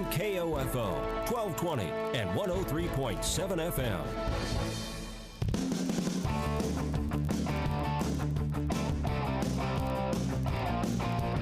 on KOFO, 1220 and 103.7 FM.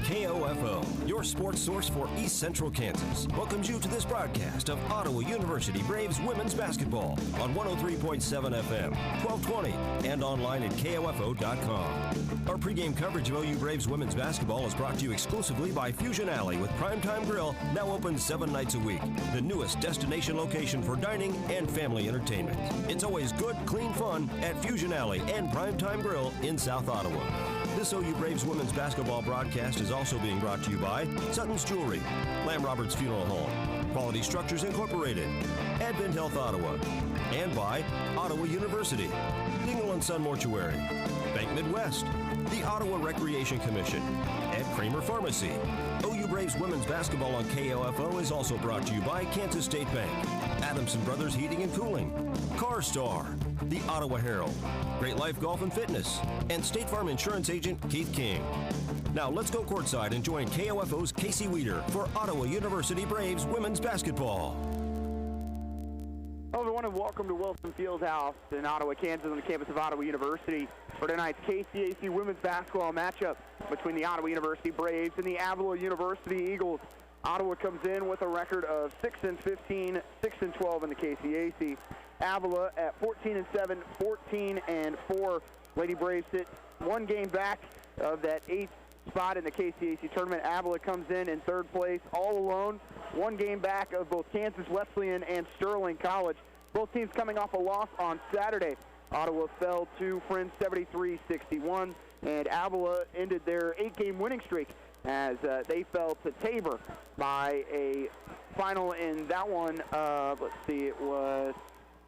KOFO, your sports source for East Central Kansas, welcomes you to this broadcast of Ottawa University Braves women's basketball on 103.7 FM, 1220, and online at KOFO.com. Our pregame coverage of OU Braves women's basketball is brought to you exclusively by Fusion Alley with Primetime Grill, now open 7 nights a week. The newest destination location for dining and family entertainment. It's always good, clean fun at Fusion Alley and Primetime Grill in South Ottawa. This OU Braves women's basketball broadcast is also being brought to you by Sutton's Jewelry, Lamb Roberts Funeral Home, Quality Structures Incorporated, Advent Health Ottawa, and by Ottawa University, Dingle & Son Mortuary, Bank Midwest, the Ottawa Recreation Commission, and Kramer Pharmacy. OU Braves women's basketball on KOFO is also brought to you by Kansas State Bank, Adamson Brothers Heating and Cooling, CarStar, the Ottawa Herald, Great Life Golf and Fitness, and State Farm Insurance Agent Keith King. Now let's go courtside and join KOFO's Casey Weeder for Ottawa University Braves women's basketball. Hello everyone and welcome to Wilson Fieldhouse in Ottawa, Kansas on the campus of Ottawa University for tonight's KCAC women's basketball matchup between the Ottawa University Braves and the Avila University Eagles. Ottawa comes in with a record of 6-15, 6-12 in the KCAC. Avila at 14-7, 14-4. Lady Braves sit one game back of that 8th spot in the KCAC tournament. Avila comes in third place all alone, one game back of both Kansas Wesleyan and Sterling College. Both teams coming off a loss on Saturday. Ottawa fell to Friends 73-61, and Avila ended their 8-game winning streak as they fell to Tabor by a final in that one of, let's see, it was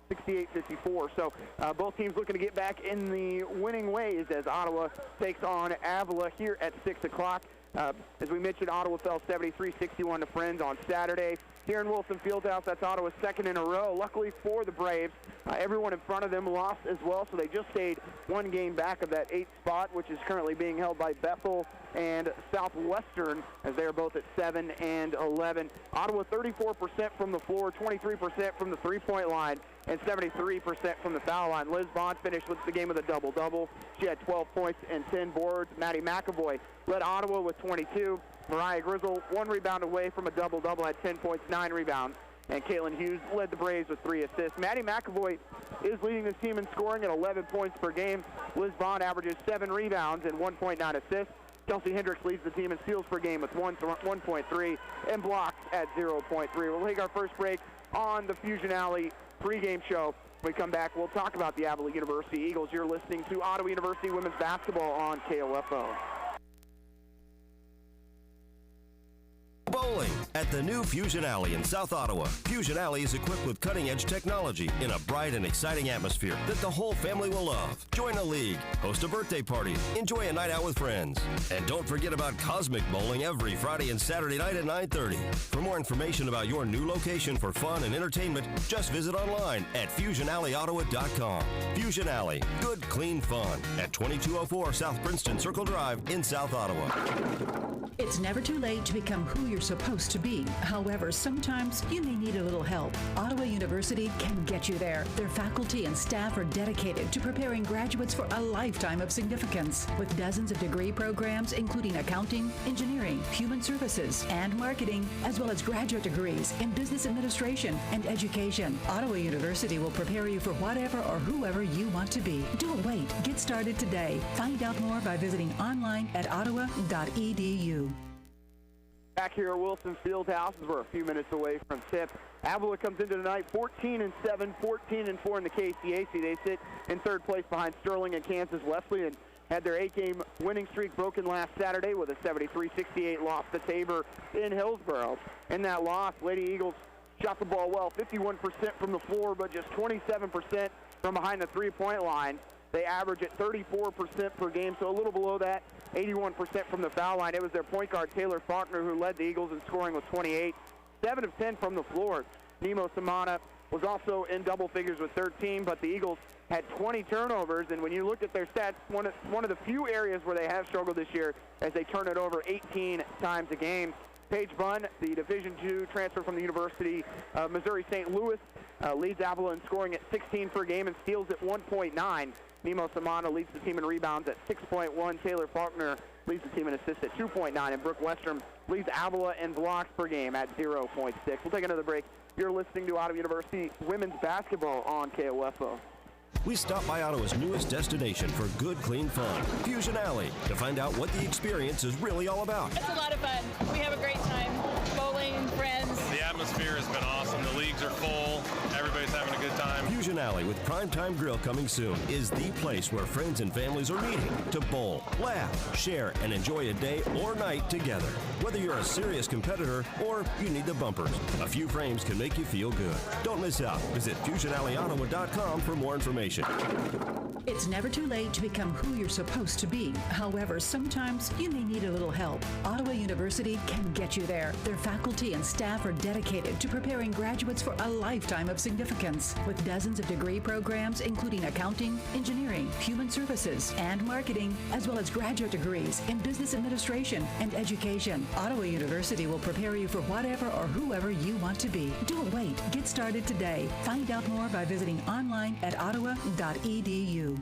68-54. So both teams looking to get back in the winning ways as Ottawa takes on Avila here at 6 o'clock. As we mentioned, Ottawa fell 73-61 to Friends on Saturday. Here in Wilson Fieldhouse, that's Ottawa's second in a row. Luckily for the Braves, everyone in front of them lost as well, so they just stayed one game back of that 8th spot, which is currently being held by Bethel and Southwestern, as they are both at 7 and 11. Ottawa 34% from the floor, 23% from the three-point line, and 73% from the foul line. Liz Bond finished with the game with a double-double. She had 12 points and 10 boards. Maddie McAvoy led Ottawa with 22. Mariah Grizzle, 1 rebound away from a double-double, had 10 points, 9 rebounds. And Caitlin Hughes led the Braves with 3 assists. Maddie McAvoy is leading this team in scoring at 11 points per game. Liz Bond averages 7 rebounds and 1.9 assists. Kelsey Hendricks leads the team in steals per game with 1.3 and blocks at 0.3. We'll take our first break on the Fusion Alley pregame show. When we come back, we'll talk about the Avila University Eagles. You're listening to Ottawa University women's basketball on KOFO. Bowling at the new Fusion Alley in South Ottawa. Fusion Alley is equipped with cutting-edge technology in a bright and exciting atmosphere that the whole family will love. Join a league, host a birthday party, enjoy a night out with friends. And don't forget about Cosmic Bowling every Friday and Saturday night at 9:30. For more information about your new location for fun and entertainment, just visit online at FusionAlleyOttawa.com. Fusion Alley, good, clean fun at 2204 South Princeton Circle Drive in South Ottawa. It's never too late to become who you're supposed to be. However, sometimes you may need a little help. Ottawa University can get you there. Their faculty and staff are dedicated to preparing graduates for a lifetime of significance. With dozens of degree programs, including accounting, engineering, human services, and marketing, as well as graduate degrees in business administration and education, Ottawa University will prepare you for whatever or whoever you want to be. Don't wait. Get started today. Find out more by visiting online at ottawa.edu. Back here at Wilson Fieldhouse, we're a few minutes away from tip. Avila comes into tonight 14-7, 14-4 in the KCAC. They sit in third place behind Sterling and Kansas Wesleyan. Had their 8-game winning streak broken last Saturday with a 73-68 loss to Tabor in Hillsborough. In that loss, Lady Eagles shot the ball well, 51% from the floor, but just 27% from behind the three-point line. They average at 34% per game, so a little below that, 81% from the foul line. It was their point guard, Taylor Faulkner, who led the Eagles in scoring with 28. 7 of 10 from the floor. Nemo Samana was also in double figures with 13, but the Eagles had 20 turnovers, and when you look at their stats, one of the few areas where they have struggled this year as they turn it over 18 times a game. Paige Bunn, the Division II transfer from the University of Missouri St. Louis, leads Avila in scoring at 16 per game and steals at 1.9. Nemo Samana leads the team in rebounds at 6.1. Taylor Faulkner leads the team in assists at 2.9. And Brooke Westrom leads Avila in blocks per game at 0.6. We'll take another break. You're listening to Ottawa University women's basketball on KOFO. We stop by Ottawa's newest destination for good, clean fun, Fusion Alley, to find out what the experience is really all about. It's a lot of fun. We have a great time. Bowling, friends. The atmosphere has been awesome. The leagues are full. Everybody's having a good time. Fusion Alley with Primetime Grill coming soon is the place where friends and families are meeting to bowl, laugh, share, and enjoy a day or night together. Whether you're a serious competitor or you need the bumpers, a few frames can make you feel good. Don't miss out. Visit FusionAlleyOttawa.com for more information. It's never too late to become who you're supposed to be. However, sometimes you may need a little help. Ottawa University can get you there. Their faculty and staff are dedicated to preparing graduates for a lifetime of significance. With dozens of degree programs, including accounting, engineering, human services, and marketing, as well as graduate degrees in business administration and education, Ottawa University will prepare you for whatever or whoever you want to be. Don't wait. Get started today. Find out more by visiting online at ottawa.edu.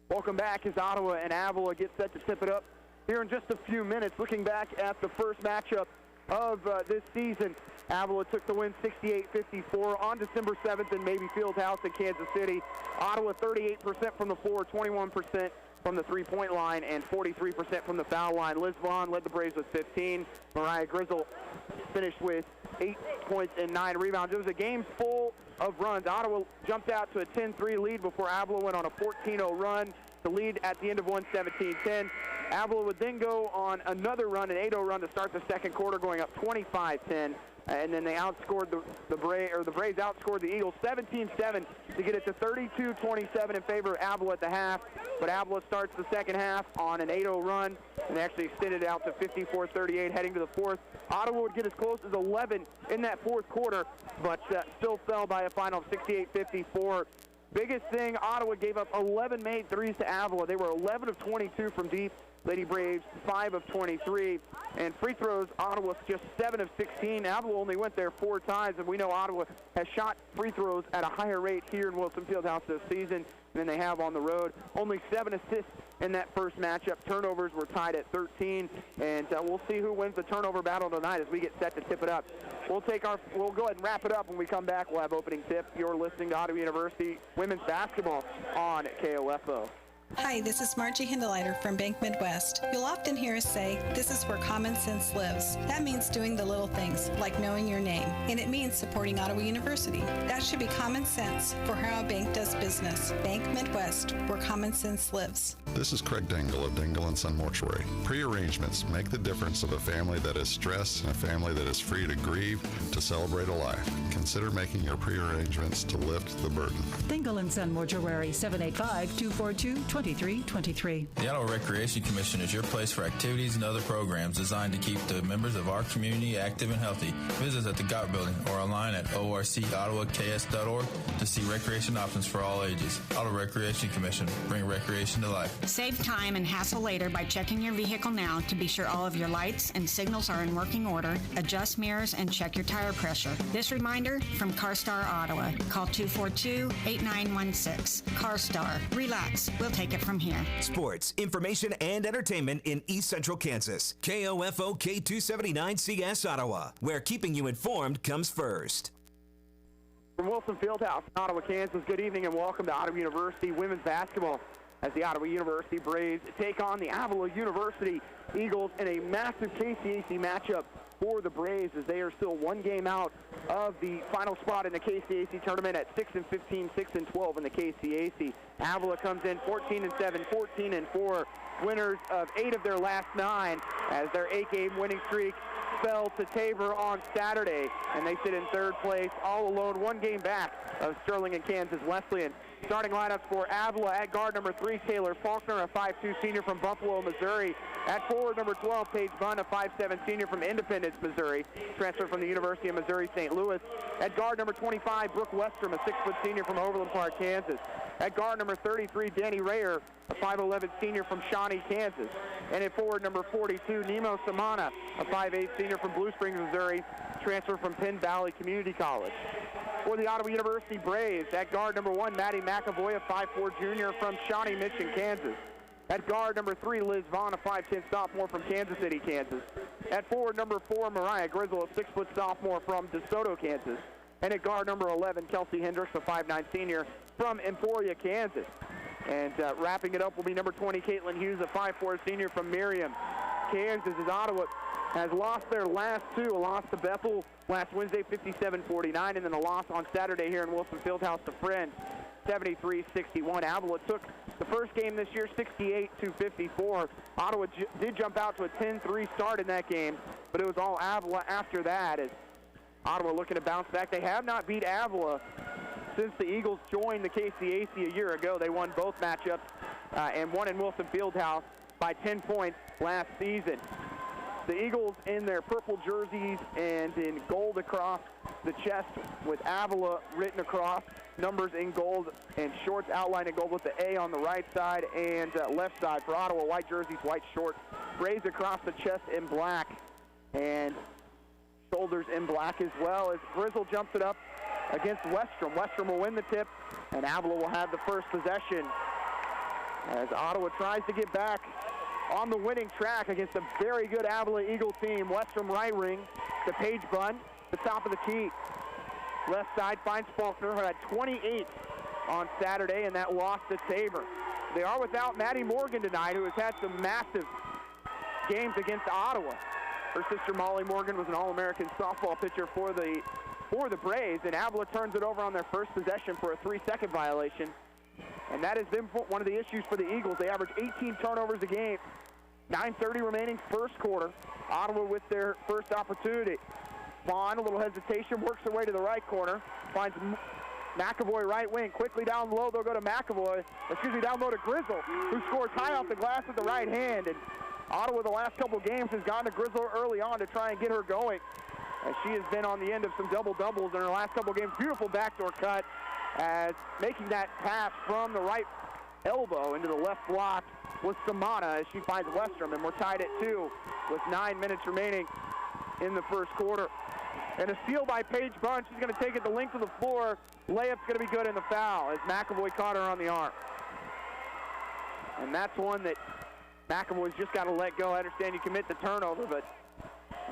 Welcome back as Ottawa and Avila get set to tip it up here in just a few minutes. Looking back at the first matchup of this season, Avila took the win 68-54 on December 7th in Mabee Fieldhouse in Kansas City. Ottawa 38% from the floor, 21% from the three-point line, and 43% from the foul line. Liz Vaughn led the Braves with 15. Mariah Grizzle finished with 8 points and 9 rebounds. It was a game full of runs. Ottawa jumped out to a 10-3 lead before Avila went on a 14-0 run to lead at the end of 1:17-10. Avila would then go on another run, an 8-0 run to start the second quarter, going up 25-10. And then they outscored the Braves outscored the Eagles 17-7 to get it to 32-27 in favor of Avila at the half. But Avila starts the second half on an 8-0 run and actually extended it out to 54-38 heading to the fourth. Ottawa would get as close as 11 in that fourth quarter, but still fell by a final of 68-54. Biggest thing, Ottawa gave up 11 made threes to Avila. They were 11 of 22 from deep. Lady Braves 5 of 23, and free throws, Ottawa just 7 of 16. Avila only went there 4 times, and we know Ottawa has shot free throws at a higher rate here in Wilson Fieldhouse this season than they have on the road. Only 7 assists in that first matchup. Turnovers were tied at 13, and we'll see who wins the turnover battle tonight as we get set to tip it up. We'll go ahead and wrap it up when we come back. We'll have opening tip. You're listening to Ottawa University women's basketball on KOFO. Hi, this is Margie Hindeleiter from Bank Midwest. You'll often hear us say, this is where common sense lives. That means doing the little things, like knowing your name. And it means supporting Ottawa University. That should be common sense for how a bank does business. Bank Midwest, where common sense lives. This is Craig Dingle of Dingle & Son Mortuary. Pre-arrangements make the difference of a family that is stressed and a family that is free to grieve, to celebrate a life. Consider making your pre-arrangements to lift the burden. Dingle & Son Mortuary, 785-242-2323. The Ottawa Recreation Commission is your place for activities and other programs designed to keep the members of our community active and healthy. Visit us at the GOT Building or online at orcottawas.org to see recreation options for all ages. Ottawa Recreation Commission, bring recreation to life. Save time and hassle later by checking your vehicle now to be sure all of your lights and signals are in working order, adjust mirrors, and check your tire pressure. This reminder from CarStar Ottawa. Call 242-8916. CarStar. Relax. We'll take it from here. Sports, information, and entertainment in East Central Kansas. KOFO K279CS Ottawa, where keeping you informed comes first. From Wilson Fieldhouse, Ottawa, Kansas, good evening and welcome to Ottawa University women's basketball as the Ottawa University Braves take on the Avila University Eagles in a massive KCAC matchup for the Braves as they are still one game out of the final spot in the KCAC tournament at 6-15, 6-12 in the KCAC. Avila comes in 14-7, 14-4, winners of 8 of their last 9 as their 8-game winning streak fell to Tabor on Saturday, and they sit in 3rd place all alone, 1 game back of Sterling and Kansas Wesleyan. Starting lineups for Avila: at guard number 3, Taylor Faulkner, a 5'2 senior from Buffalo, Missouri. At forward number 12, Paige Bunn, a 5'7 senior from Independence, Missouri, transferred from the University of Missouri St. Louis. At guard number 25, Brooke Westrom, a 6' senior from Overland Park, Kansas. At guard number 33, Danny Rayer, a 5'11 senior from Shawnee, Kansas. And at forward number 42, Nemo Samana, a 5'8 senior senior from Blue Springs, Missouri, transfer from Penn Valley Community College. For the Ottawa University Braves, at guard number 1, Maddie McAvoy, a 5'4 junior from Shawnee Mission, Kansas. At guard number 3, Liz Vaughn, a 5'10 sophomore from Kansas City, Kansas. At forward number 4, Mariah Grizzle, a 6' sophomore from DeSoto, Kansas. And at guard number 11, Kelsey Hendricks, a 5'9 senior from Emporia, Kansas. And wrapping it up will be number 20, Caitlin Hughes, a 5'4 senior from Merriam, Kansas, as Ottawa has lost their last two. A loss to Bethel last Wednesday, 57-49, and then a loss on Saturday here in Wilson Fieldhouse to Friends, 73-61. Avila took the first game this year, 68-54. Ottawa did jump out to a 10-3 start in that game, but it was all Avila after that, as Ottawa looking to bounce back. They have not beat Avila since the Eagles joined the KCAC a year ago. They won both matchups and won in Wilson Fieldhouse by 10 points last season. The Eagles in their purple jerseys and in gold across the chest with Avila written across, numbers in gold, and shorts outlined in gold with the A on the right side and left side. For Ottawa, white jerseys, white shorts, raised across the chest in black and shoulders in black as well, as Grizzle jumps it up against Westrom. Westrom will win the tip, and Avila will have the first possession as Ottawa tries to get back on the winning track against a very good Avila Eagle team. Westrom right wing to Paige Bunn, the top of the key. Left side finds Faulkner, who had 28 on Saturday, and that loss to Tabor. They are without Maddie Morgan tonight, who has had some massive games against Ottawa. Her sister Molly Morgan was an All-American softball pitcher for the Braves, and Avila turns it over on their first possession for a 3-second violation. And that has been one of the issues for the Eagles. They average 18 turnovers a game. 9:30 remaining first quarter. Ottawa with their first opportunity. Vaughn, a little hesitation, works their way to the right corner. Finds McAvoy right wing. Quickly down low, they'll go to down low to Grizzle, who scores high off the glass with the right hand. And Ottawa the last couple games has gone to Grizzle early on to try and get her going, as she has been on the end of some double-doubles in her last couple games. Beautiful backdoor cut, as making that pass from the right elbow into the left block was Samana, as she finds Westrom, and we're tied at 2 with 9 minutes remaining in the first quarter. And a steal by Paige Bunn. She's going to take it the length of the floor. Layup's going to be good in the foul, as McAvoy caught her on the arm. And that's one that McAvoy's just got to let go. I understand you commit the turnover, but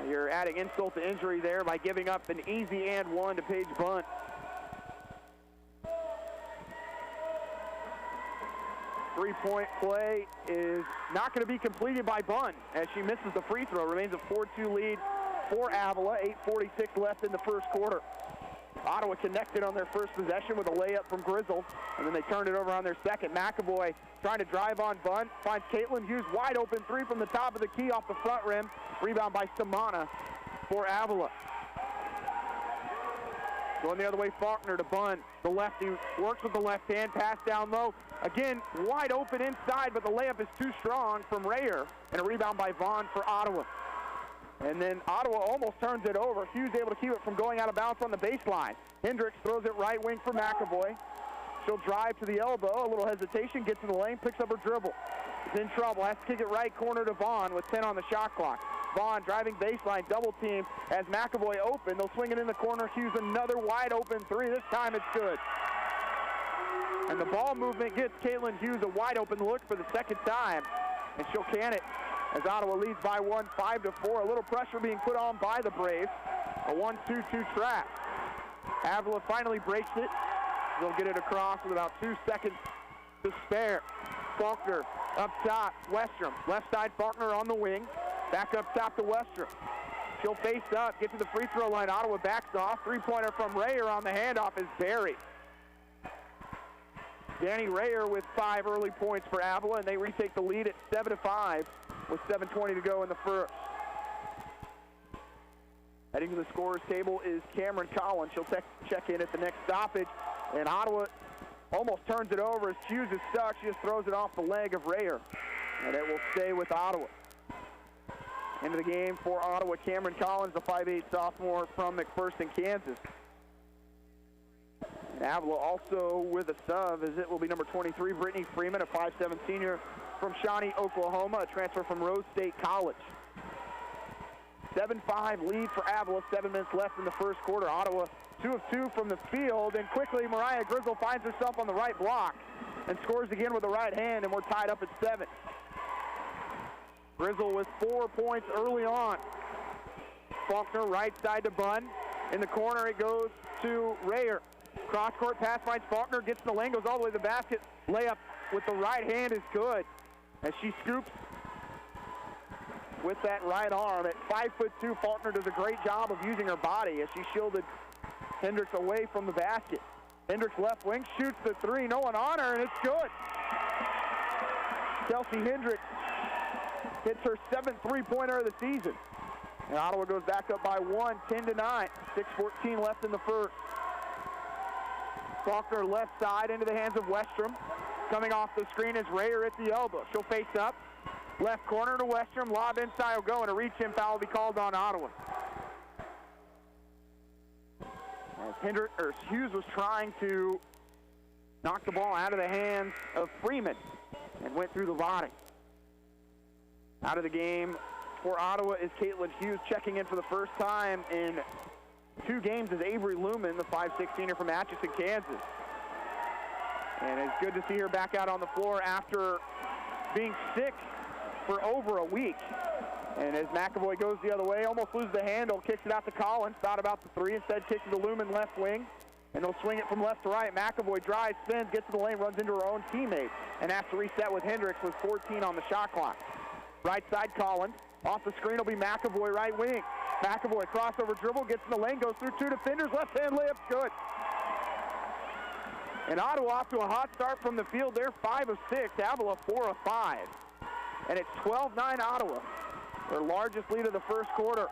you're adding insult to injury there by giving up an easy and one to Paige Bunn. Three-point play is not going to be completed by Bunn, as she misses the free throw. Remains a 4-2 lead for Avila. 8:46 left in the first quarter. Ottawa connected on their first possession with a layup from Grizzle, and then they turned it over on their second. McAvoy trying to drive on Bunn, finds Caitlin Hughes wide open three from the top of the key off the front rim. Rebound by Samana for Avila. Going the other way, Faulkner to Bunn. The lefty works with the left hand, pass down low. Again, wide open inside, but the layup is too strong from Rayer, and a rebound by Vaughn for Ottawa. And then Ottawa almost turns it over. Hughes able to keep it from going out of bounds on the baseline. Hendricks throws it right wing for McAvoy. She'll drive to the elbow, a little hesitation, gets in the lane, picks up her dribble. Is in trouble, has to kick it right corner to Vaughn with 10 on the shot clock. Vaughn driving baseline, double team as McAvoy open. They'll swing it in the corner. Hughes another wide open three. This time it's good. And the ball movement gets Caitlin Hughes a wide open look for the second time. And she'll can it as Ottawa leads by 1, 5-4. A little pressure being put on by the Braves. A 1-2-2 trap. Avila finally breaks it. They'll get it across with about 2 seconds to spare. Faulkner up top, Westrom. Left side, Faulkner on the wing. Back up top to Westrom. She'll face up, get to the free throw line. Ottawa backs off. Three-pointer from Rayer on the handoff is buried. Danny Rayer with 5 early points for Avila, and they retake the lead at 7-5 with 7:20 to go in the first. Heading to the scorer's table is Cameron Collins. She'll check in at the next stoppage, and Ottawa almost turns it over as Hughes is stuck. She just throws it off the leg of Rayer, and it will stay with Ottawa. Into the game for Ottawa, Cameron Collins, the 5'8 sophomore from McPherson, Kansas. And Avila also with a sub, as it will be number 23, Brittany Freeman, a 5'7 senior from Shawnee, Oklahoma, a transfer from Rose State College. 7-5 lead for Avila, 7 minutes left in the first quarter. Ottawa 2 of 2 from the field, and quickly Mariah Grizzle finds herself on the right block and scores again with the right hand, and we're tied up at 7. Grizzle with 4 points early on. Faulkner right side to Bunn. In the corner it goes to Rayer. Cross-court pass finds Faulkner, gets in the lane, goes all the way to the basket. Layup with the right hand is good as she scoops with that right arm. At 5'2", Faulkner does a great job of using her body as she shielded Hendricks away from the basket. Hendricks left wing shoots the three, no one on her, and it's good. Chelsea Hendricks hits her 7th three-pointer of the season. And Ottawa goes back up by 1, 10-9. 6:14 left in the first. Faulkner left side into the hands of Westrom. Coming off the screen is Rayer at the elbow. She'll face up. Left corner to Westrom. Lob inside will go, and a reach-in foul will be called on Ottawa. As Hughes was trying to knock the ball out of the hands of Freeman and went through the body. Out of the game for Ottawa is Caitlin Hughes, checking in for the first time in 2 games as Avery Lumen, the 5'6" senior from Atchison, Kansas. And it's good to see her back out on the floor after being sick for over a week. And as McAvoy goes the other way, almost loses the handle, kicks it out to Collins, thought about the three, instead kicks it to Lumen left wing, and they'll swing it from left to right. McAvoy drives, spins, gets to the lane, runs into her own teammate, and has to reset with Hendricks with 14 on the shot clock. Right side, Collins. Off the screen will be McAvoy right wing. McAvoy crossover dribble, gets in the lane, goes through 2 defenders, left hand layup's good. And Ottawa off to a hot start from the field. They're 5 of 6, Avila 4 of 5. And it's 12-9 Ottawa, their largest lead of the first quarter.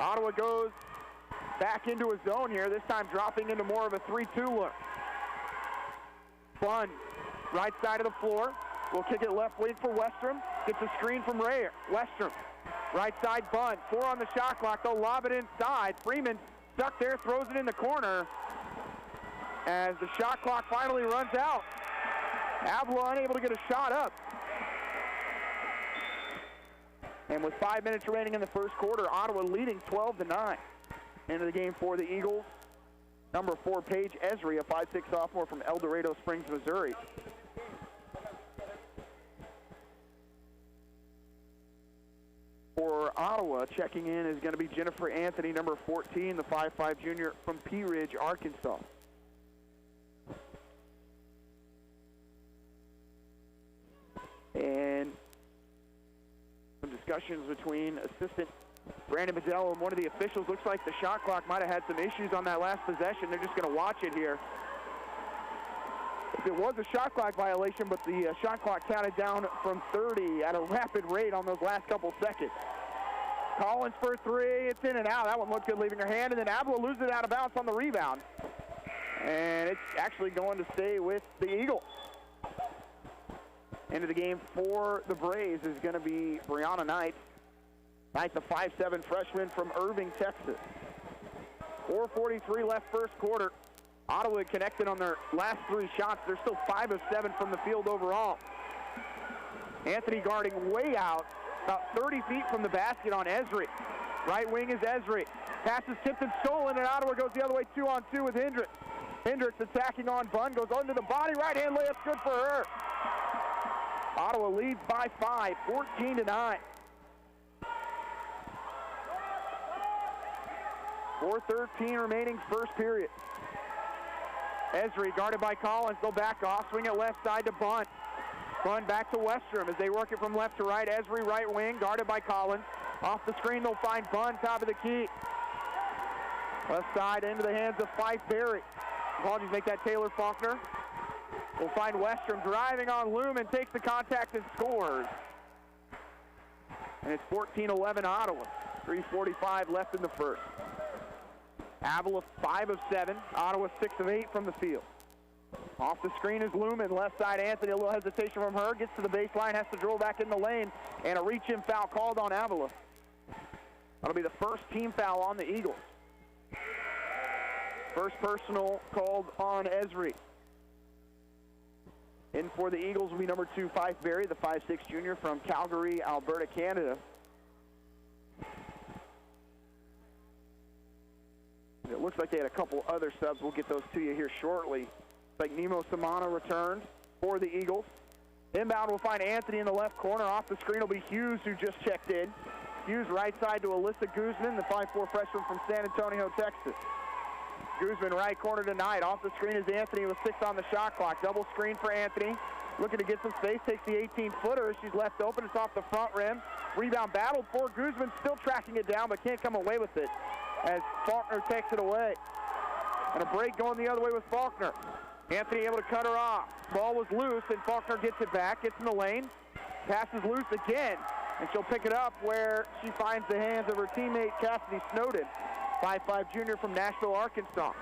Ottawa goes back into a zone here, this time dropping into more of a 3-2 look. Bunn, right side of the floor. We'll kick it left wing for Westrom. Gets a screen from Rayer. Westrom, right side Bunn. 4 on the shot clock. They'll lob it inside. Freeman stuck there, throws it in the corner as the shot clock finally runs out. Avila unable to get a shot up. And with 5 minutes remaining in the first quarter, Ottawa leading 12-9. Into the game for the Eagles. Number 4, Paige Esri, a 5'6" sophomore from El Dorado Springs, Missouri. For Ottawa, checking in is going to be Jennifer Anthony, number 14, the 5'5" junior from Pea Ridge, Arkansas. And some discussions between assistant Brandon Bedell and one of the officials. Looks like the shot clock might have had some issues on that last possession. They're just going to watch it here. It was a shot clock violation, but the shot clock counted down from 30 at a rapid rate on those last couple seconds. Collins for 3, it's in and out. That one looked good leaving her hand, and then Avila loses it out of bounds on the rebound. And it's actually going to stay with the Eagles. Into the game for the Braves is going to be Brianna Knight. Knight, the 5'7" freshman from Irving, Texas. 4:43 left first quarter. Ottawa connected on their last 3 shots. They're still 5 of 7 from the field overall. Anthony guarding way out, about 30 feet from the basket on Esri. Right wing is Esri. Pass is tipped and stolen, and Ottawa goes the other way 2-on-2 with Hendricks. Hendricks attacking on Bunn, goes under the body, right hand layup's good for her. Ottawa leads by 5, 14-9. 4:13 remaining first period. Esri guarded by Collins. They'll back off. Swing it left side to Bunn. Bunn back to Westrom as they work it from left to right. Esri right wing guarded by Collins. Off the screen they'll find Bunn top of the key. Left side into the hands of Fife Berry. Apologies, make that Taylor Faulkner. We'll find Westrom driving on Lumen, takes the contact and scores. And it's 14-11 Ottawa. 3:45 left in the first. Avila 5 of 7. Ottawa 6 of 8 from the field. Off the screen is Lumen. Left side Anthony. A little hesitation from her. Gets to the baseline. Has to dribble back in the lane. And a reach-in foul called on Avila. That'll be the first team foul on the Eagles. First personal called on Esri. In for the Eagles will be number 2, Fife Berry, the 5'6" junior from Calgary, Alberta, Canada. it looks like they had a couple other subs. We'll get those to you here shortly. It's like Nemo Samana returned for the Eagles. Inbound will find Anthony in the left corner. Off the screen will be Hughes, who just checked in. Hughes right side to Alyssa Guzman, the 5'4" freshman from San Antonio, Texas. Guzman right corner tonight. Off the screen is Anthony with 6 on the shot clock. Double screen for Anthony. Looking to get some space, takes the 18-footer. She's left open. It's off the front rim. Rebound battled for Guzman, still tracking it down, but can't come away with it as Faulkner takes it away. And a break going the other way with Faulkner. Anthony able to cut her off. Ball was loose, and Faulkner gets it back, gets in the lane, passes loose again, and she'll pick it up where she finds the hands of her teammate Cassidy Snowden, 5'5" junior from Nashville, Arkansas.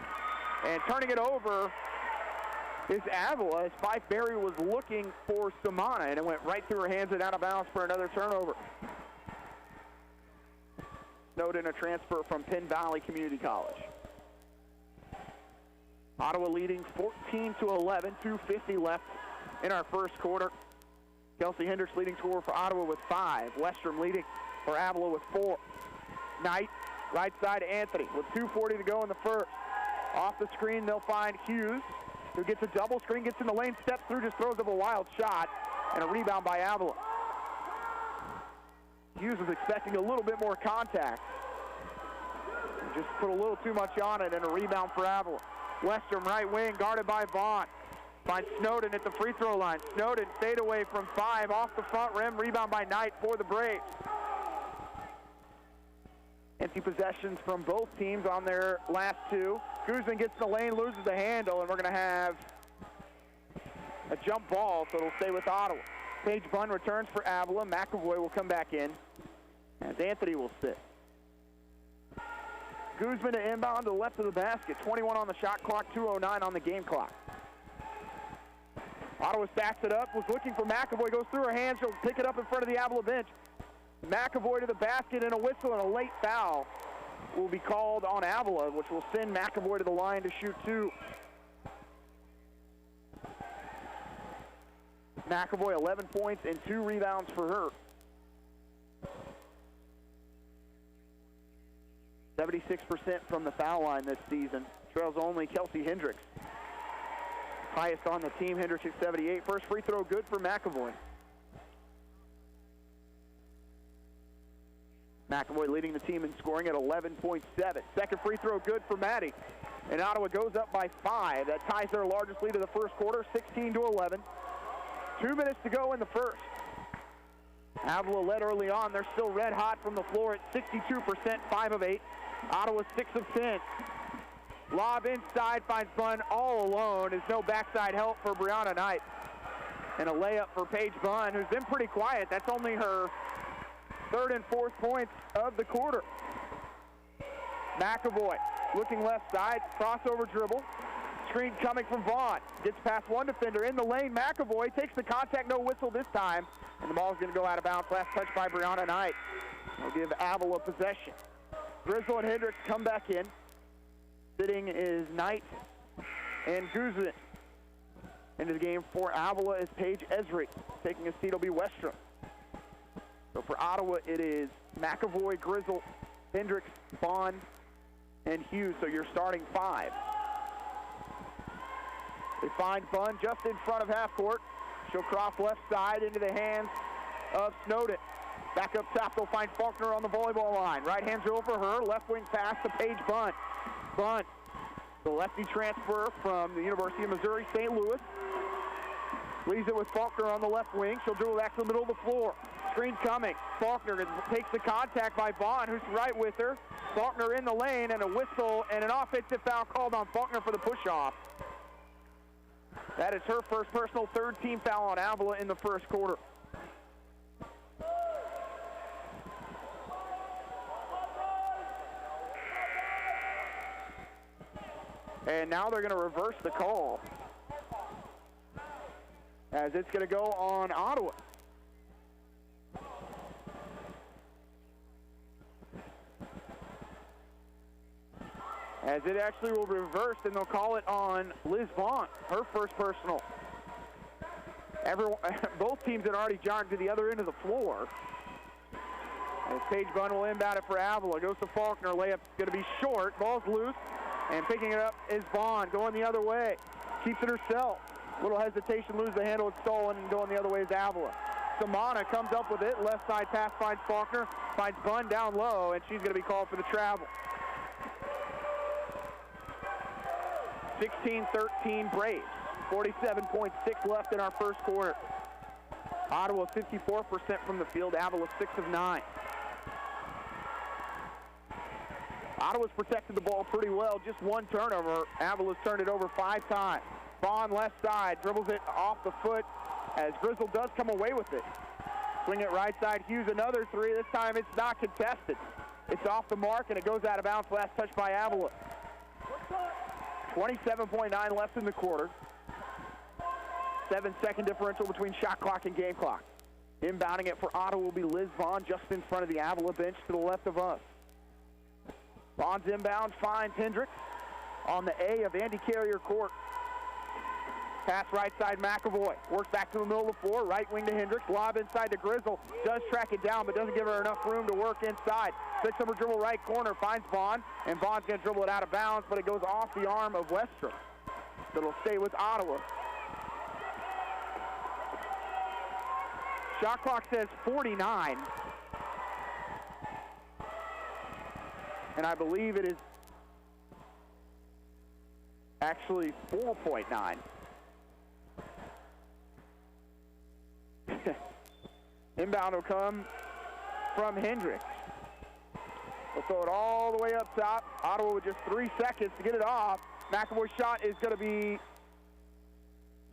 And turning it over is Avila, as Fife Berry was looking for Samana, and it went right through her hands and out of bounds for another turnover. Snowden, a transfer from Penn Valley Community College. Ottawa leading 14-11, 2:50 left in our first quarter. Kelsey Hendricks leading scorer for Ottawa with 5. Westrom leading for Avila with 4. Knight, right side to Anthony with 2:40 to go in the first. Off the screen, they'll find Hughes, who gets a double screen, gets in the lane, steps through, just throws up a wild shot, and a rebound by Avila. Hughes was expecting a little bit more contact. Just put a little too much on it, and a rebound for Avila. Westrom right wing, guarded by Vaughn. Finds Snowden at the free throw line. Snowden stayed away from 5, off the front rim, rebound by Knight for the Braves. Empty possessions from both teams on their last 2. Guzman gets in the lane, loses the handle, and we're going to have a jump ball, so it'll stay with Ottawa. Paige Bunn returns for Avila. McAvoy will come back in as Anthony will sit. Guzman to inbound to the left of the basket. 21 on the shot clock, 2:09 on the game clock. Ottawa stacks it up, was looking for McAvoy, goes through her hands, she'll pick it up in front of the Avila bench. McAvoy to the basket, and a whistle and a late foul will be called on Avila, which will send McAvoy to the line to shoot 2. McAvoy 11 points and 2 rebounds for her. 76% from the foul line this season. Trails only Kelsey Hendricks. Highest on the team, Hendricks at 78. First free throw good for McAvoy. McAvoy leading the team in scoring at 11.7. Second free throw good for Maddie. And Ottawa goes up by 5. That ties their largest lead of the first quarter, 16-11. 2 minutes to go in the first. Avila led early on. They're still red hot from the floor at 62%, 5 of 8. Ottawa 6 of 10. Lob inside, finds Bunn all alone. There's no backside help for Brianna Knight. And a layup for Paige Bunn, who's been pretty quiet. That's only her 3rd and 4th points of the quarter. McAvoy looking left side, crossover dribble. Screen coming from Vaughn. Gets past one defender in the lane. McAvoy takes the contact, no whistle this time. And the ball's going to go out of bounds. Last touch by Brianna Knight. They'll give Avila possession. Grizzle and Hendricks come back in. Sitting is Knight and Guzman. Into the game for Avila is Paige Esri. Taking a seat will be Westrom. So for Ottawa, it is McAvoy, Grizzle, Hendricks, Bond, and Hughes. So you're starting 5. They find Bunn just in front of half court. She'll cross left side into the hands of Snowden. Back up top, they'll find Faulkner on the volleyball line. Right hands are over her. Left wing pass to Paige Bunn. Bunn, the lefty transfer from the University of Missouri St. Louis. Leaves it with Faulkner on the left wing. She'll dribble back to the middle of the floor. Screen coming. Faulkner takes the contact by Vaughn, who's right with her. Faulkner in the lane, and a whistle and an offensive foul called on Faulkner for the push-off. That is her first personal, 3rd team foul on Avila in the first quarter. And now they're going to reverse the call, as it's going to go on Ottawa. As it actually will reverse, and they'll call it on Liz Vaughn, her first personal. Both teams had already jogged to the other end of the floor. As Paige Bunn will inbound it for Avila. Goes to Faulkner. Layup's going to be short. Ball's loose. And picking it up is Vaughn. Going the other way. Keeps it herself. Little hesitation. Loses the handle. It's stolen. And going the other way is Avila. Samana comes up with it. Left side pass finds Faulkner. Finds Bunn down low. And she's going to be called for the travel. 16-13 Braves. 47.6 left in our first quarter. Ottawa 54% from the field. Avila 6 of 9. Ottawa's protected the ball pretty well. Just one turnover. Avila's turned it over 5 times. Vaughn left side. Dribbles it off the foot as Grizzle does come away with it. Swing it right side. Hughes another 3. This time it's not contested. It's off the mark and it goes out of bounds. Last touch by Avila. 27.9 left in the quarter. 7-second differential between shot clock and game clock. Inbounding it for Ottawa will be Liz Vaughn just in front of the Avila bench to the left of us. Vaughn's inbound finds Hendricks on the A of Andy Carrier court. Pass right side McAvoy. Works back to the middle of the floor. Right wing to Hendricks. Lob inside to Grizzle. Does track it down but doesn't give her enough room to work inside. Picks up her dribble right corner. Finds Vaughn. And Vaughn's going to dribble it out of bounds but it goes off the arm of Westrom. So it'll stay with Ottawa. Shot clock says 49. And I believe it is actually 4.9. Inbound will come from Hendricks. We'll throw it all the way up top. Ottawa with just 3 seconds to get it off. McAvoy's shot is going to be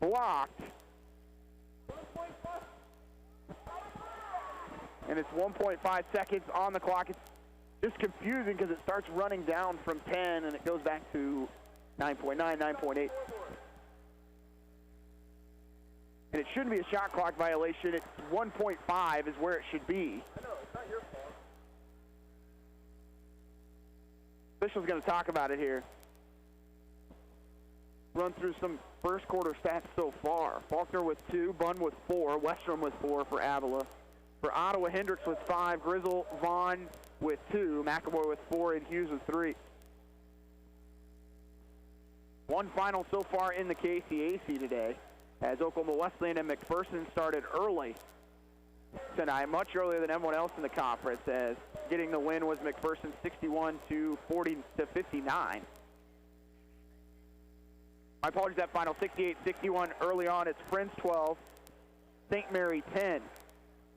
blocked. And it's 1.5 seconds on the clock. It's just confusing because it starts running down from 10 and it goes back to 9.9, 9.8. And it shouldn't be a shot clock violation. It's 1.5 is where it should be. Official's going to talk about it here. Run through some first quarter stats so far. Faulkner with 2, Bunn with 4, Westrom with 4 for Avila. For Ottawa, Hendricks with 5, Grizzle, Vaughn with 2, McAvoy with 4, and Hughes with 3. One final so far in the KCAC today, as Oklahoma Wesleyan and McPherson started early tonight, much earlier than everyone else in the conference, as getting the win was McPherson 61-59. My apologies, that final 68-61 early on. It's Friends 12, St. Mary 10.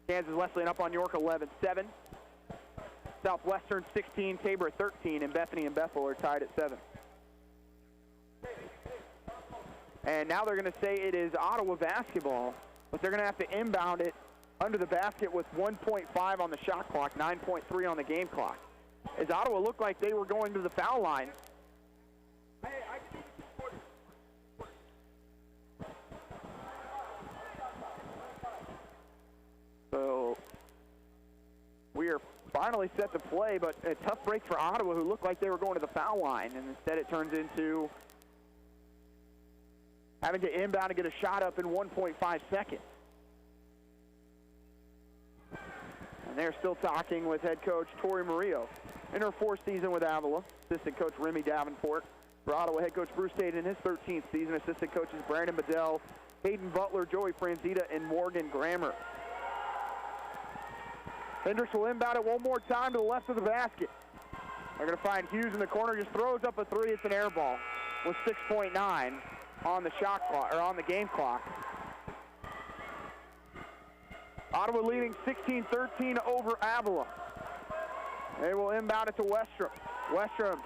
Kansas Wesleyan up on York 11-7. Southwestern 16, Tabor 13, and Bethany and Bethel are tied at 7. And now they're going to say it is Ottawa basketball, but they're going to have to inbound it under the basket with 1.5 on the shot clock, 9.3 on the game clock. As Ottawa looked like they were going to the foul line. So we are finally set to play, but a tough break for Ottawa, who looked like they were going to the foul line, and instead it turns into having to inbound and get a shot up in 1.5 seconds. And they're still talking with head coach Tori Murillo. In her 4th season with Avila, assistant coach Remy Davenport. For Ottawa, head coach Bruce Tate in his 13th season, assistant coaches Brandon Bedell, Hayden Butler, Joey Franzita, and Morgan Grammer. Hendricks will inbound it one more time to the left of the basket. They're going to find Hughes in the corner, just throws up a 3. It's an air ball with 6.9 on the shot clock, or on the game clock. Ottawa leading 16-13 over Avila. They will inbound it to Westrom. Westrom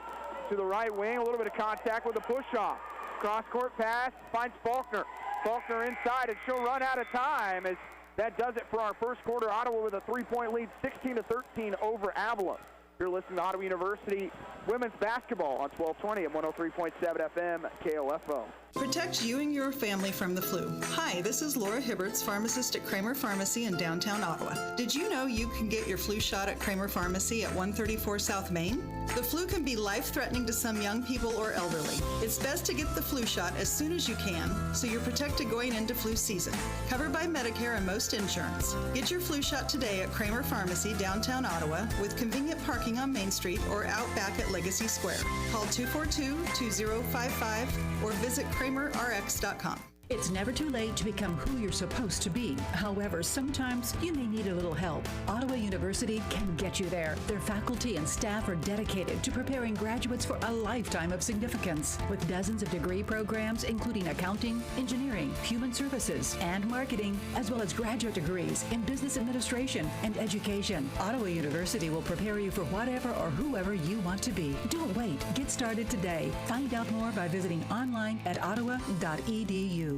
to the right wing, a little bit of contact with a push-off. Cross-court pass, finds Faulkner. Faulkner inside, and she'll run out of time as that does it for our first quarter. Ottawa with a 3-point lead, 16-13 over Avila. You're listening to Ottawa University Women's Basketball on 1220 and 103.7 FM KOFO. Protect you and your family from the flu. Hi, this is Laura Hibberts, pharmacist at Kramer Pharmacy in downtown Ottawa. Did you know you can get your flu shot at Kramer Pharmacy at 134 South Main? The flu can be life-threatening to some young people or elderly. It's best to get the flu shot as soon as you can so you're protected going into flu season. Covered by Medicare and most insurance. Get your flu shot today at Kramer Pharmacy, downtown Ottawa, with convenient parking on Main Street or out back at Legacy Square. Call 242-2055 or visit KramerRx.com. It's never too late to become who you're supposed to be. However, sometimes you may need a little help. Ottawa University can get you there. Their faculty and staff are dedicated to preparing graduates for a lifetime of significance. With dozens of degree programs, including accounting, engineering, human services, and marketing, as well as graduate degrees in business administration and education, Ottawa University will prepare you for whatever or whoever you want to be. Don't wait. Get started today. Find out more by visiting online at ottawa.edu.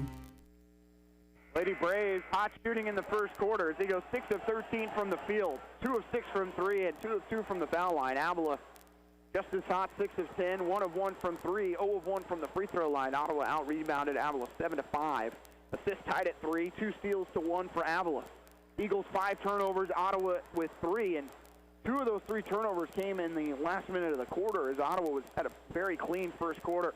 Lady Braves hot shooting in the first quarter as they go 6 of 13 from the field, 2 of 6 from 3, and 2 of 2 from the foul line. Avila just as hot, 6 of 10, 1 of 1 from 3, 0 of 1 from the free throw line. Ottawa out-rebounded Avila 7-5. Assists tied at 3, 2 steals to 1 for Avila. Eagles 5 turnovers, Ottawa with 3, and 2 of those 3 turnovers came in the last minute of the quarter as Ottawa had a very clean first quarter.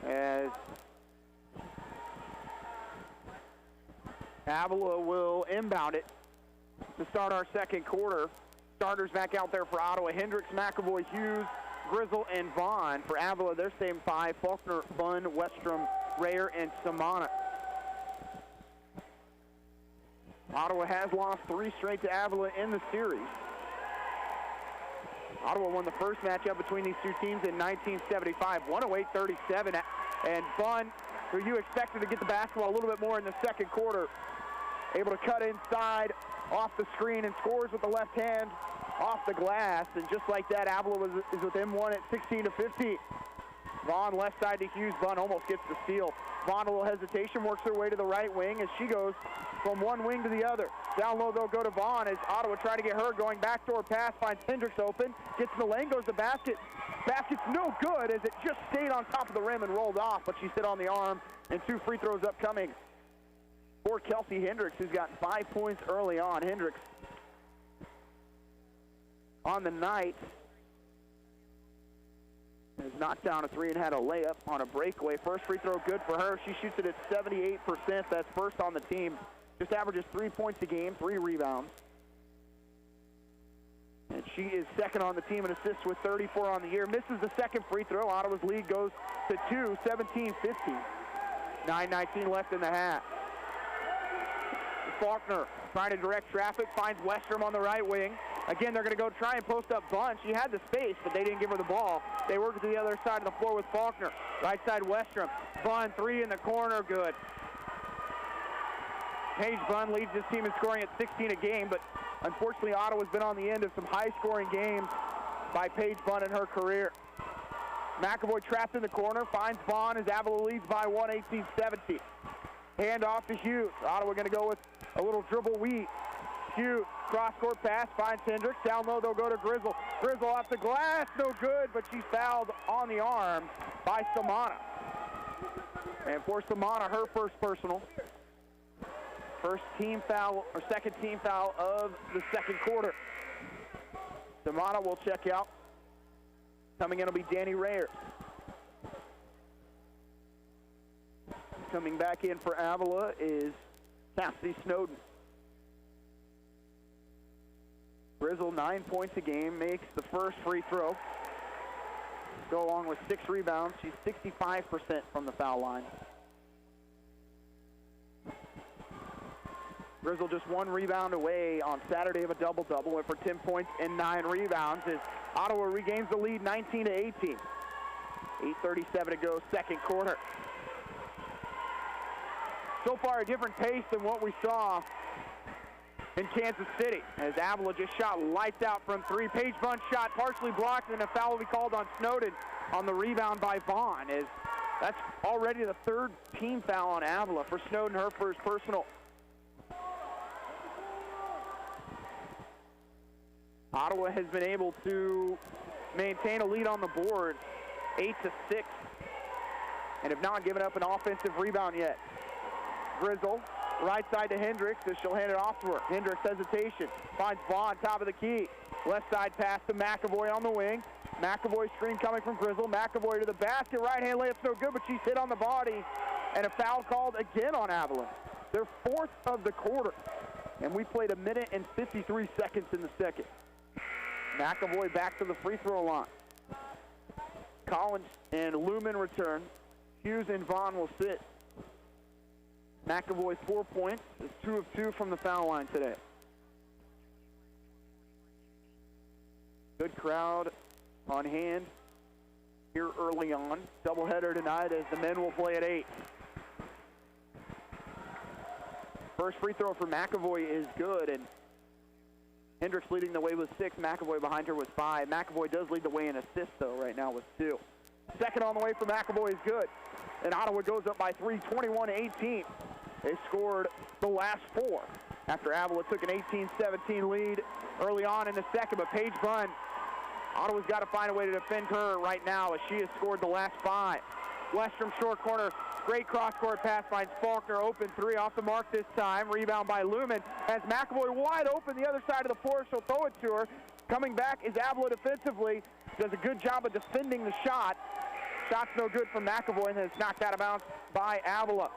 As Avila will inbound it to start our second quarter. Starters back out there for Ottawa. Hendricks, McAvoy, Hughes, Grizzle, and Vaughn. For Avila, their same 5. Faulkner, Bunn, Westrom, Rayer, and Samana. Ottawa has lost 3 straight to Avila in the series. Ottawa won the first matchup between these two teams in 1975, 108-37. And Bunn, who you expected to get the basketball a little bit more in the second quarter, able to cut inside off the screen and scores with the left hand off the glass. And just like that, Avila is within one at 16-15. Vaughn left side to Hughes. Bunn almost gets the steal. Vaughn, a little hesitation, works her way to the right wing as she goes from one wing to the other. Down low, they'll go to Vaughn as Ottawa try to get her going. Backdoor pass, finds Hendricks open. Gets in the lane, goes to basket. Basket's no good as it just stayed on top of the rim and rolled off, but she's hit on the arm, and 2 free throws upcoming for Kelsey Hendricks, who's got 5 points early on. Hendricks on the night has knocked down a 3 and had a layup on a breakaway. First free throw good for her. She shoots it at 78%. That's first on the team. Just averages 3 points a game, 3 rebounds. And she is second on the team in assists with 34 on the year. Misses the second free throw. Ottawa's lead goes to 2, 17-15. 9:19 left in the half. Faulkner trying to direct traffic, finds Westrom on the right wing. Again, they're going to go try and post up Bunn. She had the space, but they didn't give her the ball. They worked to the other side of the floor with Faulkner. Right side, Westrom. Bunn, 3 in the corner, good. Paige Bunn leads this team in scoring at 16 a game, but unfortunately, Ottawa's been on the end of some high-scoring games by Paige Bunn in her career. McAvoy trapped in the corner, finds Vaughn as Avila leads by 1, 18-17. Hand off to Hughes. Ottawa going to go with a little dribble weave. Hughes, cross-court pass, finds Hendricks. Down low, they'll go to Grizzle. Grizzle off the glass, no good, but she's fouled on the arm by Samana. And for Samana, her first personal. First team foul, or second team foul of the second quarter. Samana will check out. Coming in will be Danny Rayer. Coming back in for Avila is Cassidy Snowden. Grizzle, 9 points a game, makes the first free throw. Go along with 6 rebounds. She's 65% from the foul line. Grizzle just 1 rebound away on Saturday of a double-double. Went for 10 points and 9 rebounds as Ottawa regains the lead 19-18. 8:37 to go, second quarter. So far, a different pace than what we saw in Kansas City, as Avila just shot lights out from 3. Paige Bunn shot partially blocked, and a foul will be called on Snowden on the rebound by Vaughn. As that's already the 3rd team foul on Avila for Snowden, her first personal. Ottawa has been able to maintain a lead on the board, 8-6, and have not given up an offensive rebound yet. Grizzle, right side to Hendricks as she'll hand it off to her. Hendricks hesitation, finds Vaughn, top of the key. Left side pass to McAvoy on the wing. McAvoy screen coming from Grizzle. McAvoy to the basket, right hand layup's no good, but she's hit on the body, and a foul called again on Avila. Their fourth of the quarter, and we played 1 minute and 53 seconds in the second. McAvoy back to the free throw line. Collins and Lumen return. Hughes and Vaughn will sit. McAvoy 4 points, is 2 of 2 from the foul line today. Good crowd on hand here early on. Doubleheader tonight as the men will play at 8. First free throw for McAvoy is good, and Hendricks leading the way with 6. McAvoy behind her with 5. McAvoy does lead the way in assists, though, right now with 2. Second on the way for McAvoy is good. And Ottawa goes up by 3, 21-18. They scored the last 4 after Avila took an 18-17 lead early on in the second. But Paige Bunn, Ottawa's got to find a way to defend her right now as she has scored the last 5. Westrom short corner, great cross-court pass finds Faulkner, open 3 off the mark this time. Rebound by Lumen. As McAvoy wide open the other side of the floor, she'll throw it to her. Coming back is Avila defensively. Does a good job of defending the shot. Shot's no good from McAvoy, and it's knocked out of bounds by Avila.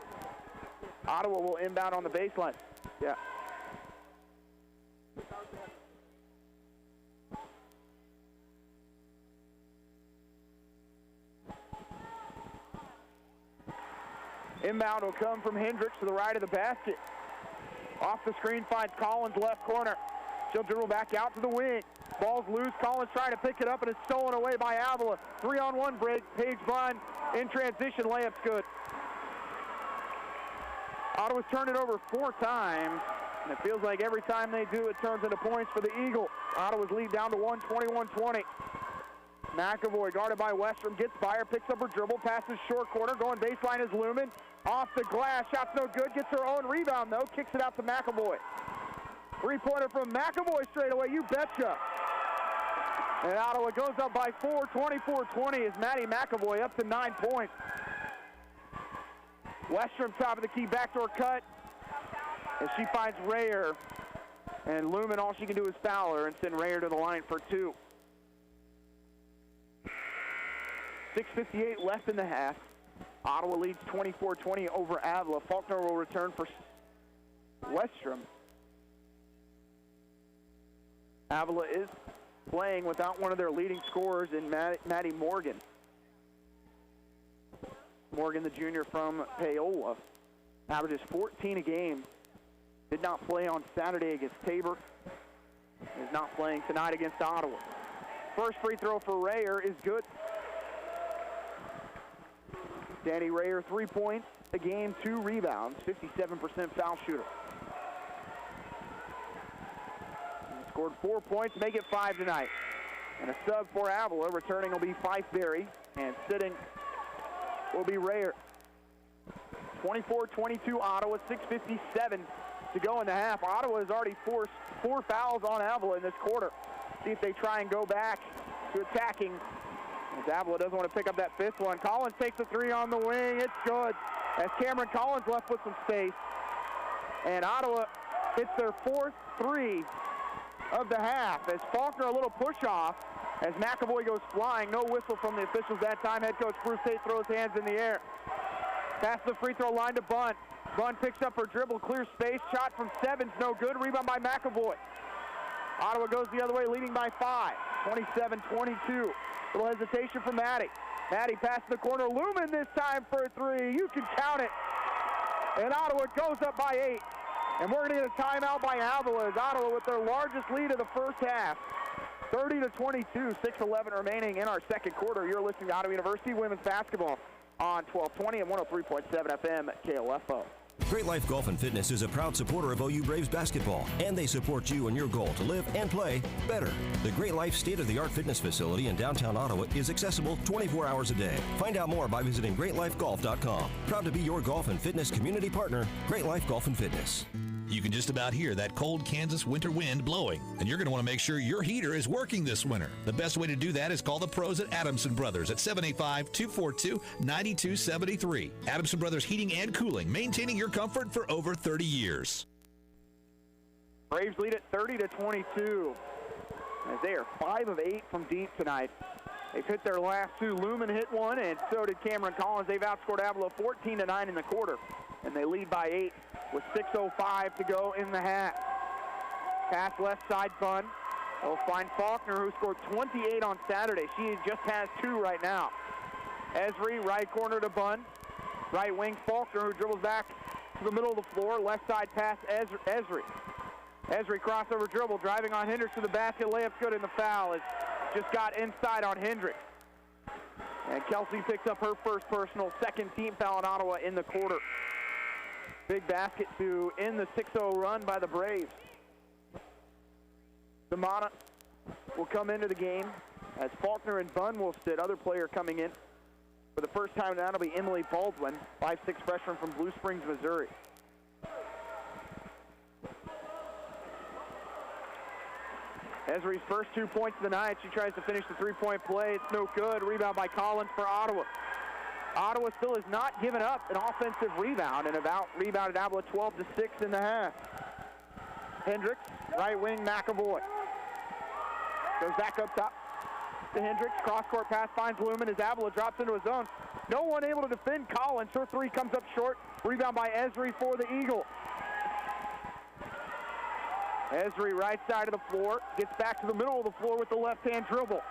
Ottawa will inbound on the baseline. Yeah. Inbound will come from Hendricks to the right of the basket. Off the screen finds Collins left corner. She'll dribble back out to the wing. Ball's loose. Collins trying to pick it up, and it's stolen away by Avila. 3-on-1 break. Paige Bunn in transition. Layup's good. Ottawa's turned it over 4 times, and it feels like every time they do, it turns into points for the Eagles. Ottawa's lead down to 1, 21-20. McAvoy guarded by Westrom, gets by her, picks up her dribble, passes short corner, going baseline is Lumen. Off the glass, shot's no good, gets her own rebound though, kicks it out to McAvoy. 3-pointer from McAvoy straight away, you betcha. And Ottawa goes up by 4, 24-20 as Maddie McAvoy up to 9 points. Westrom top of the key, backdoor cut, as she finds Rayer. And Lumen, all she can do is foul her and send Rayer to the line for 2. 6:58 left in the half. Ottawa leads 24-20 over Avila. Faulkner will return for Westrom. Avila is playing without one of their leading scorers in Maddie Morgan. Morgan, the junior from Paola, averages 14 a game. Did not play on Saturday against Tabor. Is not playing tonight against Ottawa. First free throw for Rayer is good. Danny Rayer, 3 points a game, 2 rebounds, 57% foul shooter. He scored 4 points, make it 5 tonight. And a sub for Avila. Returning will be Fife Berry, and sitting will be Rayer. 24-22 Ottawa, 6:57 to go in the half. Ottawa has already forced 4 fouls on Avila in this quarter. See if they try and go back to attacking. As Avila doesn't want to pick up that 5th one. Collins takes a 3 on the wing. It's good. As Cameron Collins left with some space. And Ottawa hits their 4th 3 of the half. As Faulkner a little push off. As McAvoy goes flying. No whistle from the officials that time. Head coach Bruce Tate throws hands in the air. Pass the free throw line to Bunn. Bunn picks up her dribble. Clear space. Shot from 7's no good. Rebound by McAvoy. Ottawa goes the other way, leading by 5. 27-22. Little hesitation from Maddie. Maddie passes the corner. Lumen this time for a 3. You can count it. And Ottawa goes up by 8. And we're going to get a timeout by Avila as Ottawa with their largest lead of the first half. 30-22, 6:11 remaining in our second quarter. You're listening to Ottawa University Women's Basketball on 1220 and 103.7 FM at KOFO. Great Life Golf and Fitness is a proud supporter of OU Braves basketball, and they support you in your goal to live and play better. The Great Life state-of-the-art fitness facility in downtown Ottawa is accessible 24 hours a day. Find out more by visiting greatlifegolf.com. Proud to be your golf and fitness community partner, Great Life Golf and Fitness. You can just about hear that cold Kansas winter wind blowing, and you're going to want to make sure your heater is working this winter. The best way to do that is call the pros at Adamson Brothers at 785-242-9273. Adamson Brothers Heating and Cooling, maintaining your comfort for over 30 years. Braves lead at 30-22. As they are 5 of 8 from deep tonight. They've hit their last 2. Lumen hit one, and so did Cameron Collins. They've outscored Avila 14-9 in the quarter, and they lead by 8 with 6:05 to go in the half. Pass left side, Bunn. They'll find Faulkner, who scored 28 on Saturday. She just has 2 right now. Esri, right corner to Bunn. Right wing, Faulkner, who dribbles back to the middle of the floor. Left side pass, Esri. Esri crossover dribble, driving on Hendricks to the basket. Layup's good, and the foul is just got inside on Hendricks. And Kelsey picks up her first personal, second team foul in Ottawa in the quarter. Big basket to end the 6-0 run by the Braves. Damana will come into the game as Faulkner and Bunn will sit. Other player coming in for the first time now will be Emily Baldwin, 5'6" freshman from Blue Springs, Missouri. Esri's first 2 points of the night. She tries to finish the three-point play. It's no good. Rebound by Collins for Ottawa. Ottawa still has not given up an offensive rebound and have out-rebounded Avila 12-6 in the half. Hendricks, right wing, McAvoy. Goes back up top to Hendricks. Cross-court pass finds Lumen as Avila drops into his zone. No one able to defend Collins. Her 3 comes up short. Rebound by Esri for the Eagles. Esri, right side of the floor, gets back to the middle of the floor with the left-hand dribble.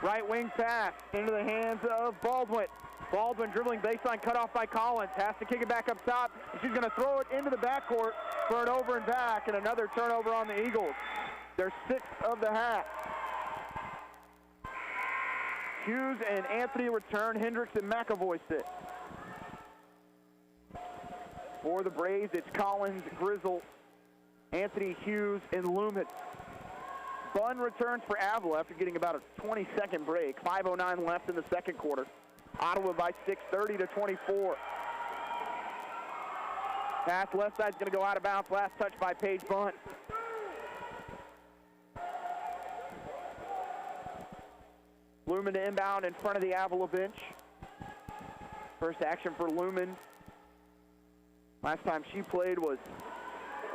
Right wing pass into the hands of Baldwin. Baldwin dribbling baseline, cut off by Collins. Has to kick it back up top. And she's going to throw it into the backcourt for an over and back, and another turnover on the Eagles. They're 6th of the half. Hughes and Anthony return. Hendricks and McAvoy sit. For the Braves, it's Collins, Grizzle, Anthony, Hughes, and Lumen. Bunn returns for Avila after getting about a 20-second break. 5:09 left in the second quarter. Ottawa by 6, 30-24. Pass left side's going to go out of bounds. Last touch by Paige Bunn. Lumen to inbound in front of the Avila bench. First action for Lumen. Last time she played was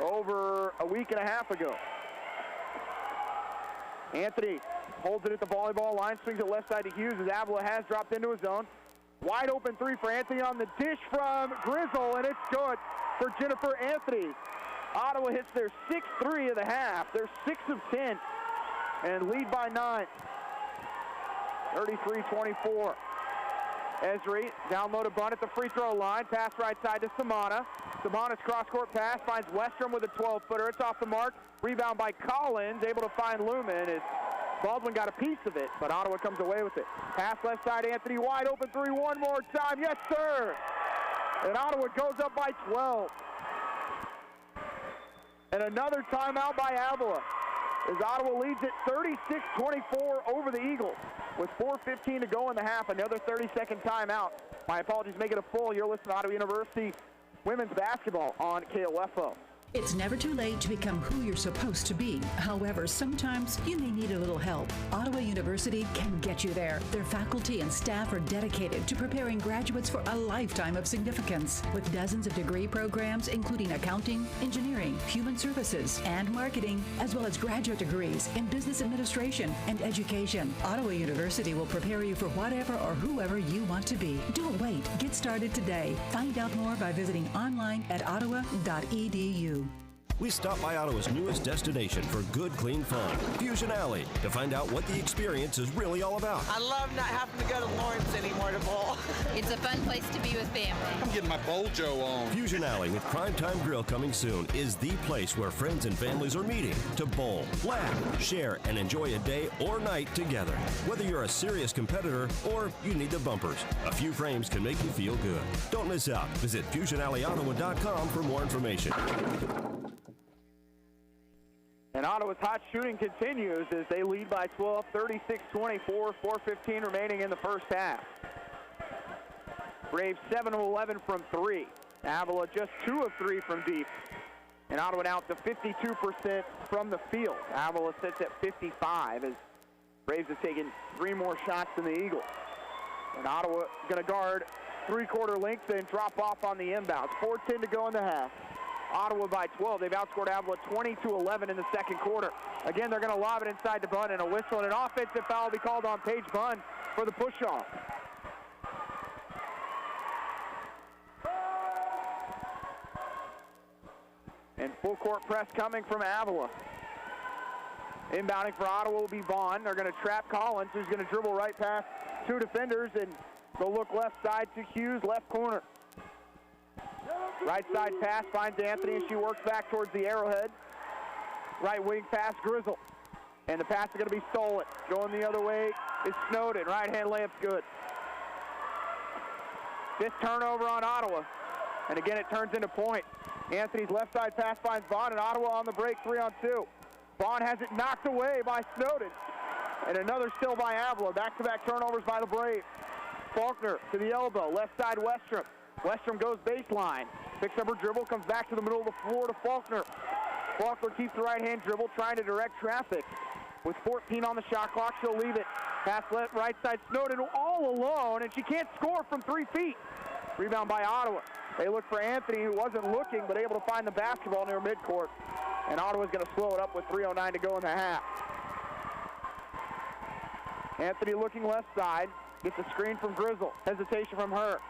over a week and a half ago. Anthony holds it at the volleyball line, swings it left side to Hughes as Avila has dropped into his zone. Wide open 3 for Anthony on the dish from Grizzle, and it's good for Jennifer Anthony. Ottawa hits their 6th 3 of the half. They're 6 of 10 and lead by 9. 33-24. Esri down low to Bunn at the free throw line. Pass right side to Samana. Samana's cross-court pass finds Westrom with a 12-footer. It's off the mark. Rebound by Collins, able to find Lumen as Baldwin got a piece of it, but Ottawa comes away with it. Pass left side, Anthony, wide open 3 one more time. Yes, sir! And Ottawa goes up by 12. And another timeout by Avila as Ottawa leads it 36-24 over the Eagles. With 4:15 to go in the half, another 30-second timeout. My apologies, make it a full. You're listening to Ottawa University women's basketball on KOFO. It's never too late to become who you're supposed to be. However, sometimes you may need a little help. Ottawa University can get you there. Their faculty and staff are dedicated to preparing graduates for a lifetime of significance. With dozens of degree programs, including accounting, engineering, human services, and marketing, as well as graduate degrees in business administration and education, Ottawa University will prepare you for whatever or whoever you want to be. Don't wait. Get started today. Find out more by visiting online at ottawa.edu. We stop by Ottawa's newest destination for good, clean fun, Fusion Alley, to find out what the experience is really all about. I love not having to go to Lawrence anymore to bowl. It's a fun place to be with family. I'm getting my Bojo on. Fusion Alley with Primetime Grill coming soon is the place where friends and families are meeting to bowl, laugh, share, and enjoy a day or night together. Whether you're a serious competitor or you need the bumpers, a few frames can make you feel good. Don't miss out. Visit FusionAlleyOttawa.com for more information. And Ottawa's hot shooting continues as they lead by 12, 36-24, 4:15 remaining in the first half. Braves 7 of 11 from 3. Avila just 2 of 3 from deep. And Ottawa now to 52% from the field. Avila sits at 55 as Braves have taken 3 more shots than the Eagles. And Ottawa going to guard 3/4 length and drop off on the inbounds. 4:10 to go in the half. Ottawa by 12. They've outscored Avila 20-11 in the second quarter. Again, they're going to lob it inside the Bunn, and a whistle and an offensive foul will be called on Paige Bunn for the push-off. And full court press coming from Avila. Inbounding for Ottawa will be Vaughn. They're going to trap Collins, who's going to dribble right past 2 defenders, and they'll look left side to Hughes, left corner. Right side pass finds Anthony, and she works back towards the arrowhead. Right wing pass, Grizzle. And the pass is going to be stolen. Going the other way is Snowden. Right hand layup's good. 5th turnover on Ottawa. And again, it turns into point. Anthony's left side pass finds Vaughn, and Ottawa on the break, 3-on-2. Vaughn has it knocked away by Snowden. And another still by Avila. Back-to-back turnovers by the Braves. Faulkner to the elbow. Left side, Westrom. Westrom goes baseline. Picks up her dribble, comes back to the middle of the floor to Faulkner. Faulkner keeps the right-hand dribble, trying to direct traffic. With 14 on the shot clock, she'll leave it. Pass left, right side, Snowden all alone, and she can't score from 3 feet. Rebound by Ottawa. They look for Anthony, who wasn't looking, but able to find the basketball near midcourt. And Ottawa's going to slow it up with 3:09 to go in the half. Anthony looking left side. Gets a screen from Grizzle. Hesitation from her.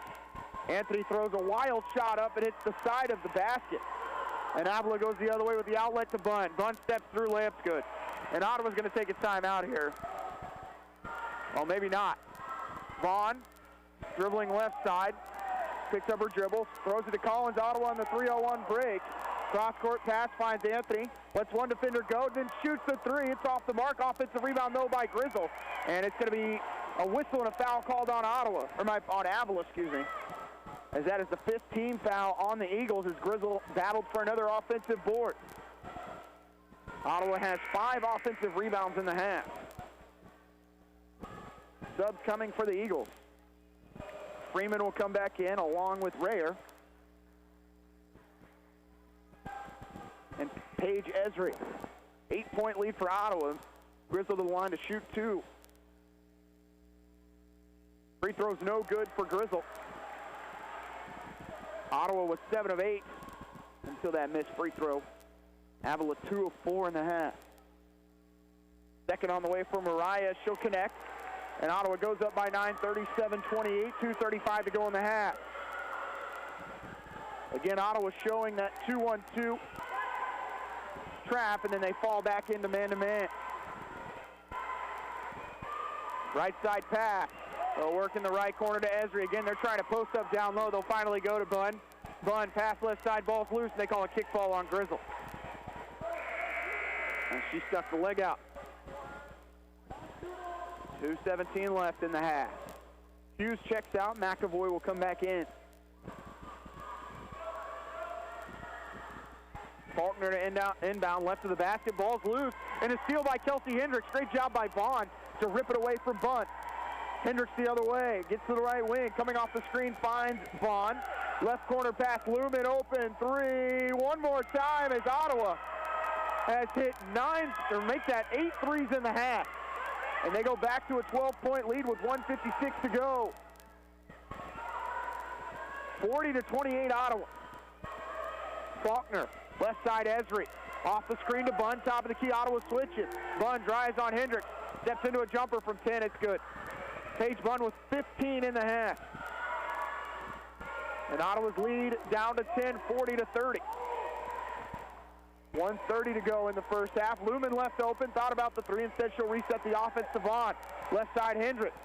Anthony throws a wild shot up and hits the side of the basket. And Avila goes the other way with the outlet to Bunn. Bunn steps through, layup's good. And Ottawa's going to take a timeout here. Well, maybe not. Vaughn, dribbling left side. Picks up her dribble, throws it to Collins. Ottawa on the 3-0-1 break. Cross-court pass finds Anthony. Lets one defender go, then shoots the 3. It's off the mark. Offensive rebound, though, by Grizzle. And it's going to be a whistle and a foul called on on Avila, excuse me. As that is the 5th team foul on the Eagles as Grizzle battled for another offensive board. Ottawa has 5 offensive rebounds in the half. Subs coming for the Eagles. Freeman will come back in along with Rayer. And Paige Esri. 8-point lead for Ottawa. Grizzle to the line to shoot 2. Free throw's no good for Grizzle. Ottawa was 7 of 8 until that missed free throw. Avila 2 of 4 in the half. Second on the way for Mariah. She'll connect. And Ottawa goes up by 9, 37-28, 2:35 to go in the half. Again, Ottawa showing that 2-1-2 trap, and then they fall back into man-to-man. Right side pass. They'll work in the right corner to Esri. Again, they're trying to post up down low. They'll finally go to Bunn. Bunn, pass left side, ball's loose, and they call a kickball on Grizzle. And she stuck the leg out. 2:17 left in the half. Hughes checks out. McAvoy will come back in. Faulkner to inbound, left of the basket. Ball's loose, and a steal by Kelsey Hendricks. Great job by Vaughn to rip it away from Bunn. Hendricks the other way, gets to the right wing. Coming off the screen, finds Vaughn. Left corner pass, Lumen open, 3. One more time as Ottawa has hit 9, or make that 8 threes in the half. And they go back to a 12-point lead with 1:56 to go. 40-28 Ottawa. Faulkner, left side Esri. Off the screen to Bunn, top of the key, Ottawa switches. Bunn drives on Hendricks, steps into a jumper from 10, it's good. Paige Bunn with 15 in the half. And Ottawa's lead down to 10, 40-30. 1:30 to go in the first half. Lumen left open, thought about the 3. Instead, she'll reset the offense to Vaughn. Left side, Hendricks.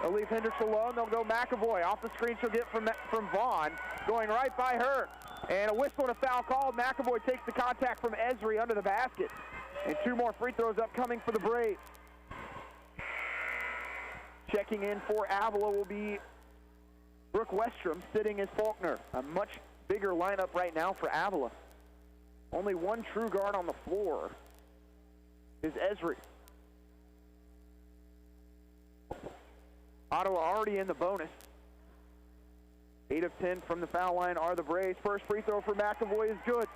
They'll leave Hendricks alone. They'll go McAvoy. Off the screen, she'll get from Vaughn. Going right by her. And a whistle and a foul called. McAvoy takes the contact from Esri under the basket. And 2 more free throws upcoming for the Braves. Checking in for Avila will be Brooke Westrom, sitting as Faulkner. A much bigger lineup right now for Avila. Only one true guard on the floor is Esri. Ottawa already in the bonus. 8 of 10 from the foul line are the Braves. First free throw for McAvoy is good.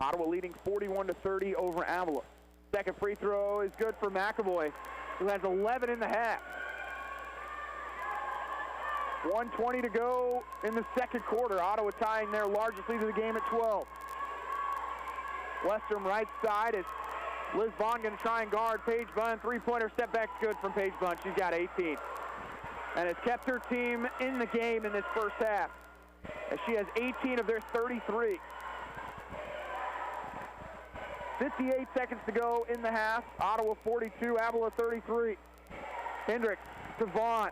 Ottawa leading 41-30 over Avila. Second free throw is good for McAvoy, who has 11 in the half. 1:20 to go in the second quarter. Ottawa tying their largest lead of the game at 12. Western right side is Liz Vaughn going to try and guard Paige Bunn. Three-pointer step back's good from Paige Bunn. She's got 18. And has kept her team in the game in this first half, as she has 18 of their 33. 58 seconds to go in the half. Ottawa 42, Avila 33. Hendricks to Vaughn.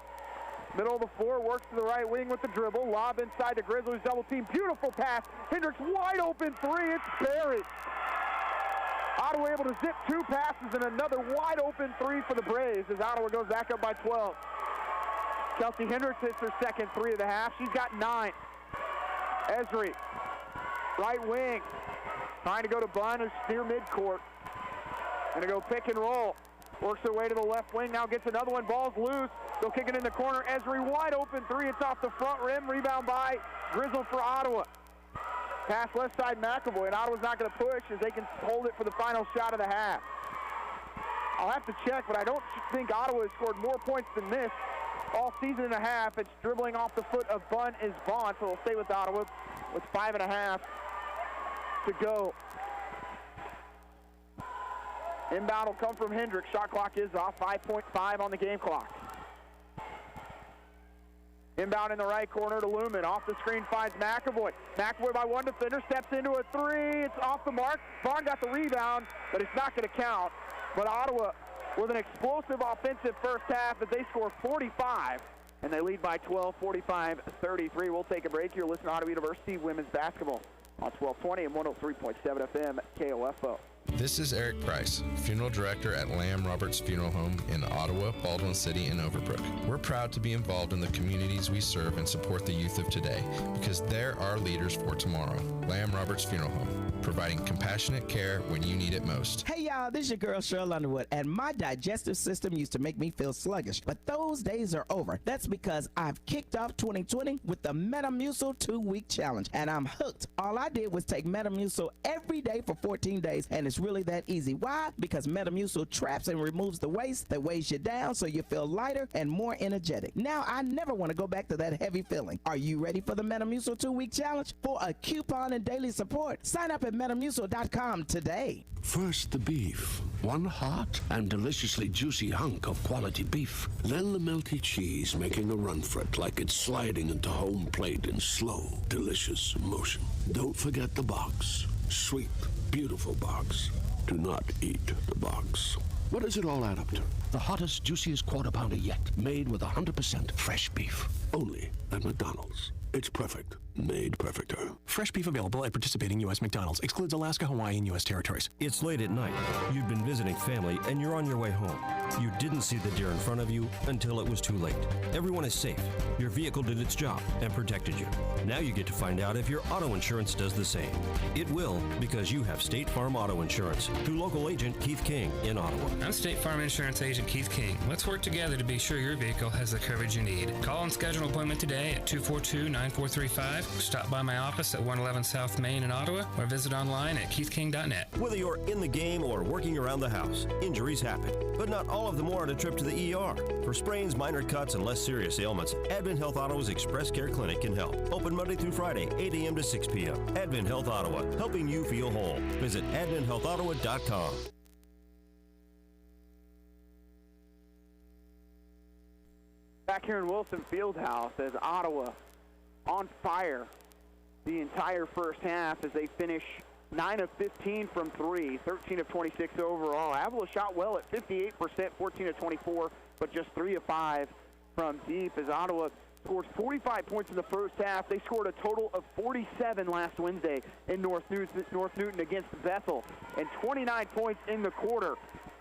Middle of the floor, works to the right wing with the dribble. Lob inside the Grizzlies, double team. Beautiful pass. Hendricks wide open three. It's buried. Ottawa able to zip two passes and another wide open three for the Braves as Ottawa goes back up by 12. Kelsey Hendricks hits her second three of the half. She's got 9. Esri, right wing. Trying to go to Bunn, who's near midcourt. Going to go pick and roll. Works her way to the left wing, now gets another one. Ball's loose. They'll kick it in the corner. Esri wide open three. It's off the front rim. Rebound by Grizzle for Ottawa. Pass left side McAvoy, and Ottawa's not going to push as they can hold it for the final shot of the half. I'll have to check, but I don't think Ottawa has scored more points than this all season and a half. It's dribbling off the foot of Bunn is Vaughn, so we'll stay with Ottawa with 5.5 to go. Inbound will come from Hendricks. Shot clock is off. 5.5 on the game clock. Inbound in the right corner to Lumen. Off the screen finds McAvoy. McAvoy by one defender. Steps into a three. It's off the mark. Vaughn got the rebound, but it's not going to count. But Ottawa with an explosive offensive first half as they score 45. And they lead by 12, 45-33. We'll take a break here. Listen to Ottawa University women's basketball on 1220 and 103.7 FM KOFO. This is Eric Price, Funeral Director at Lamb Roberts Funeral Home in Ottawa, Baldwin City, and Overbrook. We're proud to be involved in the communities we serve and support the youth of today because they're our leaders for tomorrow. Lamb Roberts Funeral Home, providing compassionate care when you need it most. Hey y'all, this is your girl Cheryl Underwood, and my digestive system used to make me feel sluggish, but those days are over. That's because I've kicked off 2020 with the Metamucil 2-week challenge, and I'm hooked. All I did was take Metamucil every day for 14 days, and it's really that easy. Why? Because Metamucil traps and removes the waste that weighs you down so you feel lighter and more energetic. Now I never want to go back to that heavy feeling. Are you ready for the Metamucil 2-week challenge? For a coupon and daily support, sign up at Metamucil.com today. First the beef, one hot and deliciously juicy hunk of quality beef. Then the melty cheese making a run for it like it's sliding into home plate in slow, delicious motion. Don't forget the box. Sweet, beautiful box. Do not eat the box. What does it all add up to? The hottest, juiciest quarter pounder yet, made with 100% fresh beef. Only at McDonald's. It's perfect. Made perfecter. Fresh beef available at participating U.S. McDonald's. Excludes Alaska, Hawaii, and U.S. territories. It's late at night. You've been visiting family and you're on your way home. You didn't see the deer in front of you until it was too late. Everyone is safe. Your vehicle did its job and protected you. Now you get to find out if your auto insurance does the same. It will, because you have State Farm Auto Insurance through local agent Keith King in Ottawa. I'm State Farm Insurance Agent Keith King. Let's work together to be sure your vehicle has the coverage you need. Call and schedule an appointment today at 242-9435. Stop by my office at 111 South Main in Ottawa or visit online at keithking.net. Whether you're in the game or working around the house, injuries happen, but not all of them warrant a trip to the ER. For sprains, minor cuts, and less serious ailments, Advent Health Ottawa's Express Care Clinic can help. Open Monday through Friday, 8 a.m. to 6 p.m. Advent Health Ottawa, helping you feel whole. Visit adventhealthottawa.com. Back here in Wilson Fieldhouse as Ottawa on fire the entire first half as they finish 9 of 15 from 3, 13 of 26 overall. Avila shot well at 58%, 14 of 24, but just 3 of 5 from deep as Ottawa scored 45 points in the first half. They scored a total of 47 last Wednesday in North Newton against Bethel, and 29 points in the quarter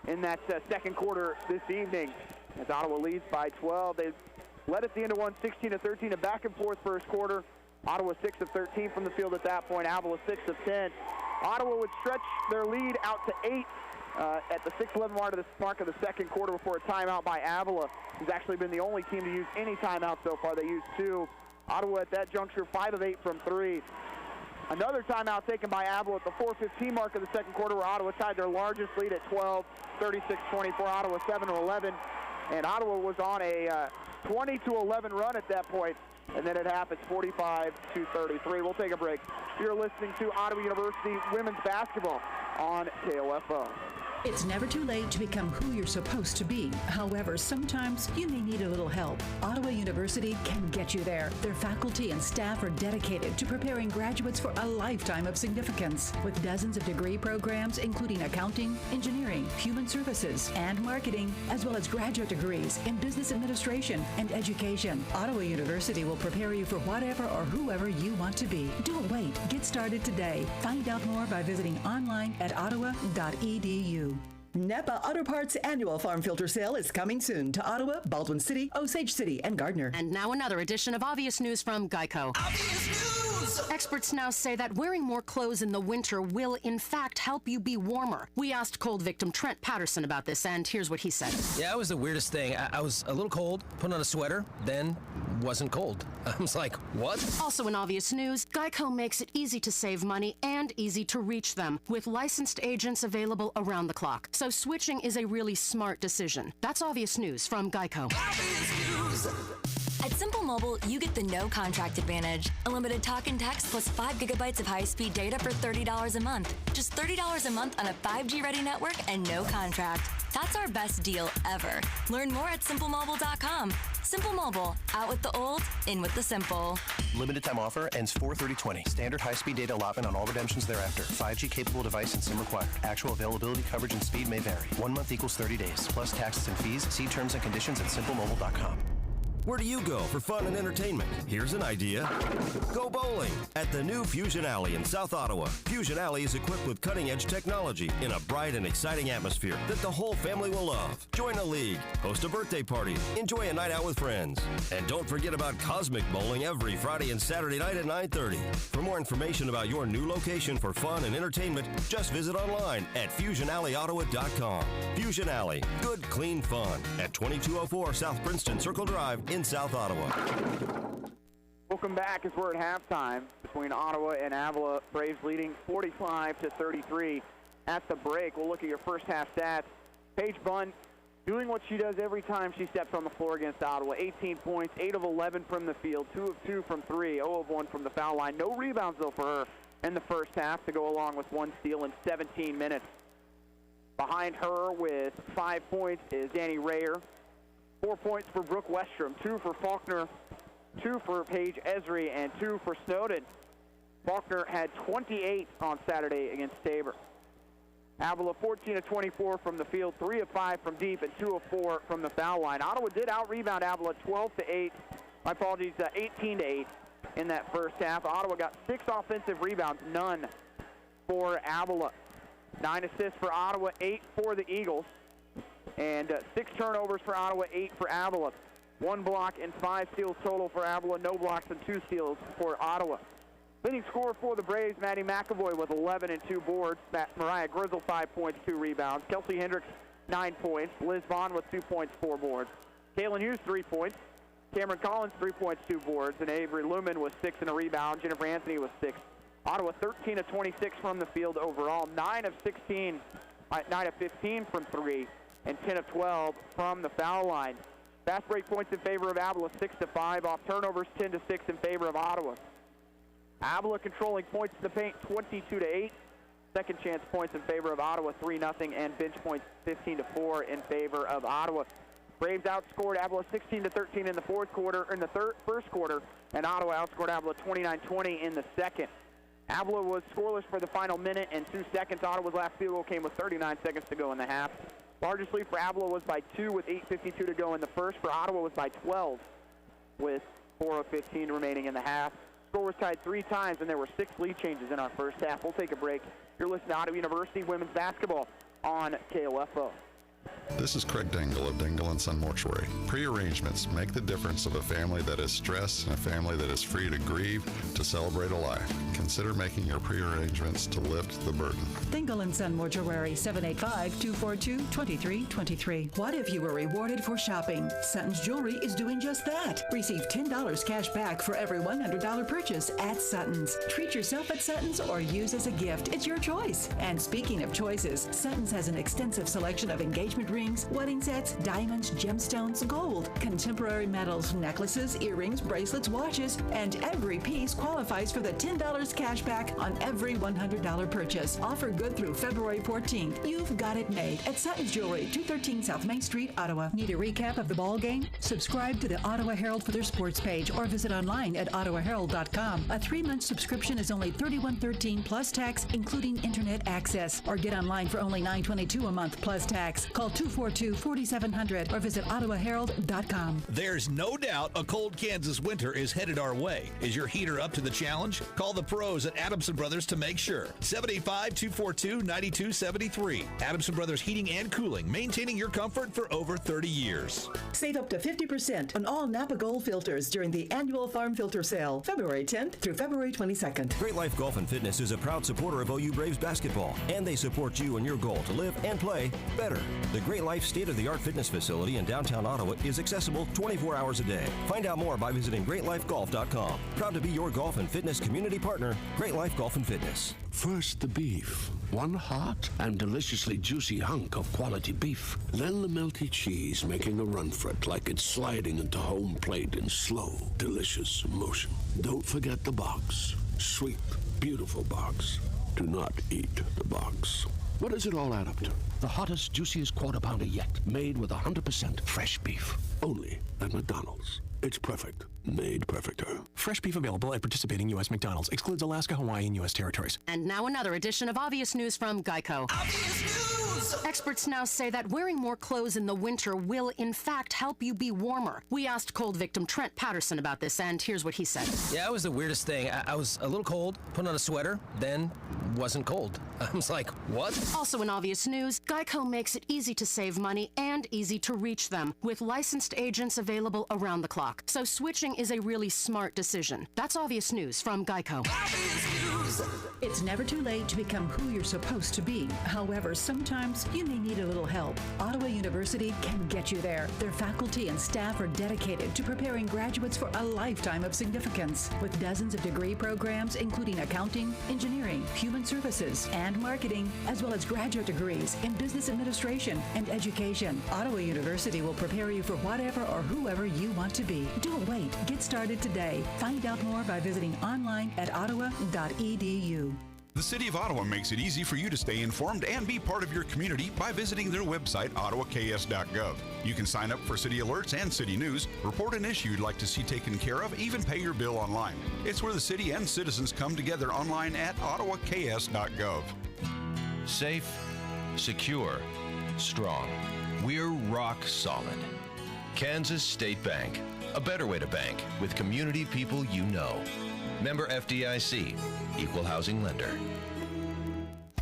in that second quarter this evening as Ottawa leads by 12. They led at the end of one, 16-13, a back and forth first quarter. Ottawa 6 of 13 from the field at that point. Avila 6 of 10. Ottawa would stretch their lead out to 8 at the 6-11 mark of the second quarter before a timeout by Avila, who's actually been the only team to use any timeout so far. They used 2. Ottawa at that juncture 5 of 8 from 3. Another timeout taken by Avila at the 4:15 mark of the second quarter, where Ottawa tied their largest lead at 12, 36-24. Ottawa 7-11, and Ottawa was on a 20-11 run at that point, and then at half it's 45-33. We'll take a break. You're listening to Ottawa University women's basketball on KOFO. It's never too late to become who you're supposed to be. However, sometimes you may need a little help. Ottawa University can get you there. Their faculty and staff are dedicated to preparing graduates for a lifetime of significance. With dozens of degree programs, including accounting, engineering, human services, and marketing, as well as graduate degrees in business administration and education, Ottawa University will prepare you for whatever or whoever you want to be. Don't wait. Get started today. Find out more by visiting online at ottawa.edu. Napa Auto Parts annual farm filter sale is coming soon to Ottawa, Baldwin City, Osage City, and Gardner. And now another edition of Obvious News from Geico. Obvious News! Experts now say that wearing more clothes in the winter will, in fact, help you be warmer. We asked cold victim Trent Patterson about this, and here's what he said. Yeah, it was the weirdest thing. I was a little cold, put on a sweater, then wasn't cold. I was like, what? Also in Obvious News, Geico makes it easy to save money and easy to reach them, with licensed agents available around the clock. So switching is a really smart decision. That's Obvious News from Geico. Obvious News. At Simple Mobile, you get the no contract advantage. Unlimited talk and text plus 5 gigabytes of high-speed data for $30 a month. Just $30 a month on a 5G-ready network and no contract. That's our best deal ever. Learn more at simplemobile.com. Simple Mobile. Out with the old, in with the simple. Limited time offer ends 4/30/20. Standard high-speed data allotment on all redemptions thereafter. 5G capable device and SIM required. Actual availability, coverage, and speed may vary. 1 month equals 30 days, plus taxes and fees. See terms and conditions at simplemobile.com. Where do you go for fun and entertainment? Here's an idea. Go bowling at the new Fusion Alley in South Ottawa. Fusion Alley is equipped with cutting-edge technology in a bright and exciting atmosphere that the whole family will love. Join a league, host a birthday party, enjoy a night out with friends. And don't forget about Cosmic Bowling every Friday and Saturday night at 9:30. For more information about your new location for fun and entertainment, just visit online at FusionAlleyOttawa.com. Fusion Alley, good, clean fun at 2204 South Princeton Circle Drive in South Ottawa. Welcome back as we're at halftime between Ottawa and Avila. Braves leading 45-33 at the break. We'll look at your first half stats. Paige Bunn doing what she does every time she steps on the floor against Ottawa. 18 points, 8 of 11 from the field, 2 of 2 from 3, 0 of 1 from the foul line. No rebounds, though, for her in the first half to go along with 1 steal in 17 minutes. Behind her with 5 points is Danny Rayer. 4 points for Brooke Westrom, 2 for Faulkner, 2 for Paige Esri, and 2 for Snowden. Faulkner had 28 on Saturday against Tabor. Avila 14 of 24 from the field, 3 of 5 from deep, and 2 of 4 from the foul line. Ottawa did out-rebound Avila 12-8. My apologies, 18-8 in that first half. Ottawa got 6 offensive rebounds, none for Avila. 9 assists for Ottawa, 8 for the Eagles. And 6 turnovers for Ottawa, 8 for Avila. 1 block and 5 steals total for Avila. No blocks and 2 steals for Ottawa. Leading scorer for the Braves, Maddie McAvoy with 11 and 2 boards. Mariah Grizzle, 5 points, 2 rebounds. Kelsey Hendricks, 9 points. Liz Vaughn with 2 points, 4 boards. Kaylin Hughes, 3 points. Cameron Collins, 3 points, 2 boards. And Avery Lumen with 6 and a rebound. Jennifer Anthony with 6. Ottawa 13 of 26 from the field overall. 9 of 15 from 3. And 10 of 12 from the foul line. Fast break points in favor of Avila, 6-5. Off turnovers, 10-6 in favor of Ottawa. Avila controlling points in the paint, 22-8. Second chance points in favor of Ottawa, 3-0. And bench points, 15-4 in favor of Ottawa. Braves outscored Avila 16-13 in the first quarter, and Ottawa outscored Avila 29-20 in the second. Avila was scoreless for the final minute and 2 seconds. Ottawa's last field goal came with 39 seconds to go in the half. Largest lead for Avila was by 2 with 8:52 to go in the first. For Ottawa was by 12 with 4:15 remaining in the half. Score was tied 3 times, and there were 6 lead changes in our first half. We'll take a break. You're listening to Ottawa University women's basketball on KOFO. This is Craig Dingle of Dingle & Son Mortuary. Pre-arrangements make the difference of a family that is stressed and a family that is free to grieve, to celebrate a life. Consider making your pre-arrangements to lift the burden. Dingle & Son Mortuary, 785-242-2323. What if you were rewarded for shopping? Sutton's Jewelry is doing just that. Receive $10 cash back for every $100 purchase at Sutton's. Treat yourself at Sutton's or use as a gift. It's your choice. And speaking of choices, Sutton's has an extensive selection of engagement rings, wedding sets, diamonds, gemstones, gold, contemporary metals, necklaces, earrings, bracelets, watches, and every piece qualifies for the $10 cash back on every $100 purchase. Offer good through February 14th. You've got it made at Sutton's Jewelry, 213 South Main Street, Ottawa. Need a recap of the ball game? Subscribe to the Ottawa Herald for their sports page or visit online at ottawaherald.com. A 3-month subscription is only $31.13 plus tax, including internet access. Or get online for only $9.22 a month plus tax. Call 242-4700 or visit ottawaherald.com. There's no doubt a cold Kansas winter is headed our way. Is your heater up to the challenge? Call the pros at Adamson Brothers to make sure. 785-242-9273. Adamson Brothers Heating and Cooling, maintaining your comfort for over 30 years. Save up to 50% on all Napa Gold filters during the annual Farm Filter Sale, February 10th through February 22nd. Great Life Golf and Fitness is a proud supporter of OU Braves basketball, and they support you in your goal to live and play better. The Great Life state-of-the-art fitness facility in downtown Ottawa is accessible 24 hours a day. Find out more by visiting greatlifegolf.com. Proud to be your golf and fitness community partner, Great Life Golf and Fitness. First the beef. One hot and deliciously juicy hunk of quality beef. Then the melty cheese making a run for it like it's sliding into home plate in slow, delicious motion. Don't forget the box. Sweet, beautiful box. Do not eat the box. What does it all add up to? The hottest, juiciest quarter pounder yet, made with 100% fresh beef. Only at McDonald's. It's perfect. Made perfecter. Fresh beef available at participating U.S. McDonald's. Excludes Alaska, Hawaii, and U.S. territories. And now another edition of Obvious News from Geico. Obvious News! Experts now say that wearing more clothes in the winter will, in fact, help you be warmer. We asked cold victim Trent Patterson about this, and here's what he said. Yeah, it was the weirdest thing. I was a little cold, put on a sweater, then wasn't cold. I was like, what? Also in Obvious News, Geico makes it easy to save money and easy to reach them, with licensed agents available around the clock. So switching is a really smart decision. That's Obvious News from Geico. Obvious News! It's never too late to become who you're supposed to be. However, sometimes you may need a little help. Ottawa University can get you there. Their faculty and staff are dedicated to preparing graduates for a lifetime of significance. With dozens of degree programs, including accounting, engineering, human services, and marketing, as well as graduate degrees in business administration and education, Ottawa University will prepare you for whatever or whoever you want to be. Don't wait. Get started today. Find out more by visiting online at ottawa.edu. The City of Ottawa makes it easy for you to stay informed and be part of your community by visiting their website, ottawaks.gov. You can sign up for city alerts and city news, report an issue you'd like to see taken care of, even pay your bill online. It's where the city and citizens come together online at ottawaks.gov. Safe, secure, strong. We're rock solid. Kansas State Bank. A better way to bank with community people you know. Member FDIC. Equal housing lender.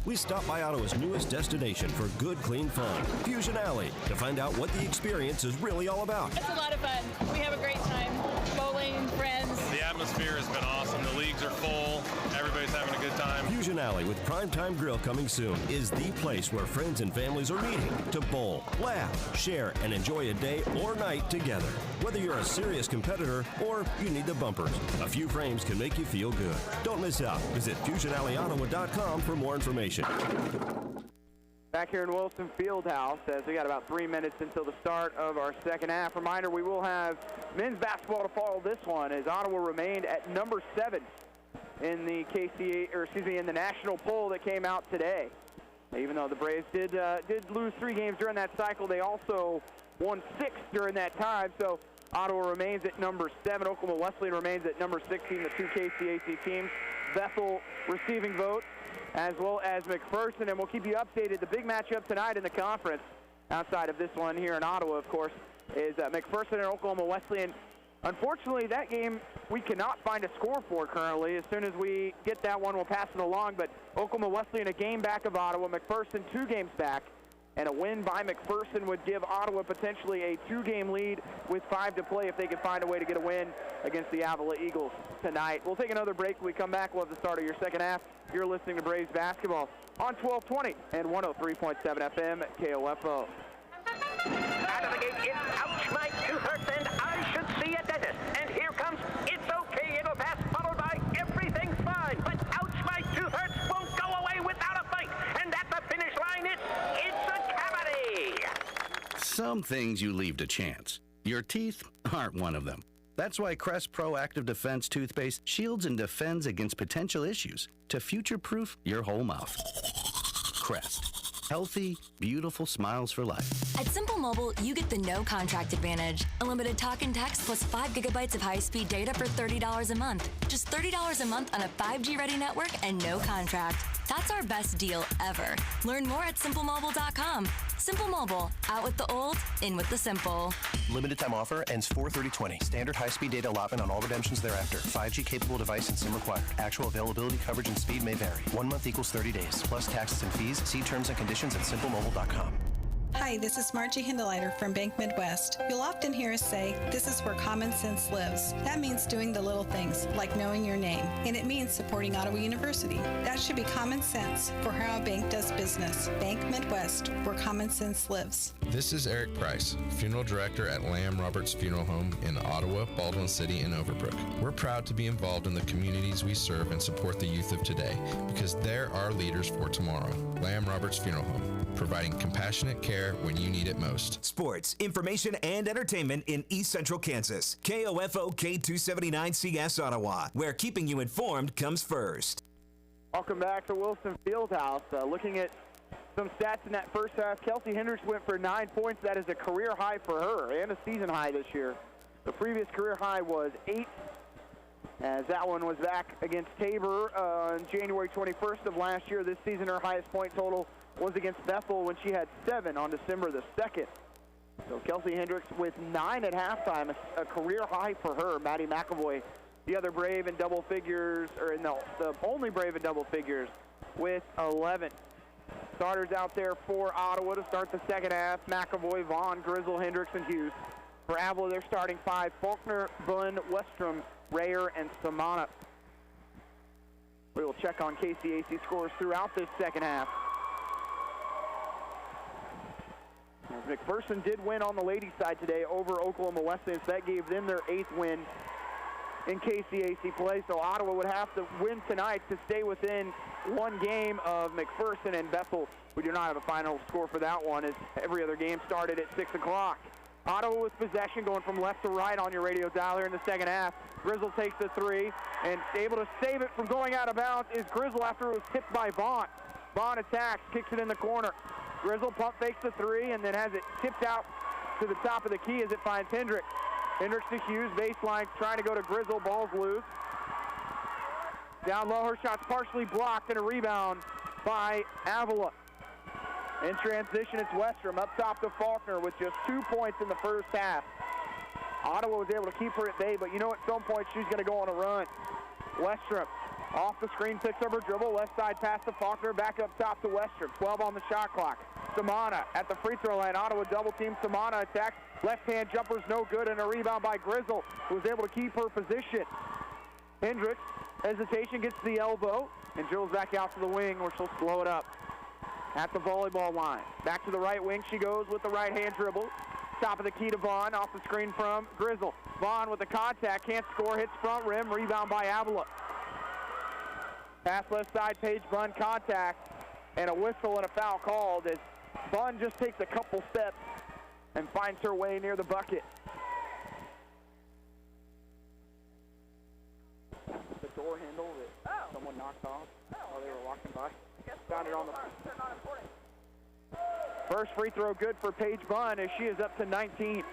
We stop by Ottawa's newest destination for good, clean fun, Fusion Alley, to find out what the experience is really all about. It's a lot of fun. We have a great time. Bowling, friends. The atmosphere has been awesome. The leagues are full. Everybody's having a good time. Fusion Alley with Primetime Grill coming soon is the place where friends and families are meeting to bowl, laugh, share, and enjoy a day or night together. Whether you're a serious competitor or you need the bumpers, a few frames can make you feel good. Don't miss out. Visit FusionAlleyOttawa.com for more information. Back here in Wilson Fieldhouse, as we got about 3 minutes until the start of our second half. Reminder, we will have men's basketball to follow this one, as Ottawa remained at number 7 in the in the national poll that came out today. Even though the Braves did lose 3 games during that cycle, they also won 6 during that time. So Ottawa remains at number 7. Oklahoma Wesleyan remains at number 16. The 2 KCAC teams. Bethel receiving votes, as well as McPherson, and we'll keep you updated. The big matchup tonight in the conference, outside of this one here in Ottawa, of course, is McPherson and Oklahoma Wesleyan. Unfortunately, that game we cannot find a score for currently. As soon as we get that one, we'll pass it along. But Oklahoma Wesleyan a game back of Ottawa, McPherson 2 games back, And a win by McPherson would give Ottawa potentially a 2-game lead with 5 to play if they could find a way to get a win against the Avila Eagles tonight. We'll take another break. When we come back, we'll have the start of your second half. You're listening to Braves basketball on 1220 and 103.7 FM at KOFO. Out of the gate, it's ouch, my tooth hurts, and I should see a dentist. And here comes, it's okay, it'll pass, followed by everything's fine. But ouch, my tooth hurts won't go away without a fight. And at the finish line, it's a cavity. Some things you leave to chance. Your teeth aren't one of them. That's why Crest Pro Active Defense toothpaste shields and defends against potential issues to future-proof your whole mouth. Crest. Healthy, beautiful smiles for life. At Simple Mobile, you get the no contract advantage. Unlimited talk and text plus 5 gigabytes of high-speed data for $30 a month. Just $30 a month on a 5G-ready network and no contract. That's our best deal ever. Learn more at simplemobile.com. Simple Mobile. Out with the old, in with the simple. Limited time offer ends 4/30/20. Standard high-speed data allotment on all redemptions thereafter. 5G capable device and SIM required. Actual availability, coverage, and speed may vary. 1 month equals 30 days, plus taxes and fees. See terms and conditions at simplemobile.com. Hi, this is Margie Hindeleiter from Bank Midwest. You'll often hear us say, this is where common sense lives. That means doing the little things, like knowing your name. And it means supporting Ottawa University. That should be common sense for how a bank does business. Bank Midwest, where common sense lives. This is Eric Price, Funeral Director at Lamb Roberts Funeral Home in Ottawa, Baldwin City, and Overbrook. We're proud to be involved in the communities we serve and support the youth of today, because they're our leaders for tomorrow. Lamb Roberts Funeral Home, providing compassionate care when you need it most. Sports, information, and entertainment in East Central Kansas. KOFO K279CS Ottawa, where keeping you informed comes first. Welcome back to Wilson Fieldhouse. Looking at some stats in that first half, Kelsey Hendricks went for 9 points. That is a career high for her and a season high this year. The previous career high was 8, as that one was back against Tabor on January 21st of last year. This season, her highest point total was against Bethel when she had 7 on December the 2nd. So Kelsey Hendricks with 9 at halftime, a career high for her. Maddie McAvoy, the other Brave in double figures, or no, the only Brave in double figures, with 11. Starters out there for Ottawa to start the second half: McAvoy, Vaughn, Grizzle, Hendricks, and Hughes. For Avila, they're starting 5: Faulkner, Bunn, Westrom, Rayer, and Samana. We will check on KCAC scores throughout this second half. McPherson did win on the ladies' side today over Oklahoma Wesleyan, so that gave them their 8th win in KCAC play. So Ottawa would have to win tonight to stay within 1 game of McPherson and Bethel. We do not have a final score for that one, as every other game started at 6 o'clock. Ottawa with possession, going from left to right on your radio dial here in the second half. Grizzle takes the 3, and able to save it from going out of bounds is Grizzle after it was tipped by Vaughn. Vaughn attacks, kicks it in the corner. Grizzle pump fakes the 3 and then has it tipped out to the top of the key as it finds Hendricks. Hendricks to Hughes, baseline, trying to go to Grizzle, ball's loose. Down low, her shot's partially blocked, and a rebound by Avila. In transition, it's Westrom up top to Faulkner with just 2 points in the first half. Ottawa was able to keep her at bay, but you know at some point she's going to go on a run. Westrom off the screen, picks up her dribble, left side pass to Faulkner, back up top to Westrom. 12 on the shot clock. Samana at the free throw line. Ottawa double team. Samana attacks. Left-hand jumper's no good, and a rebound by Grizzle, who was able to keep her position. Hendricks, hesitation, gets the elbow, and drills back out to the wing, where she'll slow it up. At the volleyball line. Back to the right wing she goes with the right-hand dribble. Top of the key to Vaughn, off the screen from Grizzle. Vaughn with the contact, can't score, hits front rim, rebound by Avila. Pass left side, Paige Bunn contact, and a whistle and a foul called as Bunn just takes a couple steps and finds her way near the bucket. The door handle that someone knocked off while they were walking by. Found it on the first free throw good for Paige Bunn as she is up to 19.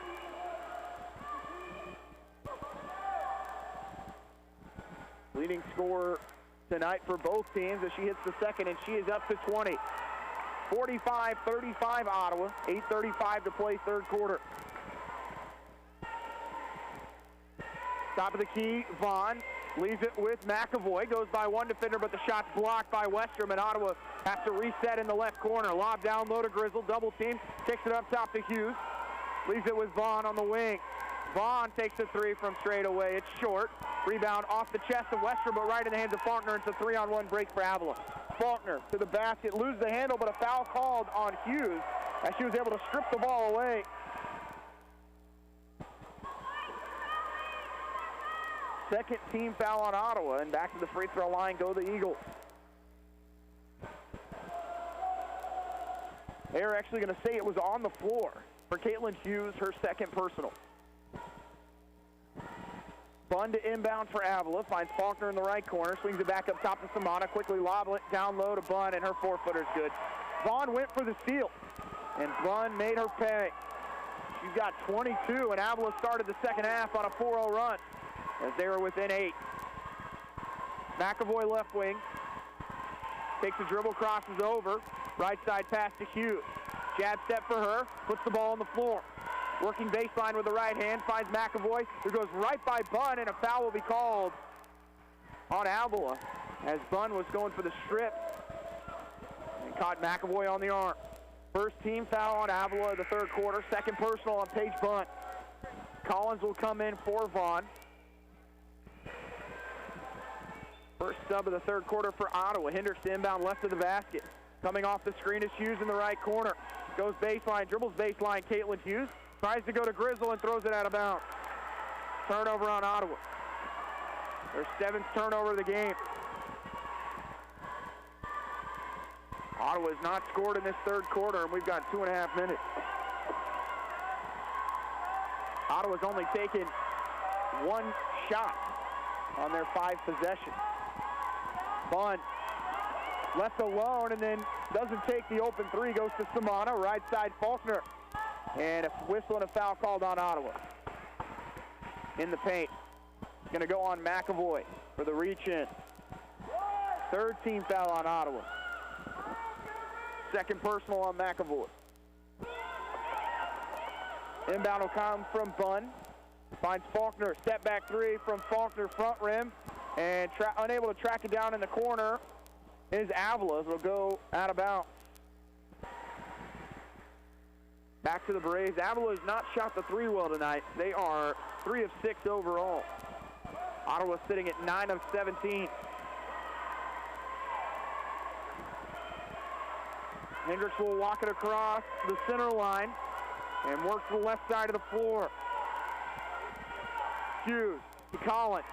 Leading scorer tonight for both teams as she hits the second, and she is up to 20. 45-35 Ottawa, 8:35 to play third quarter. Top of the key, Vaughn Leaves it with McAvoy. Goes by one defender, but the shot's blocked by Westrom, and Ottawa has to reset in the left corner. Lob down low to Grizzle. Double team. Kicks it up top to Hughes. Leaves it with Vaughn on the wing. Vaughn takes a three from straight away. It's short. Rebound off the chest of Westrom, but right in the hands of Faulkner. It's a 3-on-1 break for Avila. Faulkner to the basket. Loses the handle, but a foul called on Hughes as she was able to strip the ball away. Second team foul on Ottawa, and back to the free throw line go the Eagles. They're actually going to say it was on the floor for Caitlin Hughes, her second personal. Bunn to inbound for Avila, finds Faulkner in the right corner, swings it back up top to Samana, quickly lob it down low to Bunn, and her four-footer's good. Vaughn went for the steal, and Bunn made her pay. She's got 22, and Avila started the second half on a 4-0 run as they were within 8. McAvoy left wing, takes a dribble, crosses over, right side pass to Hughes. Jab step for her, puts the ball on the floor. Working baseline with the right hand, finds McAvoy, who goes right by Bunn, and a foul will be called on Avila as Bunn was going for the strip and caught McAvoy on the arm. First team foul on Avila in the third quarter, second personal on Paige Bunn. Collins will come in for Vaughn. First sub of the third quarter for Ottawa. Hendricks inbound left of the basket. Coming off the screen is Hughes in the right corner. Goes baseline, dribbles baseline, Caitlin Hughes. Tries to go to Grizzle and throws it out of bounds. Turnover on Ottawa. Their 7th turnover of the game. Ottawa has not scored in this third quarter, and we've got 2.5 minutes. Ottawa's only taken 1 shot on their 5 possessions. Bunn left alone and then doesn't take the open 3, goes to Samana, right side Faulkner. And a whistle and a foul called on Ottawa. In the paint. Going to go on McAvoy for the reach in. Third team foul on Ottawa. Second personal on McAvoy. Inbound will come from Bunn. Finds Faulkner, step back 3 from Faulkner, front rim. And unable to track it down in the corner is Avila. It'll go out of bounds. Back to the Braves. Avila has not shot the 3 well tonight. They are 3 of 6 overall. Ottawa sitting at 9 of 17. Hendricks will walk it across the center line and work to the left side of the floor. Hughes to Collins.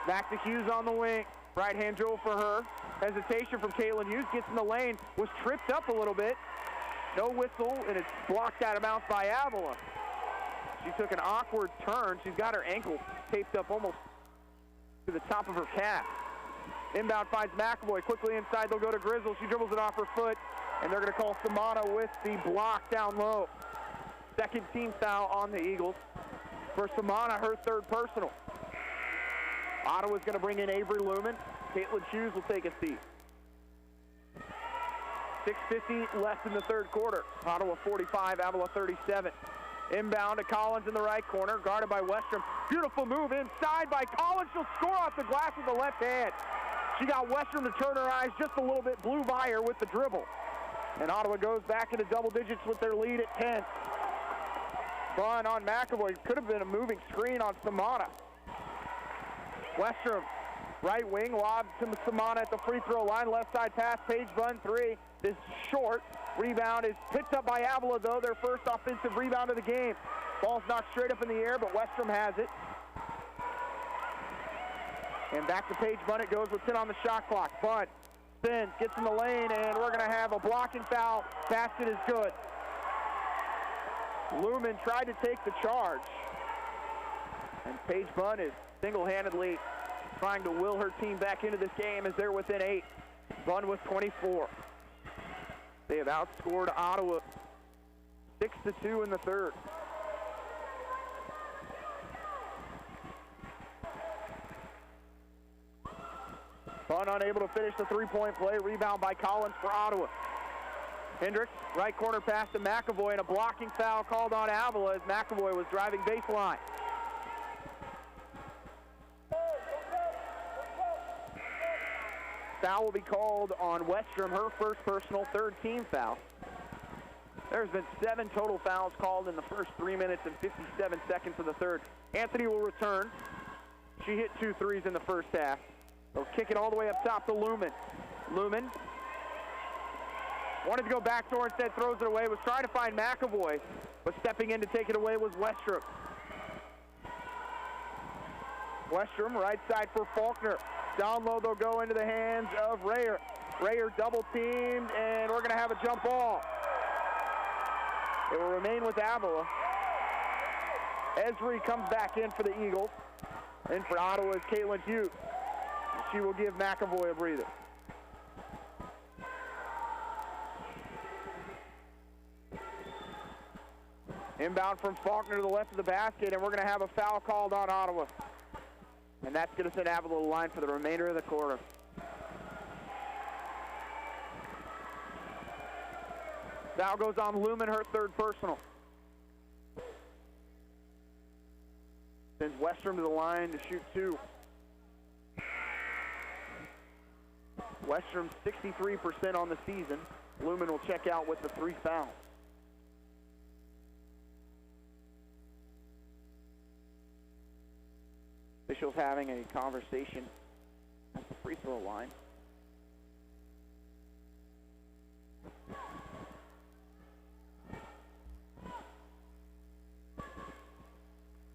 Back to Hughes on the wing. Right hand dribble for her. Hesitation from Caitlin Hughes. Gets in the lane. Was tripped up a little bit. No whistle, and it's blocked out of bounds by Avila. She took an awkward turn. She's got her ankle taped up almost to the top of her calf. Inbound finds McAvoy. Quickly inside, they'll go to Grizzle. She dribbles it off her foot, and they're going to call Samana with the block down low. Second team foul on the Eagles. For Samana, her third personal. Ottawa's going to bring in Avery Lumen. Caitlin Hughes will take a seat. 6:50 left in the third quarter. Ottawa 45, Avila 37. Inbound to Collins in the right corner, guarded by Westrom. Beautiful move inside by Collins. She'll score off the glass with the left hand. She got Westrom to turn her eyes just a little bit, blew by her with the dribble. And Ottawa goes back into double digits with their lead at 10. Bunn on McAvoy. Could have been a moving screen on Samana. Westrom, right wing, lob to Samana at the free throw line. Left side pass, Paige Bunn 3 is short. Rebound is picked up by Avila, though, their first offensive rebound of the game. Ball's knocked straight up in the air, but Westrom has it. And back to Paige Bunn it goes with 10 on the shot clock. Bunn spins, gets in the lane, and we're going to have a blocking foul. Basket is good. Lumen tried to take the charge. And Paige Bunn is single-handedly trying to will her team back into this game as they're within 8. Bunn with 24. They have outscored Ottawa 6-2 in the third. Bunn unable to finish the three-point play. Rebound by Collins for Ottawa. Hendricks, right corner pass to McAvoy, and a blocking foul called on Avila as McAvoy was driving baseline. Foul will be called on Westrom, her first personal, third team foul. There's been 7 total fouls called in the first 3 minutes and 57 seconds of the third. Anthony will return. She hit 2 threes in the first half. They'll kick it all the way up top to Lumen. Lumen wanted to go backdoor, instead throws it away, was trying to find McAvoy, but stepping in to take it away was Westrom. Westrom, right side for Faulkner. Down low, they'll go into the hands of Rayer. Rayer double teamed, and we're going to have a jump ball. It will remain with Avila. Esri comes back in for the Eagles. In for Ottawa is Caitlin Hughes. She will give McAvoy a breather. Inbound from Faulkner to the left of the basket, and we're going to have a foul called on Ottawa. And that's going to send Avila to the line for the remainder of the quarter. Foul goes on Lumen, her third personal. Sends Westrom to the line to shoot 2. Westrom 63% on the season. Lumen will check out with the 3 fouls. Officials having a conversation at the free throw line.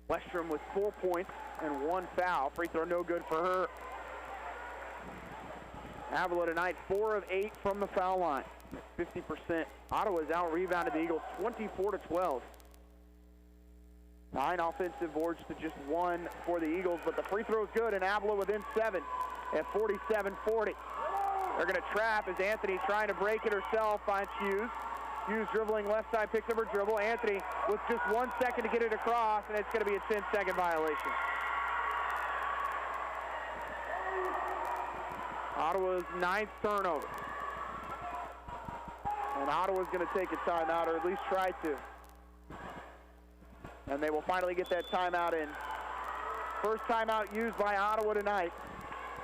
Westrom with 4 points and 1 foul. Free throw no good for her. Avila tonight 4 of 8 from the foul line. 50%. Ottawa's out-rebounded the Eagles 24-12. 9 offensive boards to just 1 for the Eagles, but the free throw's good, and Avila within 7 at 47-40. They're going to trap as Anthony trying to break it herself, finds Hughes. Hughes dribbling left side, picks up her dribble. Anthony with just 1 second to get it across, and it's going to be a 10-second violation. Ottawa's 9th turnover. And Ottawa's going to take a timeout, or at least try to. And they will finally get that timeout in. First timeout used by Ottawa tonight.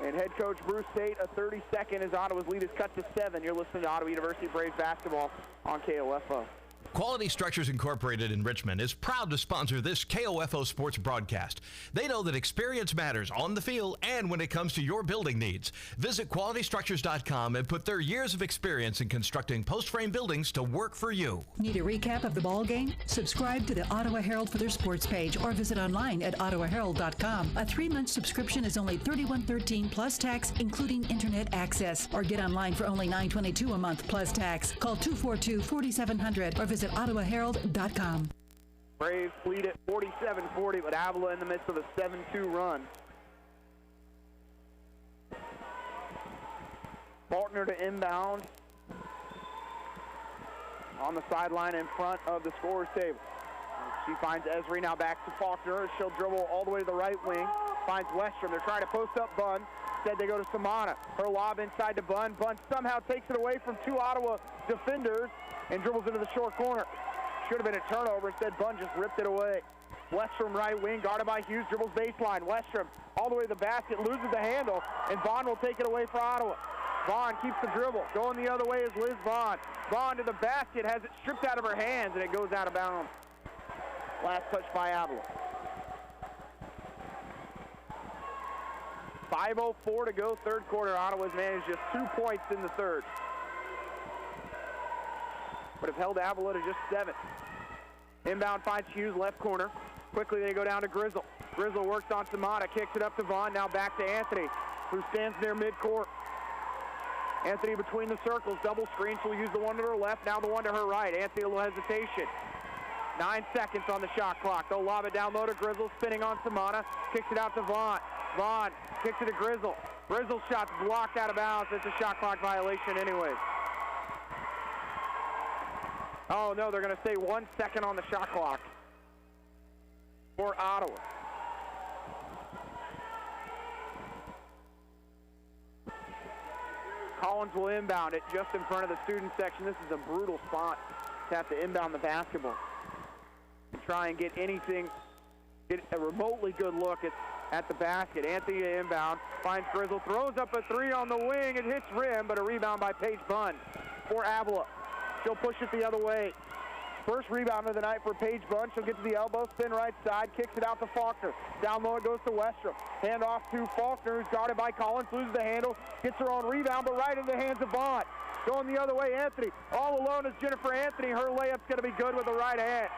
And head coach Bruce Tate, a 32nd as Ottawa's lead is cut to 7. You're listening to Ottawa University Braves basketball on KOFO. Quality Structures Incorporated in Richmond is proud to sponsor this KOFO sports broadcast. They know that experience matters on the field and when it comes to your building needs. Visit qualitystructures.com and put their years of experience in constructing post-frame buildings to work for you. Need a recap of the ball game? Subscribe to the Ottawa Herald for their sports page or visit online at ottawaherald.com. A 3-month subscription is only $31.13 plus tax, including internet access. Or get online for only $9.22 a month plus tax. Call 242-4700 or visit ottawaherald.com. Braves lead at 47-40, but Avila in the midst of a 7-2 run. Faulkner to inbound on the sideline in front of the scorer's table. She finds Esri, now back to Faulkner. She'll dribble all the way to the right wing. Finds Westrom. They're trying to post up Bunn. Instead, they go to Samana. Her lob inside to Bunn. Bunn somehow takes it away from 2 Ottawa defenders and dribbles into the short corner. Should have been a turnover. Instead, Bunn just ripped it away. Westrom right wing, guarded by Hughes, dribbles baseline. Westrom all the way to the basket, loses the handle, and Vaughn will take it away for Ottawa. Vaughn keeps the dribble. Going the other way is Liz Vaughn. Vaughn to the basket, has it stripped out of her hands, and it goes out of bounds. Last touch by Avila. 5:04 to go, third quarter. Ottawa's managed just 2 points in the third, but have held Avila to just 7. Inbound finds Hughes, left corner. Quickly they go down to Grizzle. Grizzle works on Samana, kicks it up to Vaughn, now back to Anthony, who stands near midcourt. Anthony between the circles, double screen. She'll use the one to her left, now the one to her right. Anthony, a little hesitation. 9 seconds on the shot clock. They'll lob it down low to Grizzle, spinning on Samana, kicks it out to Vaughn. Vaughn kicks it to Grizzle. Grizzle's shot's blocked out of bounds. It's a shot clock violation anyways. Oh no, they're going to stay 1 second on the shot clock for Ottawa. Collins will inbound it just in front of the student section. This is a brutal spot to have to inbound the basketball and try and get anything, get a remotely good look at at the basket. Anthony inbound, finds Grizzle, throws up a three on the wing. It hits rim, but a rebound by Paige Bunn for Avila. She'll push it the other way. First rebound of the night for Paige Bunn. She'll get to the elbow, spin right side, kicks it out to Faulkner. Down low it goes to Westrom. Hand off to Faulkner, who's guarded by Collins, loses the handle, gets her own rebound, but right in the hands of Vaughn. Going the other way, Anthony. All alone is Jennifer Anthony. Her layup's going to be good with the right hand.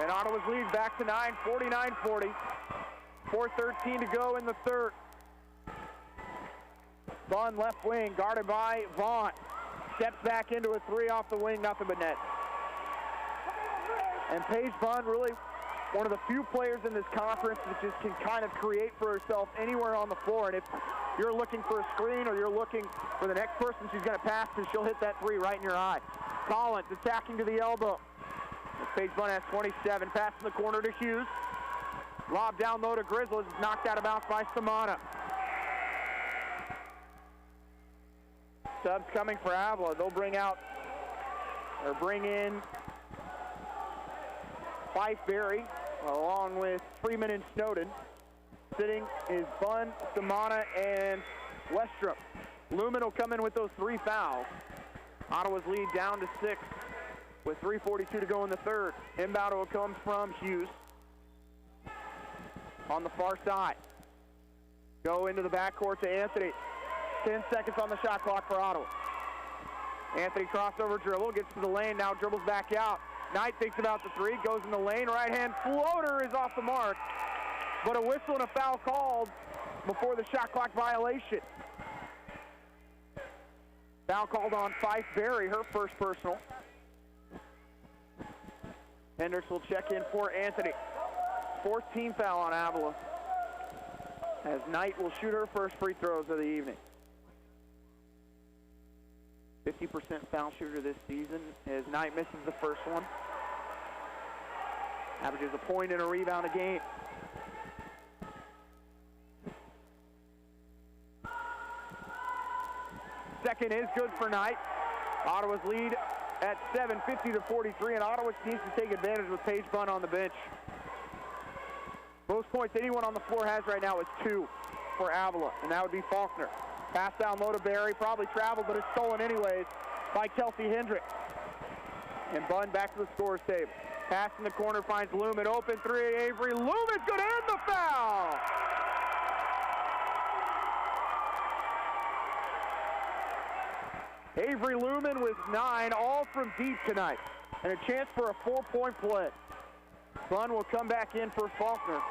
And Ottawa's lead back to 9, 49-40. 4:13 to go in the third. Vaughn left wing, guarded by Vaughn. Steps back into a three off the wing, nothing but net. And Paige Bunn, really one of the few players in this conference that just can kind of create for herself anywhere on the floor. And if you're looking for a screen or you're looking for the next person she's going to pass to, she'll hit that three right in your eye. Collins attacking to the elbow. Paige Bunn has 27. Pass in the corner to Hughes. Lob down low to Grizzle. Is knocked out of bounds by Samana. Subs coming for Avila. They'll bring in Fife Berry along with Freeman and Snowden. Sitting is Bunn, Samana, and Westrom. Lumen will come in with those 3 fouls. Ottawa's lead down to 6 with 3:42 to go in the third. Inbound will come from Hughes on the far side. Go into the backcourt to Anthony. 10 seconds on the shot clock for Ottawa. Anthony crossover dribble, gets to the lane, now dribbles back out. Knight thinks about the three, goes in the lane, right hand floater is off the mark, but a whistle and a foul called before the shot clock violation. Foul called on Fife Berry, her first personal. Hendricks will check in for Anthony. 14th foul on Avila, as Knight will shoot her first free throws of the evening. 50% foul shooter this season, as Knight misses the first one. Averages a point and a rebound a game. Second is good for Knight. Ottawa's lead at 7, 50-43, and Ottawa needs to take advantage with Paige Bunn on the bench. Most points anyone on the floor has right now is 2 for Avila, and that would be Faulkner. Pass down low to Berry, probably traveled, but it's stolen anyways by Kelsey Hendricks. And Bunn back to the scorer's table. Pass in the corner finds Lumen, open three, Avery Lumen's going to end the foul! Avery Lumen with 9, all from deep tonight, and a chance for a 4-point play. Bunn will come back in for Faulkner.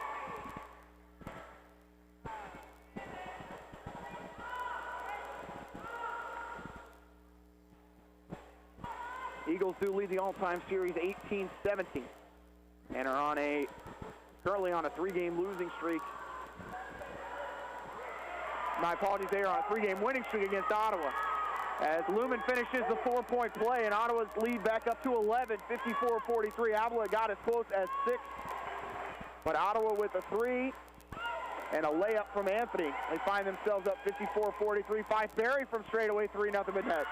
Eagles do lead the all-time series 18-17 and are currently on a 3-game losing streak. My apologies, they are on a 3-game winning streak against Ottawa. As Lumen finishes the 4-point play, and Ottawa's lead back up to 11, 54-43. Avila got as close as 6, but Ottawa with a 3 and a layup from Anthony. They find themselves up 54-43. Fife Berry from straightaway 3, nothing but net.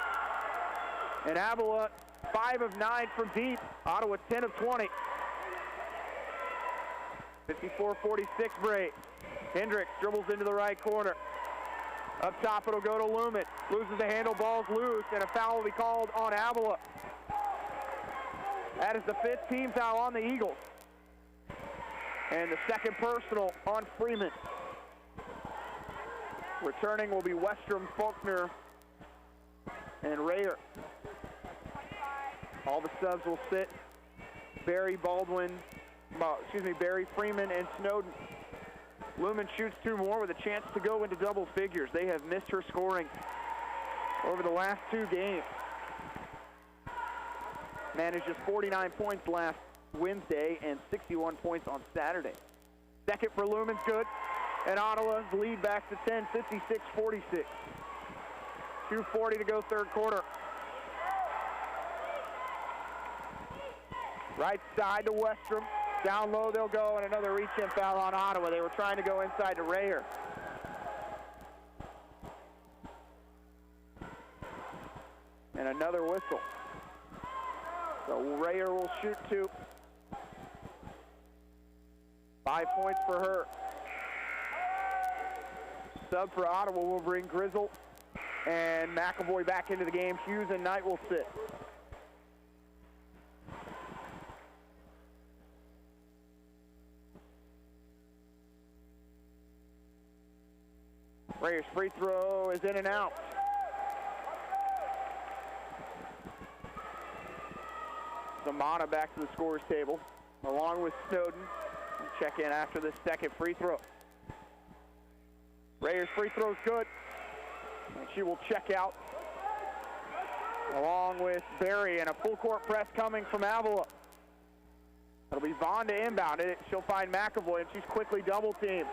And Avila 5 of 9 from deep. Ottawa 10 of 20. 54-46 break. Hendricks dribbles into the right corner. Up top it'll go to Lumen. Loses the handle, ball's loose, and a foul will be called on Avila. That is the 5th team foul on the Eagles. And the second personal on Freeman. Returning will be Westrom, Faulkner, and Rayer. All the subs will sit. Barry, Freeman, and Snowden. Lumen shoots 2 more with a chance to go into double figures. They have missed her scoring over the last 2 games. Managed just 49 points last Wednesday and 61 points on Saturday. Second for Lumen's good, and Ottawa's lead back to 10, 56-46. 2:40 to go third quarter. Right side to Westrom. Down low they'll go, and another reach-in foul on Ottawa. They were trying to go inside to Rayer. And another whistle. So Rayer will shoot 2. 5 points for her. Sub for Ottawa will bring Grizzle and McAvoy back into the game. Hughes and Knight will sit. Rayer's free throw is in and out. Samana back to the scorer's table, along with Snowden. Check in after the second free throw. Rayer's free throw is good, and she will check out, along with Barry, and a full court press coming from Avila. It'll be Vaughn to inbound it. She'll find McAvoy, and she's quickly double teamed.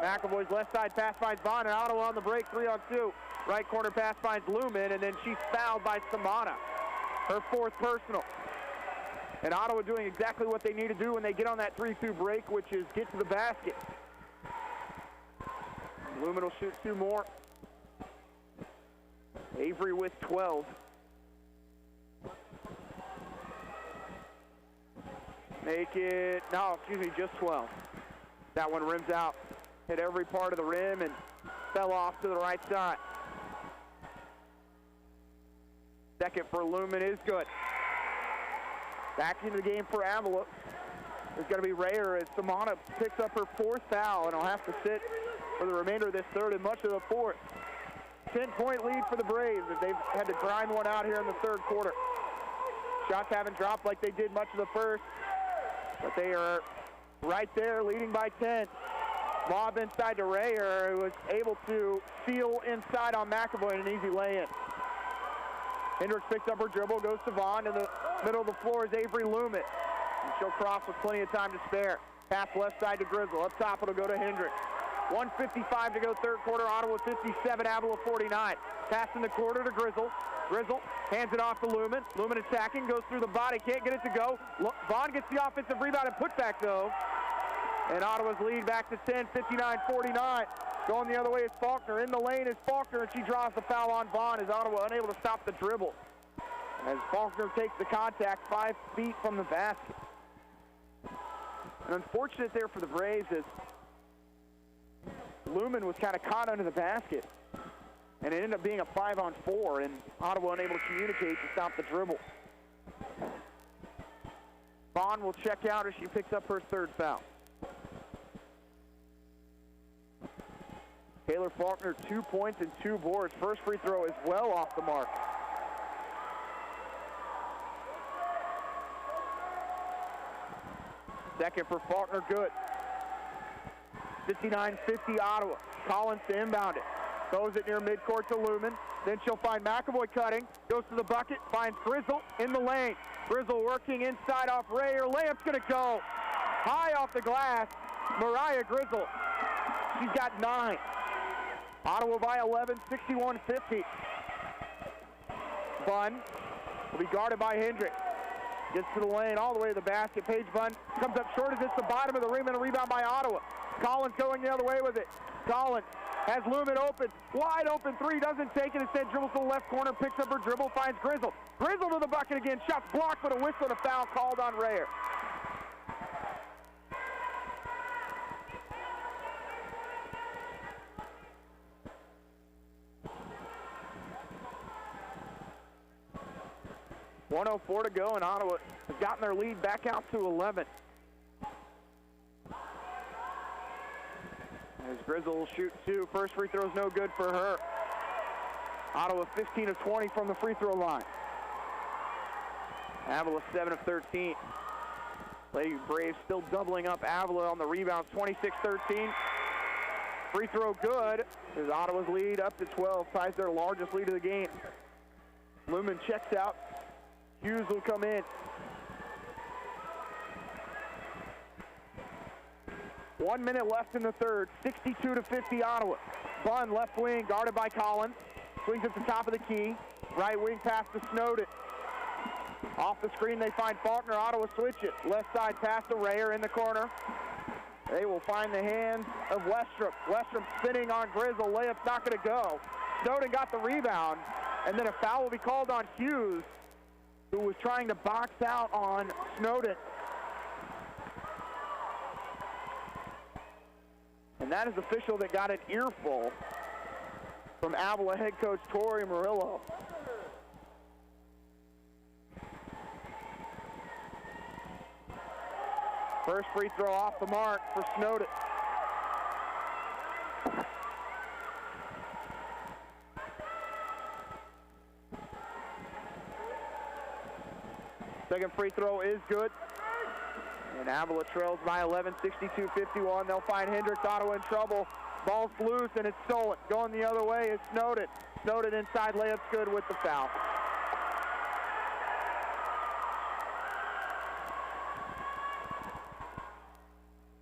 McAvoy's left side pass finds Vaughn, and Ottawa on the break, 3-on-2. Right corner pass finds Lumen, and then she's fouled by Samana. Her fourth personal. And Ottawa doing exactly what they need to do when they get on that 3-2 break, which is get to the basket. Lumen will shoot 2 more. Avery with 12. Just 12. That one rims out. Hit every part of the rim and fell off to the right side. Second for Lumen is good. Back into the game for Avila. There's going to be Rayer as Samana picks up her 4th foul, and will have to sit for the remainder of this third and much of the fourth. 10-point lead for the Braves as they've had to grind one out here in the third quarter. Shots haven't dropped like they did much of the first, but they are right there leading by 10. Lob inside to Rayer, who was able to seal inside on McAvoy and an easy lay-in. Hendricks picks up her dribble, goes to Vaughn. In the middle of the floor is Avery Lumen. And she'll cross with plenty of time to spare. Pass left side to Grizzle. Up top, it'll go to Hendricks. 1:55 to go third quarter. Ottawa 57, Avila 49. Pass in the quarter to Grizzle. Grizzle hands it off to Lumen. Lumen attacking, goes through the body, can't get it to go. Vaughn gets the offensive rebound and putback though. And Ottawa's lead back to 10, 59-49. Going the other way is Faulkner. In the lane is Faulkner, and she draws the foul on Vaughn as Ottawa unable to stop the dribble. As Faulkner takes the contact 5 feet from the basket. And unfortunate there for the Braves as Lumen was kind of caught under the basket. And it ended up being a 5-on-4, and Ottawa unable to communicate to stop the dribble. Vaughn will check out as she picks up her 3rd foul. Taylor Faulkner, 2 points and 2 boards. First free throw is well off the mark. Second for Faulkner, good. 59-50 Ottawa. Collins to inbound it. Throws it near midcourt to Lumen. Then she'll find McAvoy cutting. Goes to the bucket, finds Grizzle in the lane. Grizzle working inside off Rayer. Layup's gonna go. High off the glass. Mariah Grizzle. She's got 9. Ottawa by 11, 61-50. Bunn will be guarded by Hendricks. Gets to the lane all the way to the basket. Paige Bunn comes up short as it's the bottom of the rim and a rebound by Ottawa. Collins going the other way with it. Collins has Lumen open. Wide open 3, doesn't take it. Instead dribbles to the left corner, picks up her dribble, finds Grizzle. Grizzle to the bucket again. Shots blocked, but a whistle and a foul called on Rayer. .104 to go, and Ottawa has gotten their lead back out to 11. As Grizzle will shoot 2. First free throw is no good for her. Ottawa 15 of 20 from the free throw line. Avila 7 of 13. Lady Braves still doubling up Avila on the rebounds, 26-13. Free throw good as Ottawa's lead up to 12, ties their largest lead of the game. Lumen checks out. Hughes will come in. 1 minute left in the third, 62-50 Ottawa. Bunn, left wing, guarded by Collins. Swings at the top of the key. Right wing pass to Snowden. Off the screen, they find Faulkner. Ottawa switch it. Left side pass to Rayer in the corner. They will find the hands of Westrom. Westrom spinning on Grizzle. Layup's not going to go. Snowden got the rebound, and then a foul will be called on Hughes, who was trying to box out on Snowden. And And that is the official that got an earful from Avila head coach Tori Murillo. First free throw off the mark for Snowden. Second free throw is good. And Avila trails by 11, 62-51. They'll find Hendricks. Ottawa in trouble. Ball's loose and it's stolen. Going the other way is Snowden. Snowden inside, layup's good with the foul.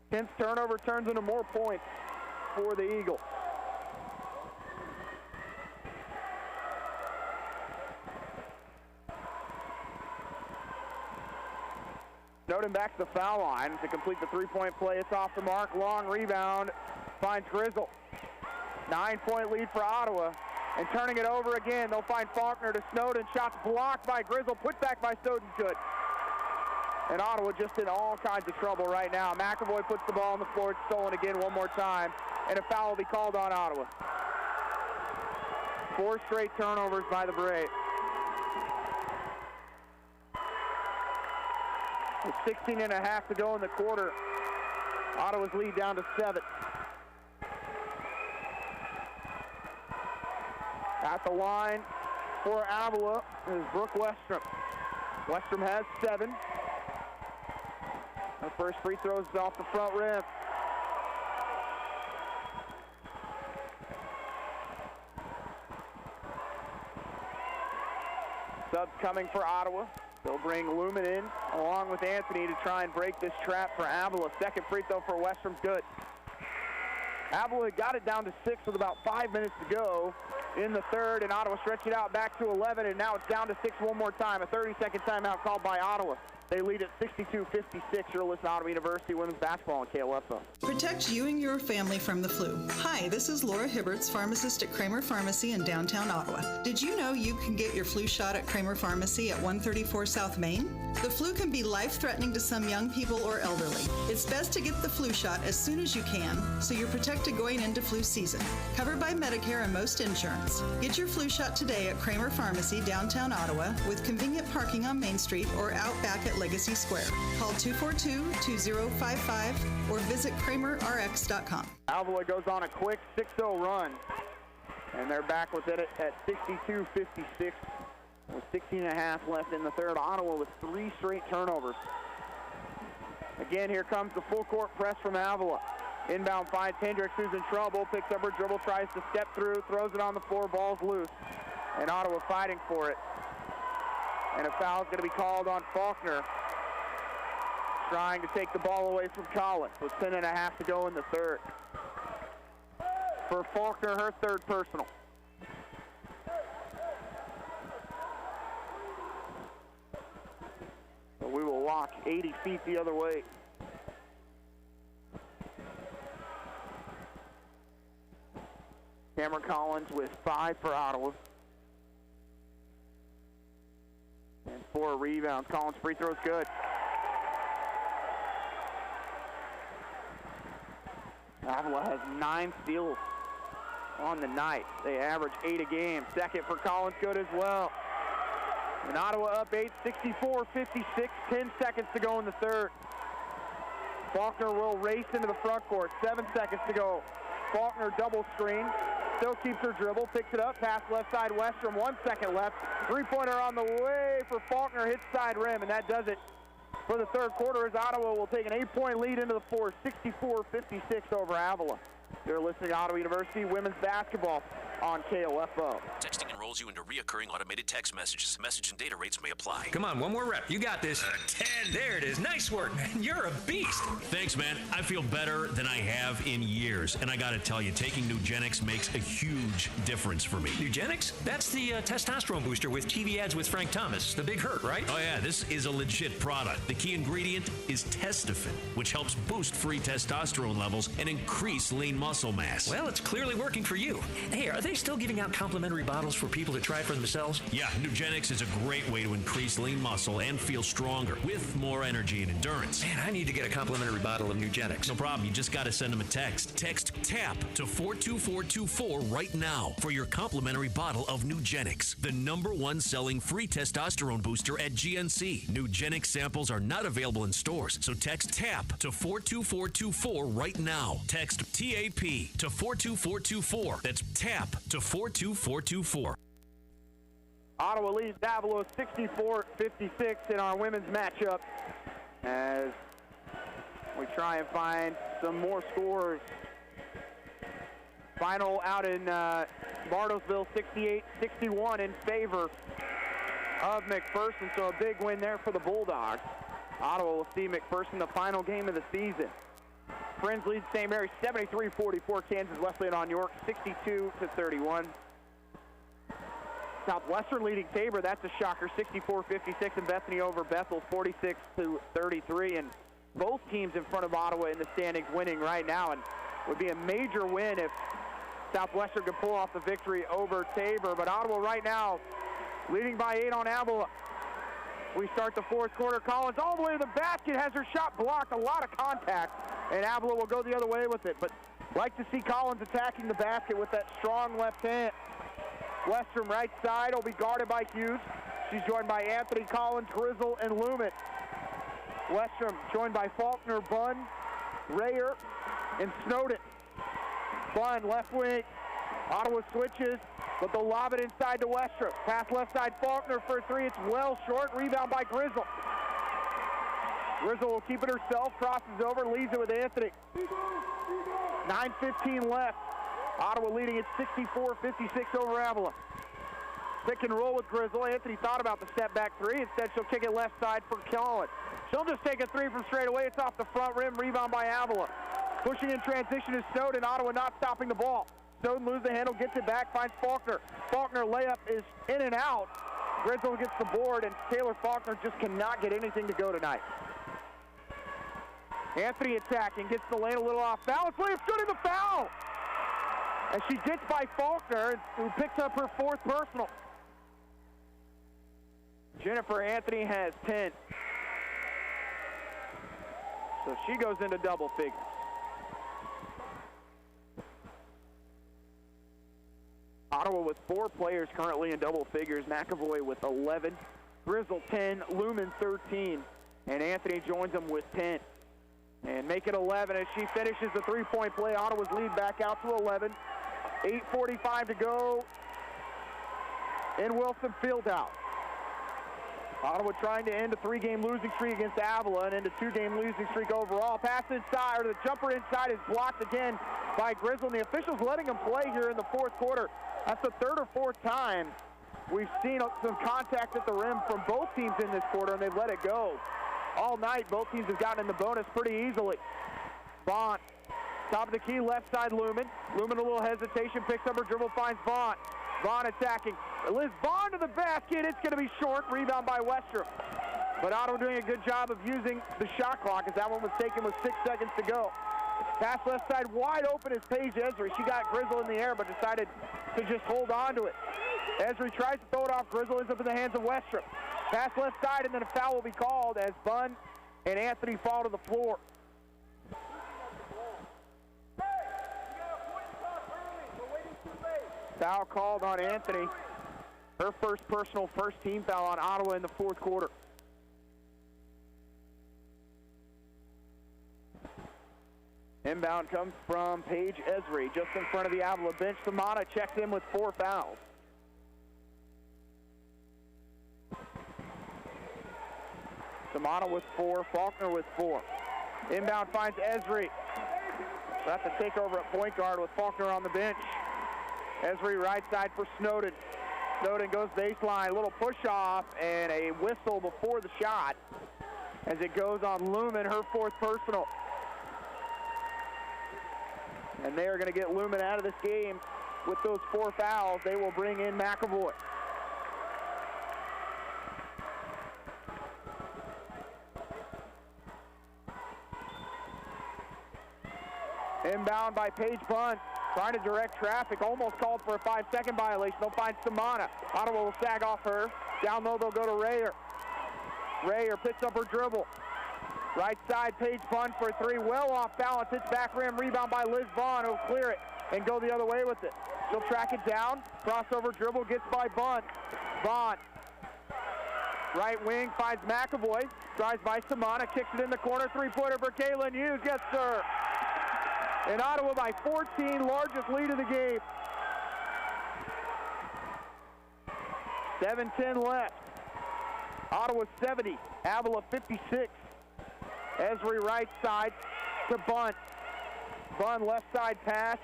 Kent's turnover turns into more points for the Eagles. Snowden back to the foul line to complete the three-point play. It's off the mark. Long rebound. Finds Grizzle. 9-point lead for Ottawa. And turning it over again, they'll find Faulkner to Snowden. Shots blocked by Grizzle. Put back by Snowden. Good. And Ottawa just in all kinds of trouble right now. McAvoy puts the ball on the floor. It's stolen again one more time. And a foul will be called on Ottawa. 4 straight turnovers by the Braves. With 16 and a half to go in the quarter. Ottawa's lead down to 7. At the line for Avila is Brooke Westrom. Westrom has 7. Her first free throw is off the front rim. Subs coming for Ottawa. They'll bring Lumen in along with Anthony to try and break this trap for Avila. Second free throw for Westrom's good. Avila got it down to 6 with about 5 minutes to go in the third, and Ottawa stretched it out back to 11, and now it's down to 6 one more time. A 30-second timeout called by Ottawa. They lead at 62-56. You're listening to Ottawa University women's basketball on KOFO. Protect you and your family from the flu. Hi, this is Laura Hibberts, pharmacist at Kramer Pharmacy in downtown Ottawa. Did you know you can get your flu shot at Kramer Pharmacy at 134 South Main? The flu can be life-threatening to some young people or elderly. It's best to get the flu shot as soon as you can so you're protected going into flu season. Covered by Medicare and most insurance. Get your flu shot today at Kramer Pharmacy, downtown Ottawa, with convenient parking on Main Street or out back at Legacy Square. Call 242-2055 or visit KramerRx.com. Avila goes on a quick 6-0 run, and they're back with it at 62-56 with 16 and a half left in the third. Ottawa with 3 straight turnovers. Again, here comes the full court press from Avila. Inbound finds Hendricks, who's in trouble, picks up her dribble, tries to step through, throws it on the floor, ball's loose, and Ottawa fighting for it. And a foul is going to be called on Faulkner, trying to take the ball away from Collins with 10 and a half to go in the third. For Faulkner, her third personal. So we will walk 80 feet the other way. Cameron Collins with 5 for Ottawa. And 4 rebounds. Collins' free throw's good. Avila has 9 steals on the night. They average 8 a game. Second for Collins, good as well. And Ottawa up 8, 64-56, 10 seconds to go in the third. Faulkner will race into the front court, 7 seconds to go. Faulkner double screen, still keeps her dribble, picks it up, pass left side Westrom, 1 second left. Three-pointer on the way for Faulkner, hits side rim, and that does it for the third quarter as Ottawa will take an 8-point lead into the fourth, 64-56 over Avila. You're listening to Ottawa University women's basketball on KOFO. Texting enrolls you into reoccurring automated text messages. Message and data rates may apply. Come on, one more rep. You got this. 10. There it is. Nice work, man. You're a beast. Thanks, man. I feel better than I have in years. And I got to tell you, taking Nugenix makes a huge difference for me. Nugenix? That's the testosterone booster with TV ads with Frank Thomas. The big hurt, right? Oh, yeah. This is a legit product. The key ingredient is Testofen, which helps boost free testosterone levels and increase lean muscle. muscle mass. Well, it's clearly working for you. Hey, are they still giving out complimentary bottles for people to try for themselves? Yeah, Nugenix is a great way to increase lean muscle and feel stronger with more energy and endurance. Man, I need to get a complimentary bottle of Nugenix. No problem. You just got to send them a text. Text TAP to 42424 right now for your complimentary bottle of Nugenix, the #1 selling free testosterone booster at GNC. Nugenix samples are not available in stores, so text TAP to 42424 right now. Text TAP to 42424. That's TAP to 42424. Ottawa leads Avila 64-56 in our women's matchup as we try and find some more scores. Final out in Bartlesville, 68-61 in favor of McPherson, so a big win there for the Bulldogs. Ottawa will see McPherson the final game of the season. Friends lead St. Mary's 73-44, Kansas Wesleyan on York 62-31. Southwestern leading Tabor, that's a shocker, 64-56, and Bethany over Bethel 46-33, and both teams in front of Ottawa in the standings winning right now, and would be a major win if Southwestern could pull off the victory over Tabor. But Ottawa right now leading by 8 on Avila. We start the fourth quarter. Collins all the way to the basket, has her shot blocked, a lot of contact, and Avila will go the other way with it. But like to see Collins attacking the basket with that strong left hand. Western right side will be guarded by Hughes. She's joined by Anthony, Collins, Grizzle, and Lumen. Western joined by Faulkner, Bunn, Rayer, and Snowden. Bunn, left wing. Ottawa switches, but they'll lob it inside to Western. Pass left side, Faulkner for 3. It's well short. Rebound by Grizzle. Grizzle will keep it herself, crosses over, leaves it with Anthony. 9:15 left. Ottawa leading at 64-56 over Avila. Pick and roll with Grizzle. Anthony thought about the step back 3. Instead, she'll kick it left side for Collins. She'll just take a 3 from straight away. It's off the front rim. Rebound by Avila. Pushing in transition is Snowden. Ottawa not stopping the ball. Snowden loses the handle, gets it back, finds Faulkner. Faulkner layup is in and out. Grizzle gets the board, and Taylor Faulkner just cannot get anything to go tonight. Anthony attacking, gets the lane a little off balance. Williams shooting the foul! And she gets by Faulkner, who picks up her 4th personal. Jennifer Anthony has 10. So she goes into double figures. Ottawa with 4 players currently in double figures. McAvoy with 11, Grizzle 10, Lumen 13, and Anthony joins them with 10. And make it 11 as she finishes the 3-point play. Ottawa's lead back out to 11. 8:45 to go in Wilson Fieldhouse. Ottawa trying to end a 3-game losing streak against Avila and end a 2-game losing streak overall. Pass inside, or the jumper inside is blocked again by Grizzle. And the officials letting him play here in the 4th quarter. That's the 3rd or 4th time we've seen some contact at the rim from both teams in this quarter, and they've let it go. All night, both teams have gotten in the bonus pretty easily. Vaughn, top of the key, left side Lumen. Lumen a little hesitation, picks up her dribble, finds Vaughn. Vaughn attacking. Liz Vaughn to the basket. It's going to be short. Rebound by Westrom. But Ottawa doing a good job of using the shot clock as that one was taken with 6 seconds to go. Pass left side wide open is Paige Esri. She got Grizzle in the air but decided to just hold on to it. Esri tries to throw it off. Grizzle ends up in the hands of Westrom. Pass left side, and then a foul will be called as Bunn and Anthony fall to the floor. Foul called on Anthony. Her first personal, first team foul on Ottawa in the 4th quarter. Inbound comes from Paige Esri, just in front of the Avila bench. Samana checks in with 4 fouls. Samana with 4, Faulkner with 4. Inbound finds Esri. That's a takeover at point guard with Faulkner on the bench. Esri right side for Snowden. Snowden goes baseline, a little push off, and a whistle before the shot as it goes on Lumen, her 4th personal. And they are going to get Lumen out of this game with those 4 fouls. They will bring in McAvoy. Inbound by Paige Bunn, trying to direct traffic, almost called for a 5-second violation. They'll find Samana. Ottawa will sag off her. Down low, they'll go to Rayer. Rayer picks up her dribble. Right side, Paige Bunn for three, well off balance. It's back rim, rebound by Liz Vaughn, who'll clear it and go the other way with it. She'll track it down, crossover dribble, gets by Bunn. Vaughn, right wing, finds McAvoy, drives by Samana, kicks it in the corner, three-pointer for Kaylin Hughes, yes sir. And Ottawa by 14, largest lead of the game. 7:10 left. Ottawa 70, Avila 56. Esri right side to Bunn. Bunn left side pass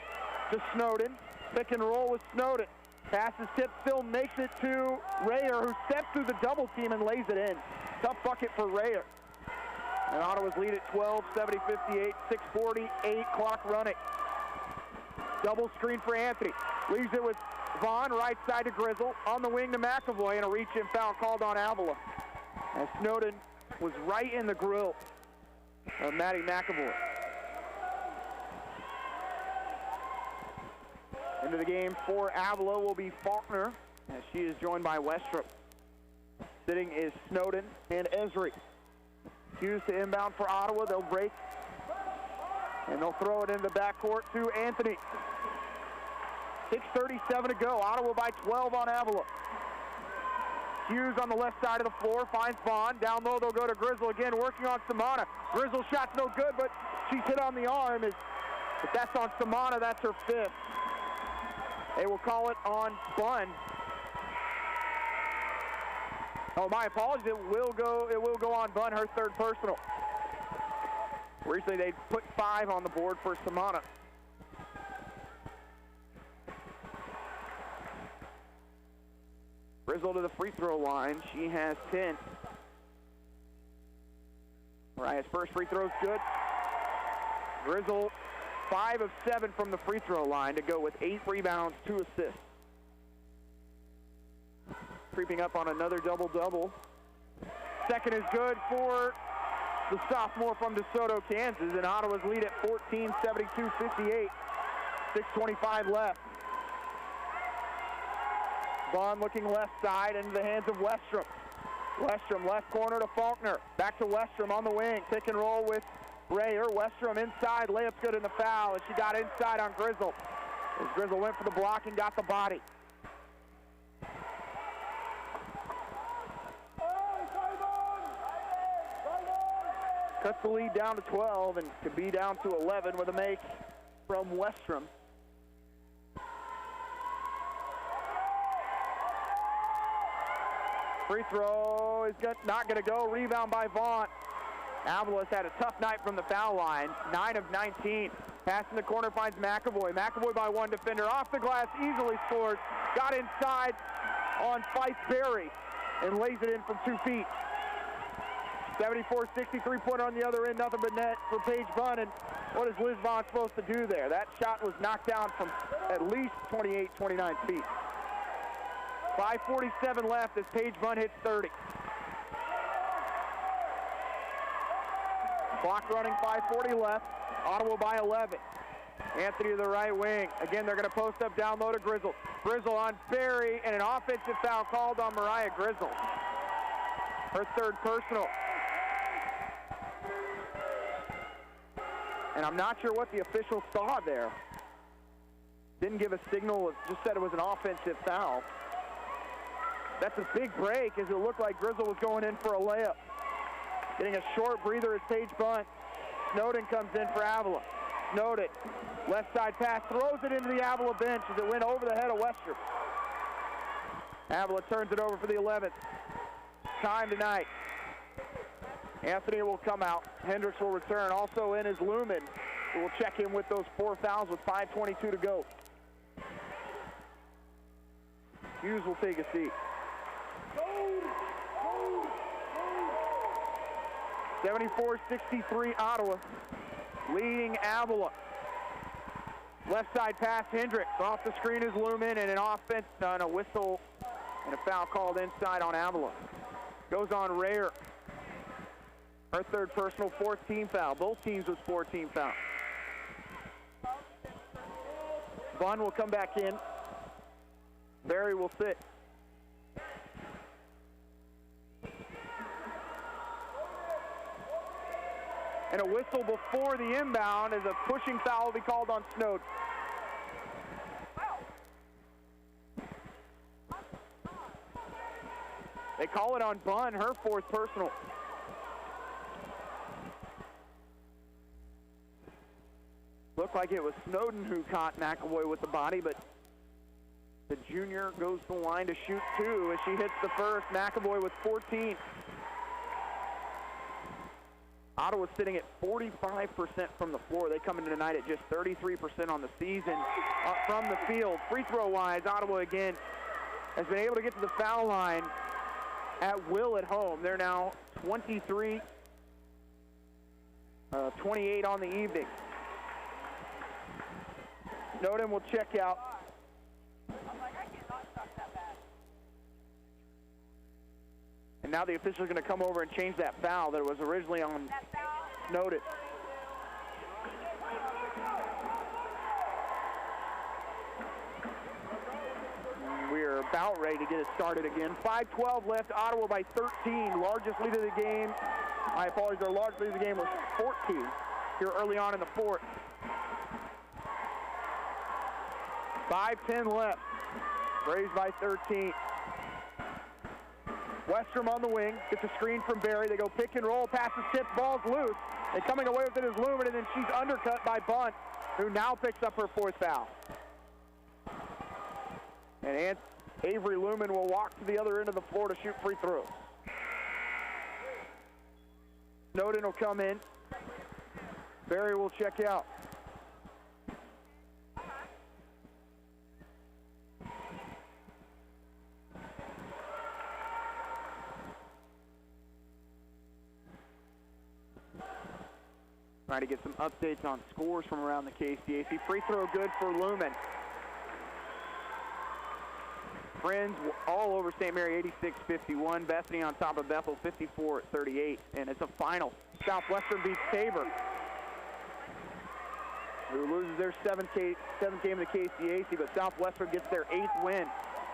to Snowden. Pick and roll with Snowden. Passes tip, still makes it to Rayer, who steps through the double team and lays it in. Tough bucket for Rayer. And Ottawa's lead at 12, 70-58, 6:48, clock running. Double screen for Anthony. Leaves it with Vaughn, right side to Grizzle. On the wing to McAvoy, and a reach-in foul called on Avila. And Snowden was right in the grill of Maddie McAvoy. Into the game for Avila will be Faulkner, as she is joined by Westrup. Sitting is Snowden and Esri. Hughes to inbound for Ottawa. They'll break, and they'll throw it into the backcourt to Anthony. 6:37 to go. Ottawa by 12 on Avila. Hughes on the left side of the floor, finds Vaughn. Down low, they'll go to Grizzle again, working on Samana. Grizzle's shot's no good, but she's hit on the arm. If that's on Samana, that's her fifth. They will call it on Bunn. Oh, my apologies. It will go on Bunn, her third personal. Recently, they put 5 on the board for Samana. Grizzle to the free throw line. She has 10. Mariah's first free throw's good. Grizzle 5 of 7 from the free throw line to go with 8 rebounds, 2 assists. Creeping up on another double-double. Second is good for the sophomore from DeSoto, Kansas, and Ottawa's lead at 14, 72-58. 6:25 left. Vaughn looking left side into the hands of Westrom. Westrom left corner to Faulkner. Back to Westrom on the wing. Pick and roll with Rayer. Westrom inside. Layup's good in the foul, and she got inside on Grizzle. As Grizzle went for the block and got the body. Cuts the lead down to 12 and could be down to 11 with a make from Westrom. Free throw is not going to go. Rebound by Vaughn. Avila's had a tough night from the foul line. 9 of 19. Pass in the corner finds McAvoy. McAvoy by one defender. Off the glass, easily scores. Got inside on Fife Berry and lays it in from 2 feet. 74-60, three-pointer on the other end. Nothing but net for Paige Bunn. And what is Liz Vaughn supposed to do there? That shot was knocked down from at least 28, 29 feet. 5:47 left as Paige Bunn hits 30. Clock running, 5:40 left. Ottawa by 11. Anthony to the right wing. Again, they're going to post up down low to Grizzle. Grizzle on Berry, and an offensive foul called on Mariah Grizzle. Her third personal. And I'm not sure what the officials saw there. Didn't give a signal, just said it was an offensive foul. That's a big break as it looked like Grizzle was going in for a layup. Getting a short breather is Paige Bunn. Snowden comes in for Avila. Snowden, left side pass, throws it into the Avila bench as it went over the head of Western. Avila turns it over for the 11th time tonight. Anthony will come out. Hendricks will return. Also in is Lumen, who will check in with those 4 fouls with 5:22 to go. Hughes will take a seat. 74-63 Ottawa, leading Avila. Left side pass, Hendricks. Off the screen is Lumen, and an offense, and a whistle, and a foul called inside on Avila. Goes on Rayer. Her third personal, 4th team foul. Both teams with 4 team fouls. Bunn will come back in. Berry will sit. And a whistle before the inbound as a pushing foul will be called on Snowden. They call it on Bunn, her fourth personal. Looked like it was Snowden who caught McAvoy with the body, but the junior goes to the line to shoot two as she hits the first. McAvoy with 14. Ottawa's sitting at 45% from the floor. They come into tonight at just 33% on the season from the field. Free throw-wise, Ottawa again has been able to get to the foul line at will at home. They're now 23-28 on the evening. Snowden will check out. And now the official is going to come over and change that foul that was originally on Snowden. We're about ready to get it started again. 5:12 left, Ottawa by 13. Largest lead of the game. My apologies, our largest lead of the game was 14 here early on in the fourth. 5:10 left. Braves by 13. Westrom on the wing, gets a screen from Berry. They go pick and roll, passes tip, ball's loose. And coming away with it is Lumen, and then she's undercut by Bunt, who now picks up her fourth foul. And Avery Lumen will walk to the other end of the floor to shoot free throws. Snowden will come in. Berry will check out. Trying to get some updates on scores from around the KCAC. Free throw good for Lumen. Friends all over St. Mary, 86-51. Bethany on top of Bethel, 54-38. And it's a final. Southwestern beats Tabor, who loses their seventh game of the KCAC, but Southwestern gets their 8th win.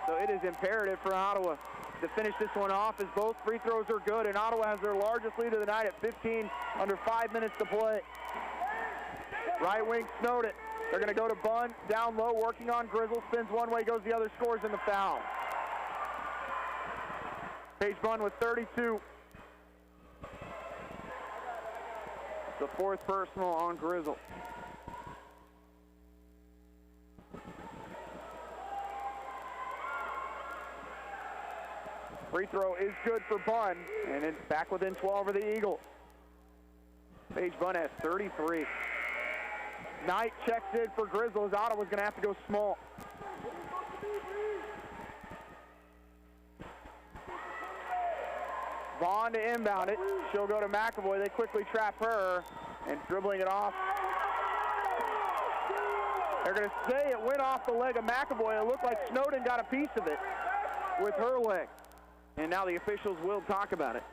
So it is imperative for Ottawa to finish this one off as both free throws are good, and Ottawa has their largest lead of the night at 15 under 5 minutes to play. Right wing Snowden. They're going to go to Bunn, down low, working on Grizzle, spins one way, goes the other, scores in the foul. Paige Bunn with 32. The fourth personal on Grizzle. Free throw is good for Bunn, and it's back within 12 of the Eagles. Paige Bunn has 33. Knight checks in for Grizzle as Ottawa's going to have to go small. Vaughn to inbound it. She'll go to McAvoy. They quickly trap her, and dribbling it off. They're going to say it went off the leg of McAvoy. It looked like Snowden got a piece of it with her leg. And now the officials will talk about it.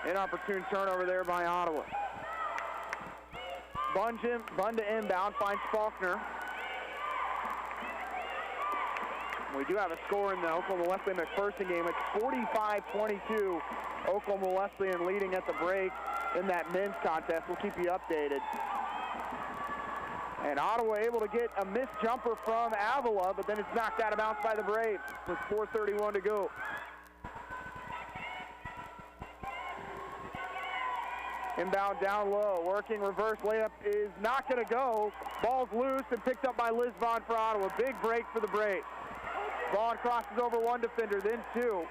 Inopportune turnover there by Ottawa. Bunn to inbound, finds Faulkner. We do have a score in the Oklahoma Wesleyan-McPherson game. It's 45-22. Oklahoma Wesleyan leading at the break in that men's contest. We'll keep you updated. And Ottawa able to get a missed jumper from Avila, but then it's knocked out of bounds by the Braves with 4:31 to go. Inbound down low, working reverse layup is not going to go. Ball's loose and picked up by Liz Vaughn for Ottawa. Big break for the Braves. Vaughn crosses over one defender, then two,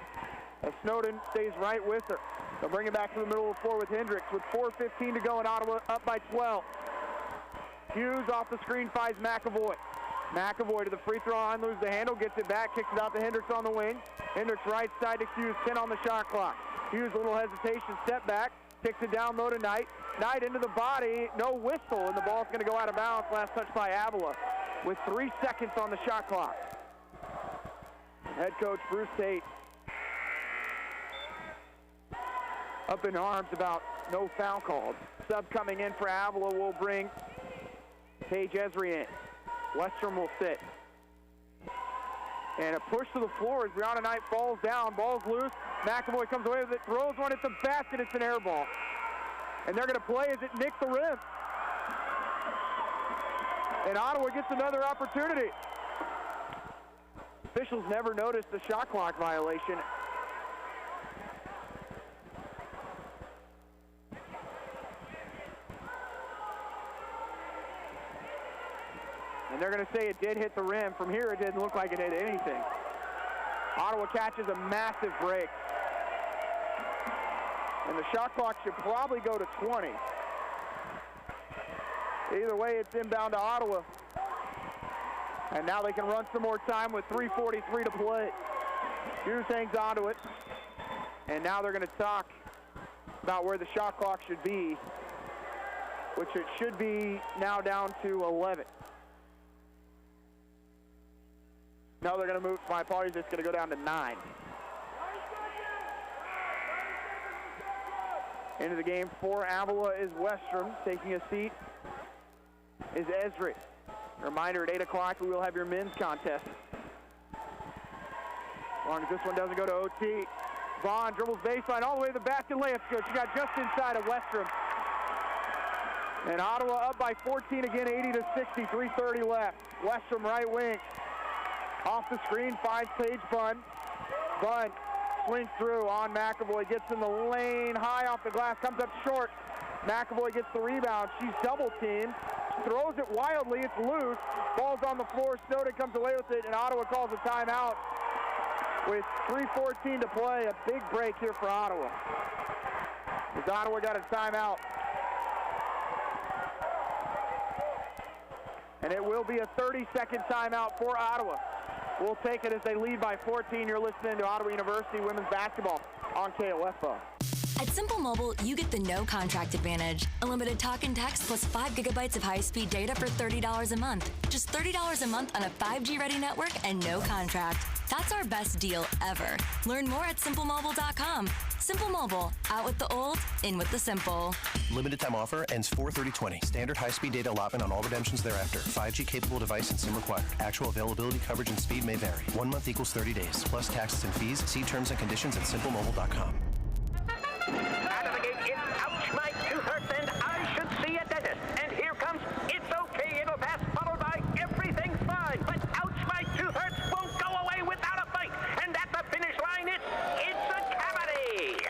as Snowden stays right with her. They'll bring it back to the middle of the floor with Hendricks with 4:15 to go, and Ottawa up by 12. Hughes off the screen finds McAvoy. McAvoy to the free throw line, loses the handle, gets it back, kicks it out to Hendricks on the wing. Hendricks right side to Hughes, 10 on the shot clock. Hughes a little hesitation, step back, kicks it down low to Knight. Knight into the body, no whistle, and the ball's going to go out of bounds. Last touch by Avila with 3 seconds on the shot clock. Head coach Bruce Tate up in arms about no foul called. Sub coming in for Avila will bring Paige Esri in. Westrom will sit. And a push to the floor as Brianna Knight falls down. Ball's loose. McAvoy comes away with it, throws one at the basket. It's an air ball. And they're going to play as it nicked the rim. And Ottawa gets another opportunity. Officials never noticed the shot clock violation. And they're going to say it did hit the rim. From here, it didn't look like it hit anything. Ottawa catches a massive break. And the shot clock should probably go to 20. Either way, it's inbound to Ottawa. And now they can run some more time with 3:43 to play. Hughes hangs onto it. And now they're going to talk about where the shot clock should be, which it should be now down to 11. No, they're going to move. My apologies. It's going to go down to 9. Into the game for Avila is Westrom. Taking a seat is Esri. Reminder, at 8 o'clock, we will have your men's contest. As long as this one doesn't go to OT. Vaughn dribbles baseline all the way to the basket. Layup's good. She got just inside of Westrom. And Ottawa up by 14 again, 80-60, 3:30 left. Westrom right wing. Off the screen, finds Paige Bunn. Bunn swings through on McAvoy, gets in the lane, high off the glass, comes up short. McAvoy gets the rebound. She's double teamed, throws it wildly, it's loose. Ball's on the floor, Snowden comes away with it, and Ottawa calls a timeout. With 3:14 to play, a big break here for Ottawa. As Ottawa got a timeout. And it will be a 30-second timeout for Ottawa. We'll take it as they lead by 14. You're listening to Ottawa University women's basketball on KOFO. At Simple Mobile, you get the no contract advantage. Unlimited talk and text plus 5 gigabytes of high-speed data for $30 a month. Just $30 a month on a 5G-ready network and no contract. That's our best deal ever. Learn more at simplemobile.com. Simple Mobile. Out with the old, in with the simple. Limited time offer ends 4/30/20. Standard high-speed data allotment on all redemptions thereafter. 5G capable device and SIM required. Actual availability, coverage, and speed may vary. 1 month equals 30 days, plus taxes and fees. See terms and conditions at simplemobile.com. Out of the gate, it's ouch, my tooth hurts, and I should see a dentist. And here comes, it's okay, it'll pass, followed by everything's fine. But ouch, my tooth hurts won't go away without a fight. And at the finish line, it's a cavity.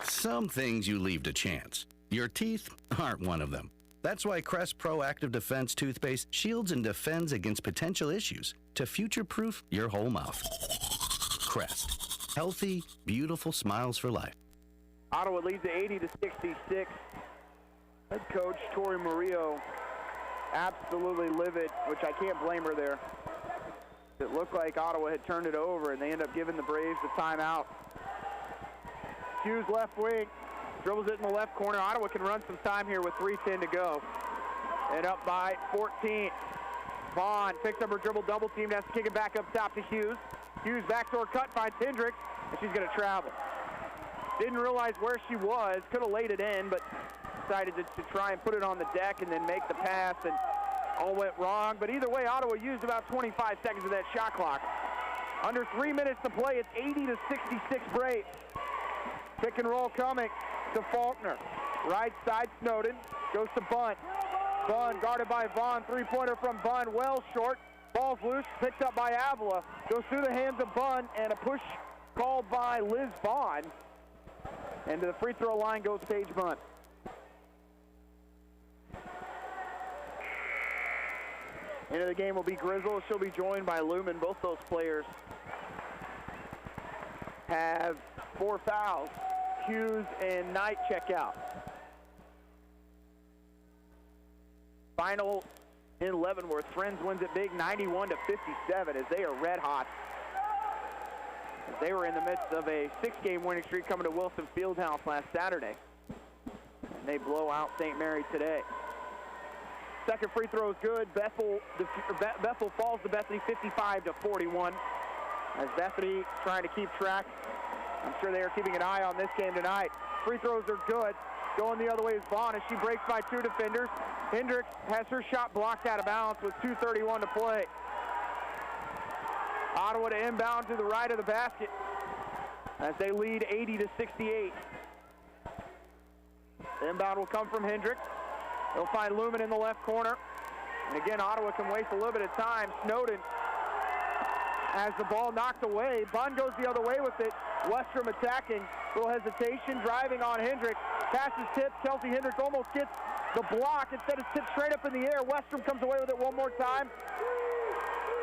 Some things you leave to chance. Your teeth aren't one of them. That's why Crest Pro Active Defense toothpaste shields and defends against potential issues to future-proof your whole mouth. Crest. Healthy, beautiful smiles for life. Ottawa leads at 80-66. Head coach Tori Murillo absolutely livid, which I can't blame her there. It looked like Ottawa had turned it over, and they end up giving the Braves the timeout. Hughes left wing, dribbles it in the left corner. Ottawa can run some time here with 3:10 to go. And up by 14. Vaughn picks up her dribble, double teamed, has to kick it back up top to Hughes. Hughes backdoor cut, finds Hendricks, and she's going to travel. Didn't realize where she was, could have laid it in, but decided to try and put it on the deck and then make the pass, and all went wrong. But either way, Ottawa used about 25 seconds of that shot clock. Under 3 minutes to play, it's 80-66 Braves. Pick and roll coming to Faulkner. Right side, Snowden, goes to Bunn. Bunn guarded by Vaughn, three-pointer from Bunn, well short. Ball's loose, picked up by Avila, goes through the hands of Bunn, and a push called by Liz Vaughn. And to the free throw line goes Paige Bunn. Into the game will be Grizzle. She'll be joined by Lumen. Both those players have 4 fouls. Hughes and Knight check out. Final in Leavenworth. Friends wins it big, 91-57, as they are red hot. They were in the midst of a 6-game winning streak coming to Wilson Fieldhouse last Saturday. And they blow out St. Mary today. Second free throw is good. Bethel falls to Bethany 55-41. As Bethany trying to keep track. I'm sure they are keeping an eye on this game tonight. Free throws are good. Going the other way is Vaughn as she breaks by 2 defenders. Hendricks has her shot blocked out of bounds with 2:31 to play. Ottawa to inbound to the right of the basket as they lead 80-68. The inbound will come from Hendricks. They'll find Lumen in the left corner. And again, Ottawa can waste a little bit of time. Snowden has the ball knocked away. Bunn goes the other way with it. Westrom attacking. Little hesitation, driving on Hendricks. Passes tips. Kelsey Hendricks almost gets the block. Instead it's tipped straight up in the air. Westrom comes away with it one more time.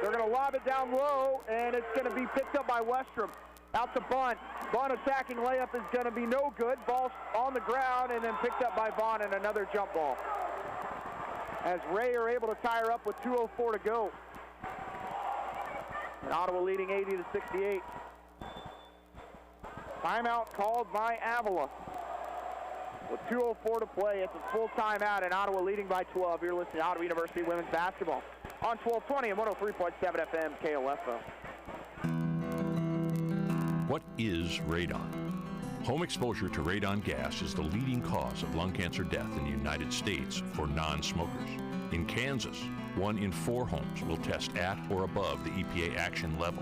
They're going to lob it down low, and it's going to be picked up by Westrom. Out to Bunn. Bunn attacking layup is going to be no good. Ball on the ground and then picked up by Vaughn and another jump ball. As Ray are able to tie her up with 2:04 to go. And Ottawa leading 80-68. Timeout called by Avila. With 2:04 to play, it's a full timeout and Ottawa leading by 12. You're listening to Ottawa University Women's Basketball on 1220 and 103.7 FM KOFO. What is radon? Home exposure to radon gas is the leading cause of lung cancer death in the United States for non-smokers. In Kansas, 1 in 4 homes will test at or above the EPA action level.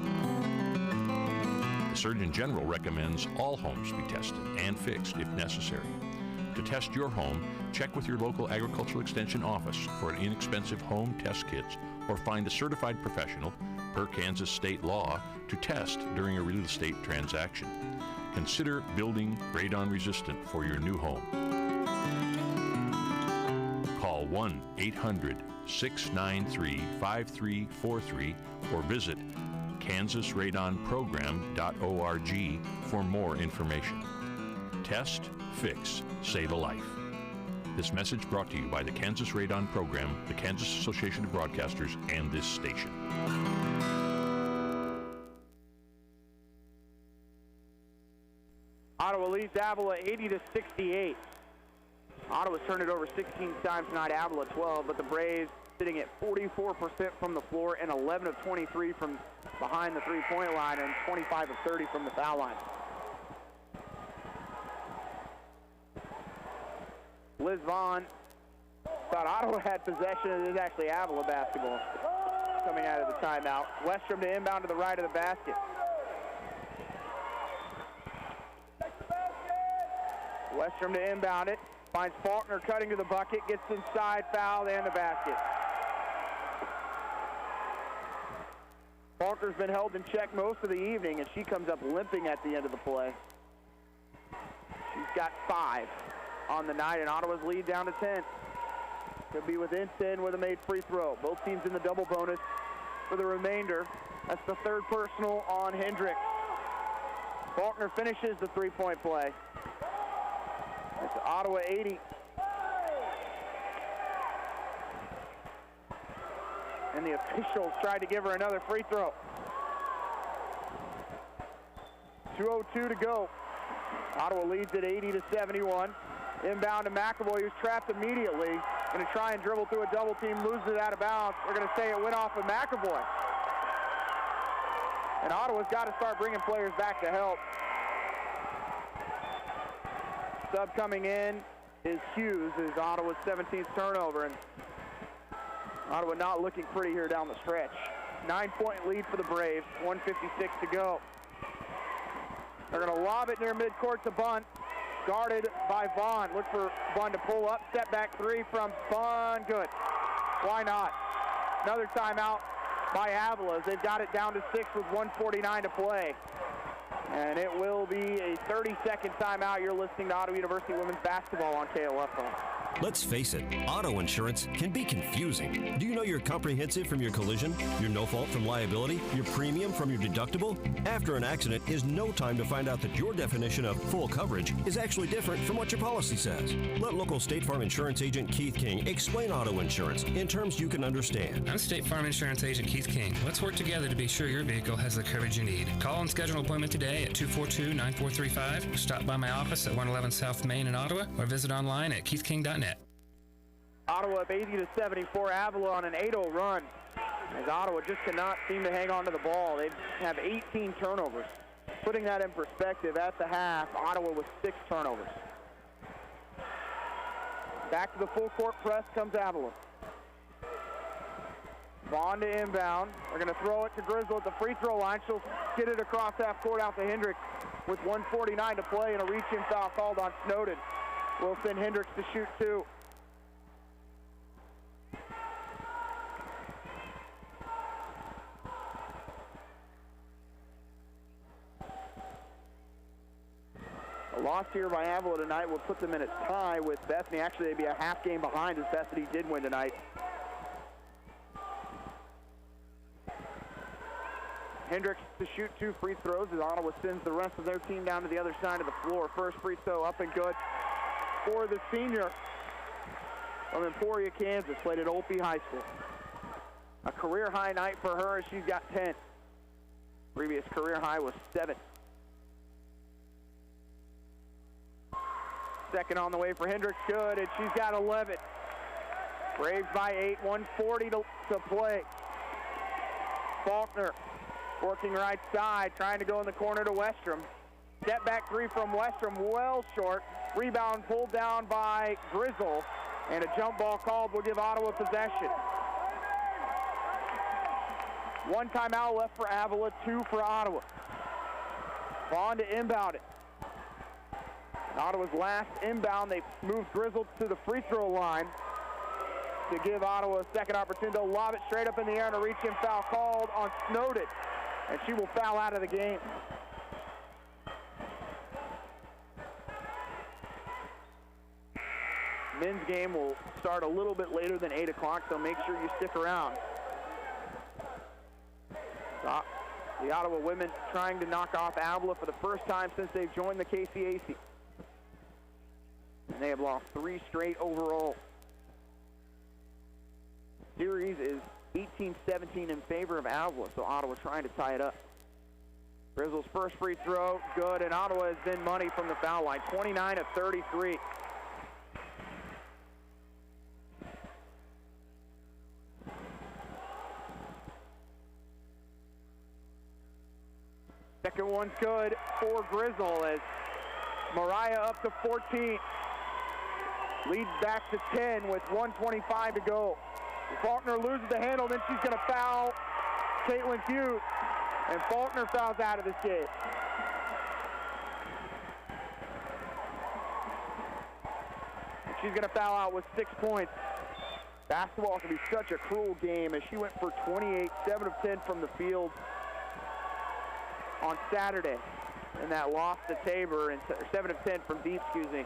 The Surgeon General recommends all homes be tested and fixed if necessary. To test your home, check with your local agricultural extension office for an inexpensive home test kits or find a certified professional, per Kansas state law, to test during a real estate transaction. Consider building radon resistant for your new home. Call 1-800-693-5343 or visit kansasradonprogram.org for more information. Test, fix, save a life. This message brought to you by the Kansas Radon Program, the Kansas Association of Broadcasters, and this station. Ottawa leads Avila 80-68. Ottawa's turned it over 16 times tonight, Avila 12, but the Braves sitting at 44% from the floor and 11 of 23 from behind the three-point line and 25 of 30 from the foul line. Liz Vaughn thought Ottawa had possession. It is actually Avila basketball coming out of the timeout. Westrom to inbound to the right of the basket. Westrom to inbound it. Finds Faulkner cutting to the bucket. Gets inside, fouled, and the basket. Faulkner's been held in check most of the evening, and she comes up limping at the end of the play. She's got 5 on the night, and Ottawa's lead down to 10. Could be within 10 with a made free throw. Both teams in the double bonus for the remainder. That's the third personal on Hendricks. Faulkner finishes the three-point play. It's Ottawa 80. And the officials tried to give her another free throw. 2:02 to go. Ottawa leads at 80-71. Inbound to McAvoy, who's trapped immediately. Going to try and dribble through a double team, loses it out of bounds. We're going to say it went off of McAvoy. And Ottawa's got to start bringing players back to help. Sub coming in is Hughes, is Ottawa's 17th turnover. And Ottawa not looking pretty here down the stretch. 9-point lead for the Braves, 1:56 to go. They're going to lob it near midcourt to Bunn. Guarded by Vaughn. Look for Bunn to pull up. Step back 3 from Bunn. Good. Why not? Another timeout by Avila. They've got it down to 6 with 1:49 to play. And it will be a 30-second timeout. You're listening to Ottawa University Women's Basketball on KOFO. Let's face it, auto insurance can be confusing. Do you know your comprehensive from your collision, your no-fault from liability, your premium from your deductible? After an accident is no time to find out that your definition of full coverage is actually different from what your policy says. Let local State Farm Insurance Agent Keith King explain auto insurance in terms you can understand. I'm State Farm Insurance Agent Keith King. Let's work together to be sure your vehicle has the coverage you need. Call and schedule an appointment today at 242-9435. Stop by my office at 111 South Main in Ottawa or visit online at keithking.net. Ottawa up 80-74, Avila on an 8-0 run. As Ottawa just cannot seem to hang on to the ball. They have 18 turnovers. Putting that in perspective, at the half, Ottawa with 6 turnovers. Back to the full court press comes Avila. Vaughn to inbound. They're going to throw it to Grizzle at the free throw line. She'll get it across half court out to Hendricks with 1:49 to play and a reach-in foul called on Snowden. We'll send Hendricks to shoot 2. A loss here by Avila tonight will put them in a tie with Bethany. Actually, they'd be a half game behind as Bethany did win tonight. Hendricks to shoot 2 free throws as Ottawa sends the rest of their team down to the other side of the floor. First free throw up and good for the senior from Emporia, Kansas. Played at Olpe High School. A career high night for her as she's got 10. Previous career high was 7. Second on the way for Hendricks, good, and she's got 11. Braves by 8, 1:40 to play. Faulkner working right side, trying to go in the corner to Westrom. Step back 3 from Westrom, well short. Rebound pulled down by Grizzle, and a jump ball called will give Ottawa possession. 1 timeout left for Avila, 2 for Ottawa. Vaughn to inbound it. Ottawa's last inbound, they moved Grizzle to the free throw line to give Ottawa a second opportunity. They'll lob it straight up in the air and a reach-in foul called on Snowden, and she will foul out of the game. Men's game will start a little bit later than 8 o'clock, so make sure you stick around. The Ottawa women trying to knock off Avila for the first time since they've joined the KCAC. And they have lost 3 straight overall. Series is 18-17 in favor of Avila, so Ottawa trying to tie it up. Grizzle's first free throw, good, and Ottawa has been money from the foul line, 29 of 33. Second one's good for Grizzle as Mariah up to 14. Leads back to 10 with 1:25 to go. Faulkner loses the handle, then she's going to foul Caitlin Hughes, and Faulkner fouls out of this game. She's going to foul out with 6 points. Basketball can be such a cruel game as she went for 28, 7 of 10 from the field on Saturday in that loss to Tabor, and 7 of 10 from deep, excuse me.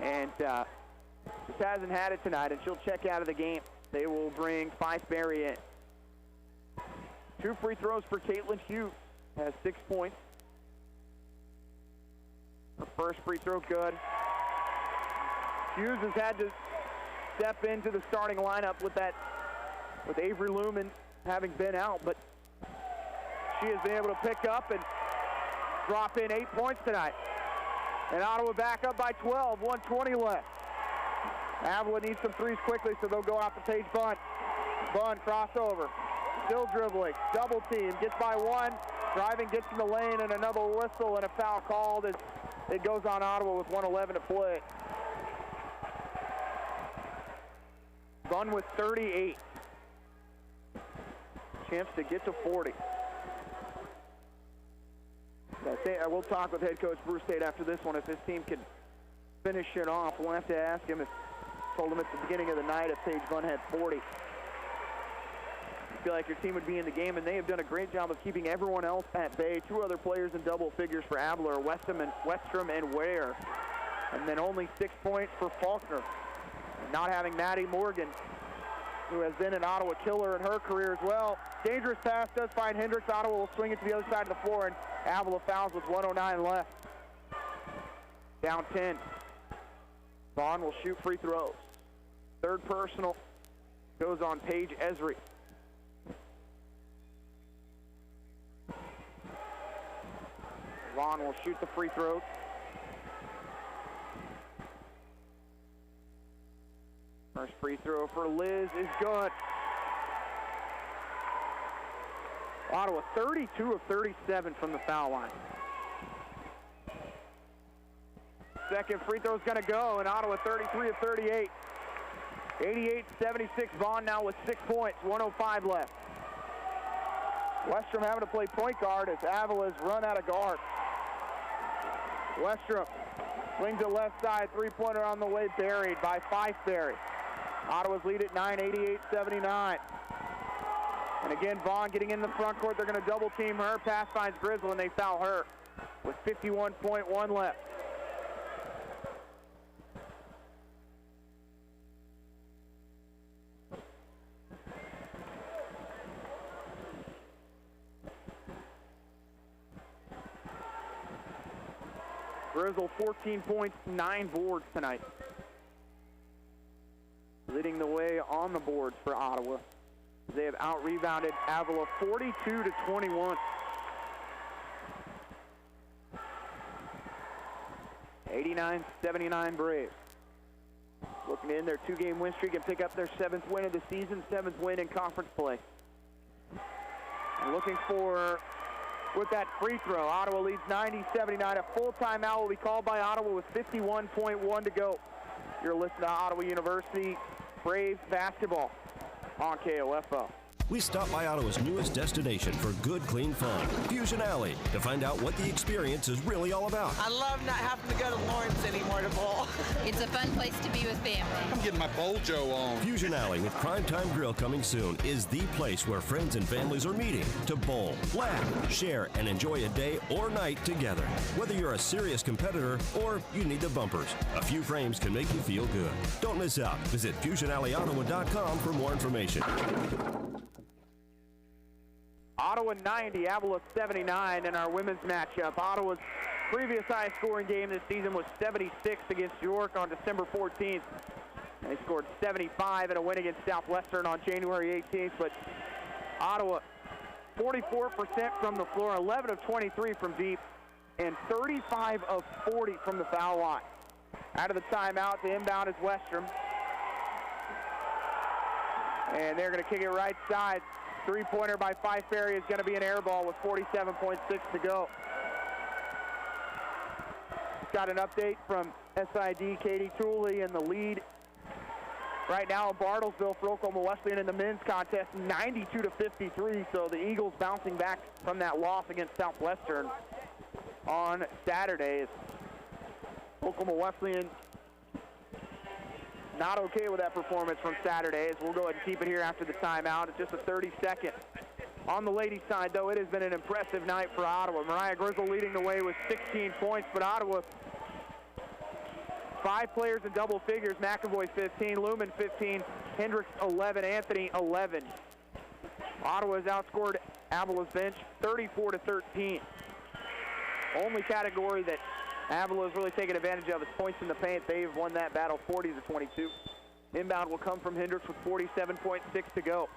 And just hasn't had it tonight, and she'll check out of the game. They will bring Fife Berry in. 2 free throws for Caitlin Hughes, has 6 points. Her first free throw good. Hughes has had to step into the starting lineup with Avery Lumen having been out, but she has been able to pick up and drop in 8 points tonight. And Ottawa back up by 12, 1:20 left. Avila needs some threes quickly, so they'll go out to Paige Bunn. Bunn crossover, still dribbling, double team, gets by 1, driving, gets in the lane, and another whistle and a foul called as it goes on Ottawa with 1:11 to play. Bunn with 38. Chance to get to 40. I will talk with head coach Bruce Tate after this one if his team can finish it off. We'll have to ask him. Told him at the beginning of the night if Paige Bunn had 40. I feel like your team would be in the game, and they have done a great job of keeping everyone else at bay. 2 other players in double figures for Avila are Westrom and Ware. And then only 6 points for Faulkner. Not having Maddie Morgan, who has been an Ottawa killer in her career as well. Dangerous pass does find Hendricks. Ottawa will swing it to the other side of the floor, and Avila fouls with 1:09 left. Down 10. Vaughn will shoot free throws. Third personal goes on Paige Esri. Vaughn will shoot the free throws. First free throw for Liz is good. Ottawa 32 of 37 from the foul line. Second free throw's going to go, and Ottawa 33 of 38. 88-76, Vaughn now with 6 points, 1:05 left. Westrom having to play point guard as Avila's run out of guard. Westrom swings it left side, three-pointer on the way, buried by Fife-Berry. Ottawa's lead at 9, 88-79. And again, Vaughn getting in the front court. They're going to double team her. Pass finds Grizzle, and they foul her with 51.1 left. Grizzle 14 points, 9 boards tonight. Leading the way on the boards for Ottawa. They have out-rebounded Avila 42-21. 89-79 Braves. Looking to end their 2-game win streak and pick up their 7th win of the season, 7th win in conference play. And looking for, with that free throw, Ottawa leads 90-79. A full timeout will be called by Ottawa with 51.1 to go. You're listening to Ottawa University Braves basketball on KOFO. We stop by Ottawa's newest destination for good, clean fun, Fusion Alley, to find out what the experience is really all about. I love not having to go to Lawrence anymore to bowl. It's a fun place to be with family. I'm getting my Bojo on. Fusion Alley with Primetime Grill coming soon is the place where friends and families are meeting to bowl, laugh, share, and enjoy a day or night together. Whether you're a serious competitor or you need the bumpers, a few frames can make you feel good. Don't miss out. Visit FusionAlleyOttawa.com for more information. Ottawa 90, Avila 79 in our women's matchup. Ottawa's previous highest scoring game this season was 76 against York on December 14th. They scored 75 in a win against Southwestern on January 18th, but Ottawa 44% from the floor, 11 of 23 from deep, and 35 of 40 from the foul line. Out of the timeout, the inbound is Westrom. And they're going to kick it right side. Three-pointer by Fife-Berry is going to be an air ball with 47.6 to go. Got an update from SID Katie Tooley in the lead right now in Bartlesville for Oklahoma Wesleyan in the men's contest, 92-53. So the Eagles bouncing back from that loss against Southwestern on Saturday. Oklahoma Wesleyan not okay with that performance from Saturday, as we'll go ahead and keep it here after the timeout. It's just a 30-second. On the ladies' side, though, it has been an impressive night for Ottawa. Mariah Grizzle leading the way with 16 points, but Ottawa, 5 players in double figures. McAvoy 15, Lumen 15, Hendricks 11, Anthony 11. Ottawa has outscored Avila's bench 34-13. Only category that Avila has really taken advantage of his points in the paint. They've won that battle 40-22. Inbound will come from Hendricks with 47.6 to go.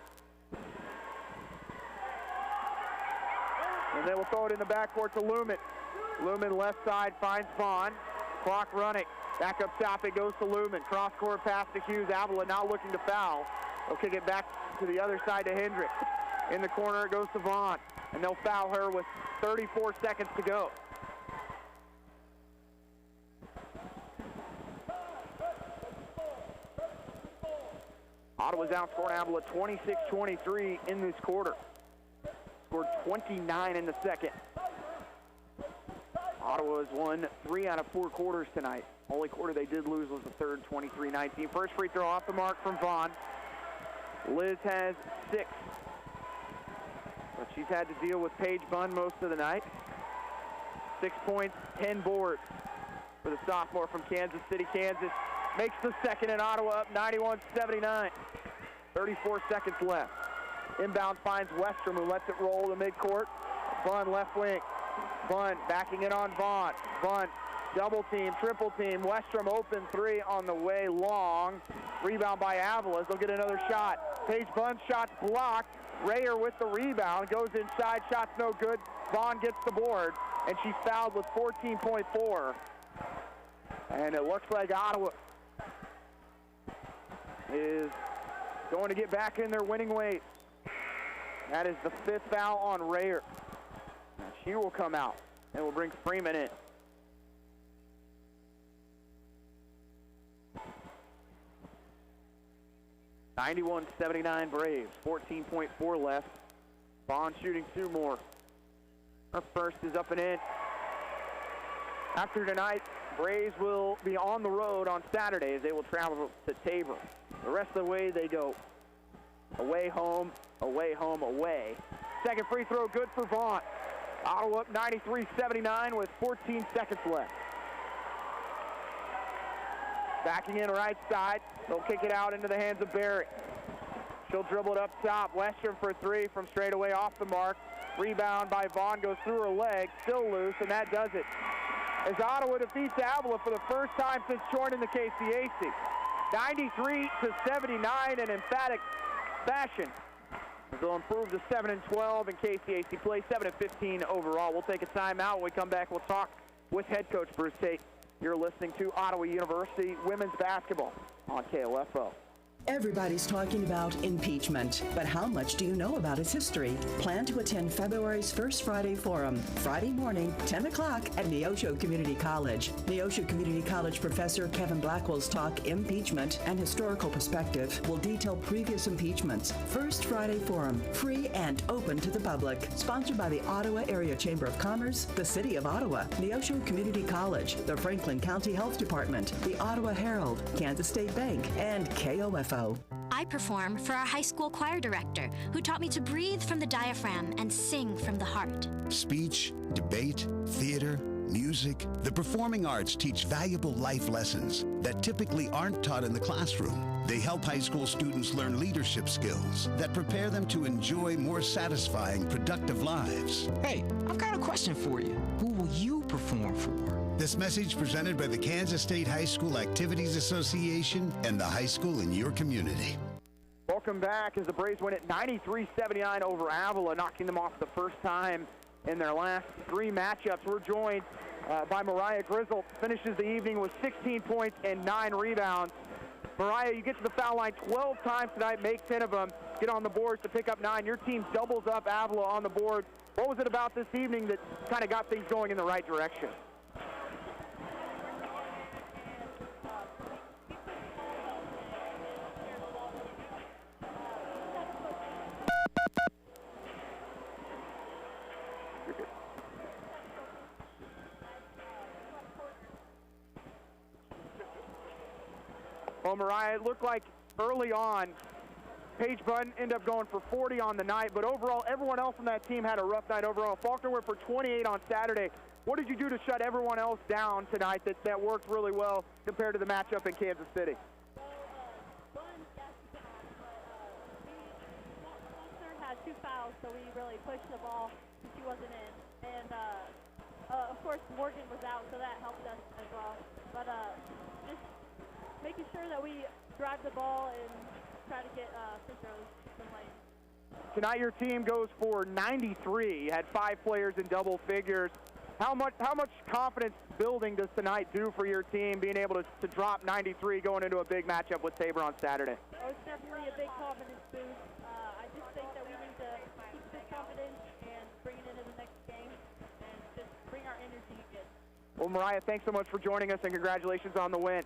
And they will throw it in the backcourt to Lumen. Lumen left side finds Vaughn. Clock running. Back up top it goes to Lumen. Cross-court pass to Hughes. Avila not looking to foul. They'll kick it back to the other side to Hendricks. In the corner it goes to Vaughn. And they'll foul her with 34 seconds to go. Ottawa's outscored Avila 26-23 in this quarter. Scored 29 in the second. Ottawa has won 3 out of 4 quarters tonight. Only quarter they did lose was the third, 23-19. First free throw off the mark from Vaughn. Liz has 6. But she's had to deal with Paige Bunn most of the night. 6 points, 10 boards for the sophomore from Kansas City, Kansas. Makes the second, and Ottawa up 91-79. 34 seconds left. Inbound finds Westrom, who lets it roll to midcourt. Bunn left wing. Bunn backing it on Vaughn. Bunn double team, triple team. Westrom open 3 on the way long. Rebound by Avila. They'll get another shot. Paige Bunn's shot's blocked. Rayer with the rebound. Goes inside. Shot's no good. Vaughn gets the board, and she's fouled with 14.4. And it looks like Ottawa is going to get back in their winning ways. That is the 5th foul on Rayer. She will come out and will bring Freeman in. 91-79 Braves. 14.4 left. Bond shooting 2 more. Her first is up and in. After tonight, Braves will be on the road on Saturday as they will travel to Tabor. The rest of the way they go away, home, away, home, away. Second free throw good for Vaughn. Ottawa up 93-79 with 14 seconds left. Backing in right side. They'll kick it out into the hands of Barrett. She'll dribble it up top. Western for 3 from straight away off the mark. Rebound by Vaughn goes through her leg. Still loose, and that does it. As Ottawa defeats Avila for the first time since joining the KCAC. 93-79 in emphatic fashion. They'll improve to 7-12 in KCAC play, 7-15 overall. We'll take a timeout. When we come back, we'll talk with head coach Bruce Tate. You're listening to Ottawa University women's basketball on KOFO. Everybody's talking about impeachment, but how much do you know about its history? Plan to attend February's First Friday Forum, Friday morning, 10 o'clock at Neosho Community College. Neosho Community College professor Kevin Blackwell's talk, Impeachment and Historical Perspective, will detail previous impeachments. First Friday Forum, free and open to the public. Sponsored by the Ottawa Area Chamber of Commerce, the City of Ottawa, Neosho Community College, the Franklin County Health Department, the Ottawa Herald, Kansas State Bank, and KOFO. I perform for our high school choir director, who taught me to breathe from the diaphragm and sing from the heart. Speech, debate, theater, music. The performing arts teach valuable life lessons that typically aren't taught in the classroom. They help high school students learn leadership skills that prepare them to enjoy more satisfying, productive lives. Hey, I've got a question for you. Who will you perform for? This message presented by the Kansas State High School Activities Association and the high school in your community. Welcome back as the Braves win at 93-79 over Avila, knocking them off the first time in their last 3 matchups. We're joined by Mariah Grizzle. Finishes the evening with 16 points and 9 rebounds. Mariah, you get to the foul line 12 times tonight, make 10 of them, get on the boards to pick up 9. Your team doubles up Avila on the board. What was it about this evening that kind of got things going in the right direction? Well, Mariah, it looked like early on, Paige Button ended up going for 40 on the night, but overall, everyone else on that team had a rough night overall. Faulkner went for 28 on Saturday. What did you do to shut everyone else down tonight that worked really well compared to the matchup in Kansas City? Faulkner had 2 fouls, so we really pushed the ball when she wasn't in. And, of course, Morgan was out, so that helped us as well. But just making sure that we drive the ball and try to get free throws from lane. Tonight your team goes for 93. You had 5 players in double figures. How much confidence building does tonight do for your team, being able to drop 93 going into a big matchup with Tabor on Saturday? Oh, it's definitely a big confidence boost. I just think that we need to keep this confidence and bring it into the next game and just bring our energy again. Well, Mariah, thanks so much for joining us, and congratulations on the win.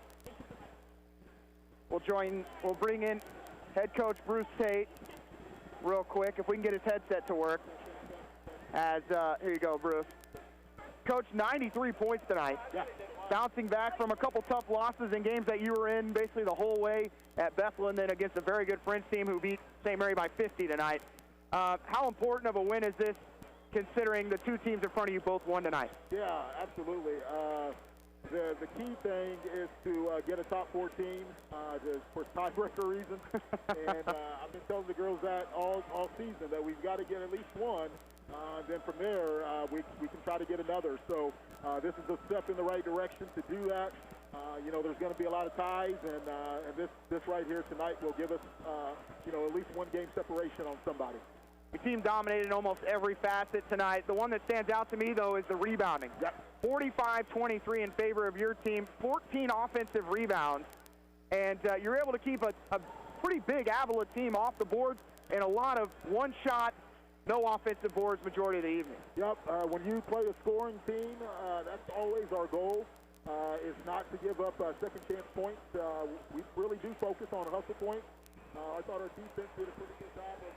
We'll bring in head coach Bruce Tate real quick, if we can get his headset to work. As here you go, Bruce. Coach, 93 points tonight. Yeah. Bouncing back from a couple tough losses in games that you were in basically the whole way at Bethel, and then against a very good French team who beat St. Mary by 50 tonight. How important of a win is this, considering the 2 teams in front of you both won tonight? Yeah, absolutely. The key thing is to get a top 4 team for tiebreaker reasons. And I've been telling the girls that all season, that we've got to get at least 1. Then from there, we can try to get another. So this is a step in the right direction to do that. There's going to be a lot of ties, and this right here tonight will give us, at least 1 game separation on somebody. Your team dominated almost every facet tonight. The one that stands out to me, though, is the rebounding. Yep. 45-23 in favor of your team, 14 offensive rebounds. And you're able to keep a pretty big Avila team off the boards and a lot of one-shot, no offensive boards majority of the evening. Yep. When you play a scoring team, that's always our goal, is not to give up second chance points. We really do focus on hustle points. I thought our defense did a pretty good job of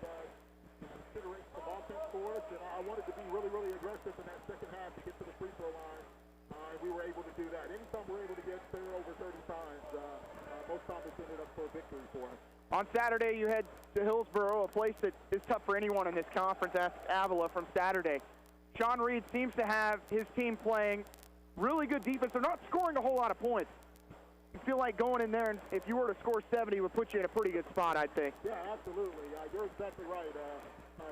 considering some offense for us, and I wanted to be really, really aggressive in that second half to get to the free throw line. And we were able to do that. Anytime we're able to get there over 30 times, most times it's ended up for a victory for us. On Saturday, you head to Hillsboro, a place that is tough for anyone in this conference. Ask Avila from Saturday. Sean Reed seems to have his team playing really good defense. They're not scoring a whole lot of points. You feel like going in there, and if you were to score 70, would put you in a pretty good spot, I'd think. Yeah, absolutely. You're exactly right.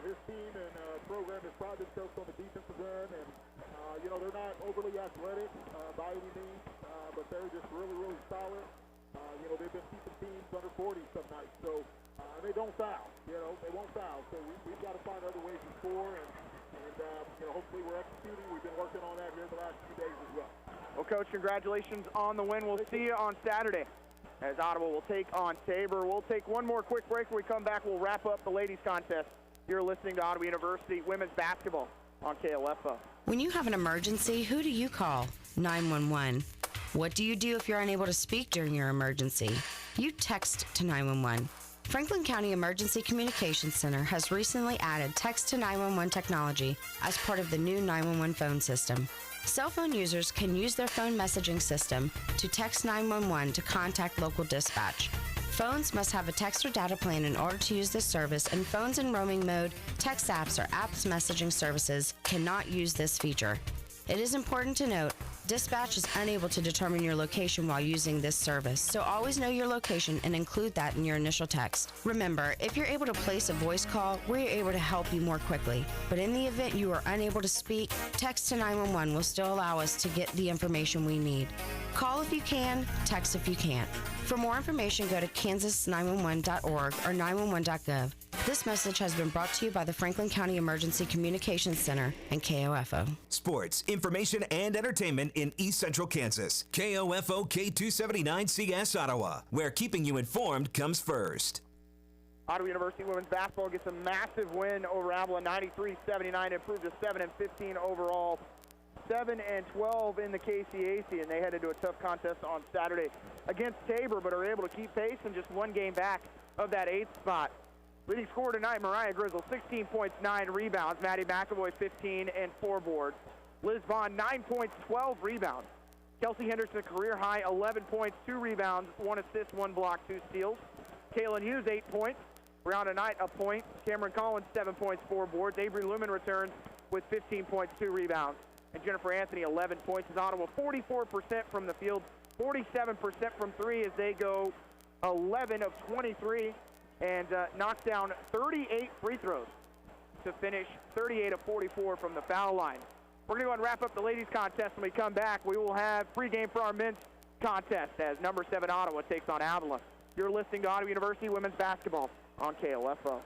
His team and program has prided themselves on the defensive end, and they're not overly athletic by any means, but they're just really, really solid. They've been keeping teams under 40 some nights, so they don't foul. They won't foul. So we've got to find other ways to score, and hopefully we're executing. We've been working on that here the last few days as well. Well, Coach, congratulations on the win. We'll see you on Saturday as Ottawa will take on Tabor. We'll take one more quick break. When we come back, we'll wrap up the ladies' contest. You're listening to Ottawa University Women's Basketball on KLFO. When you have an emergency, who do you call? 911. What do you do if you're unable to speak during your emergency? You text to 911. Franklin County Emergency Communications Center has recently added text to 911 technology as part of the new 911 phone system. Cell phone users can use their phone messaging system to text 911 to contact local dispatch. Phones must have a text or data plan in order to use this service, and phones in roaming mode, text apps, or apps messaging services cannot use this feature. It is important to note, dispatch is unable to determine your location while using this service, so always know your location and include that in your initial text. Remember, if you're able to place a voice call, we're able to help you more quickly. But in the event you are unable to speak, text to 911 will still allow us to get the information we need. Call if you can, text if you can't. For more information, go to kansas911.org or 911.gov. This message has been brought to you by the Franklin County Emergency Communications Center and KOFO. Sports, information, and entertainment in East Central Kansas. KOFO K279CS Ottawa, where keeping you informed comes first. Ottawa University women's basketball gets a massive win over Avila, 93-79, improved to 7-15 overall. 7-12 in the KCAC, and they headed to a tough contest on Saturday against Tabor, but are able to keep pace and just one game back of that 8th spot. Leading scorer tonight, Mariah Grizzle, 16 points, 9 rebounds. Maddie McAvoy, 15 and 4 boards. Liz Vaughn, 9 points, 12 rebounds. Kelsey Henderson, career high, 11 points, 2 rebounds, 1 assist, 1 block, 2 steals. Kaylin Hughes, 8 points. Brianna Knight, a point. Cameron Collins, 7 points, 4 boards. Avery Lumen returns with 15 points, 2 rebounds. And Jennifer Anthony, 11 points. As Ottawa, 44% from the field, 47% from 3 as they go 11 of 23 and knocks down 38 free throws to finish 38 of 44 from the foul line. We're going to go and wrap up the ladies' contest. When we come back, we will have pregame for our men's contest as number 7 Ottawa takes on Avila. You're listening to Ottawa University Women's Basketball on KLFO.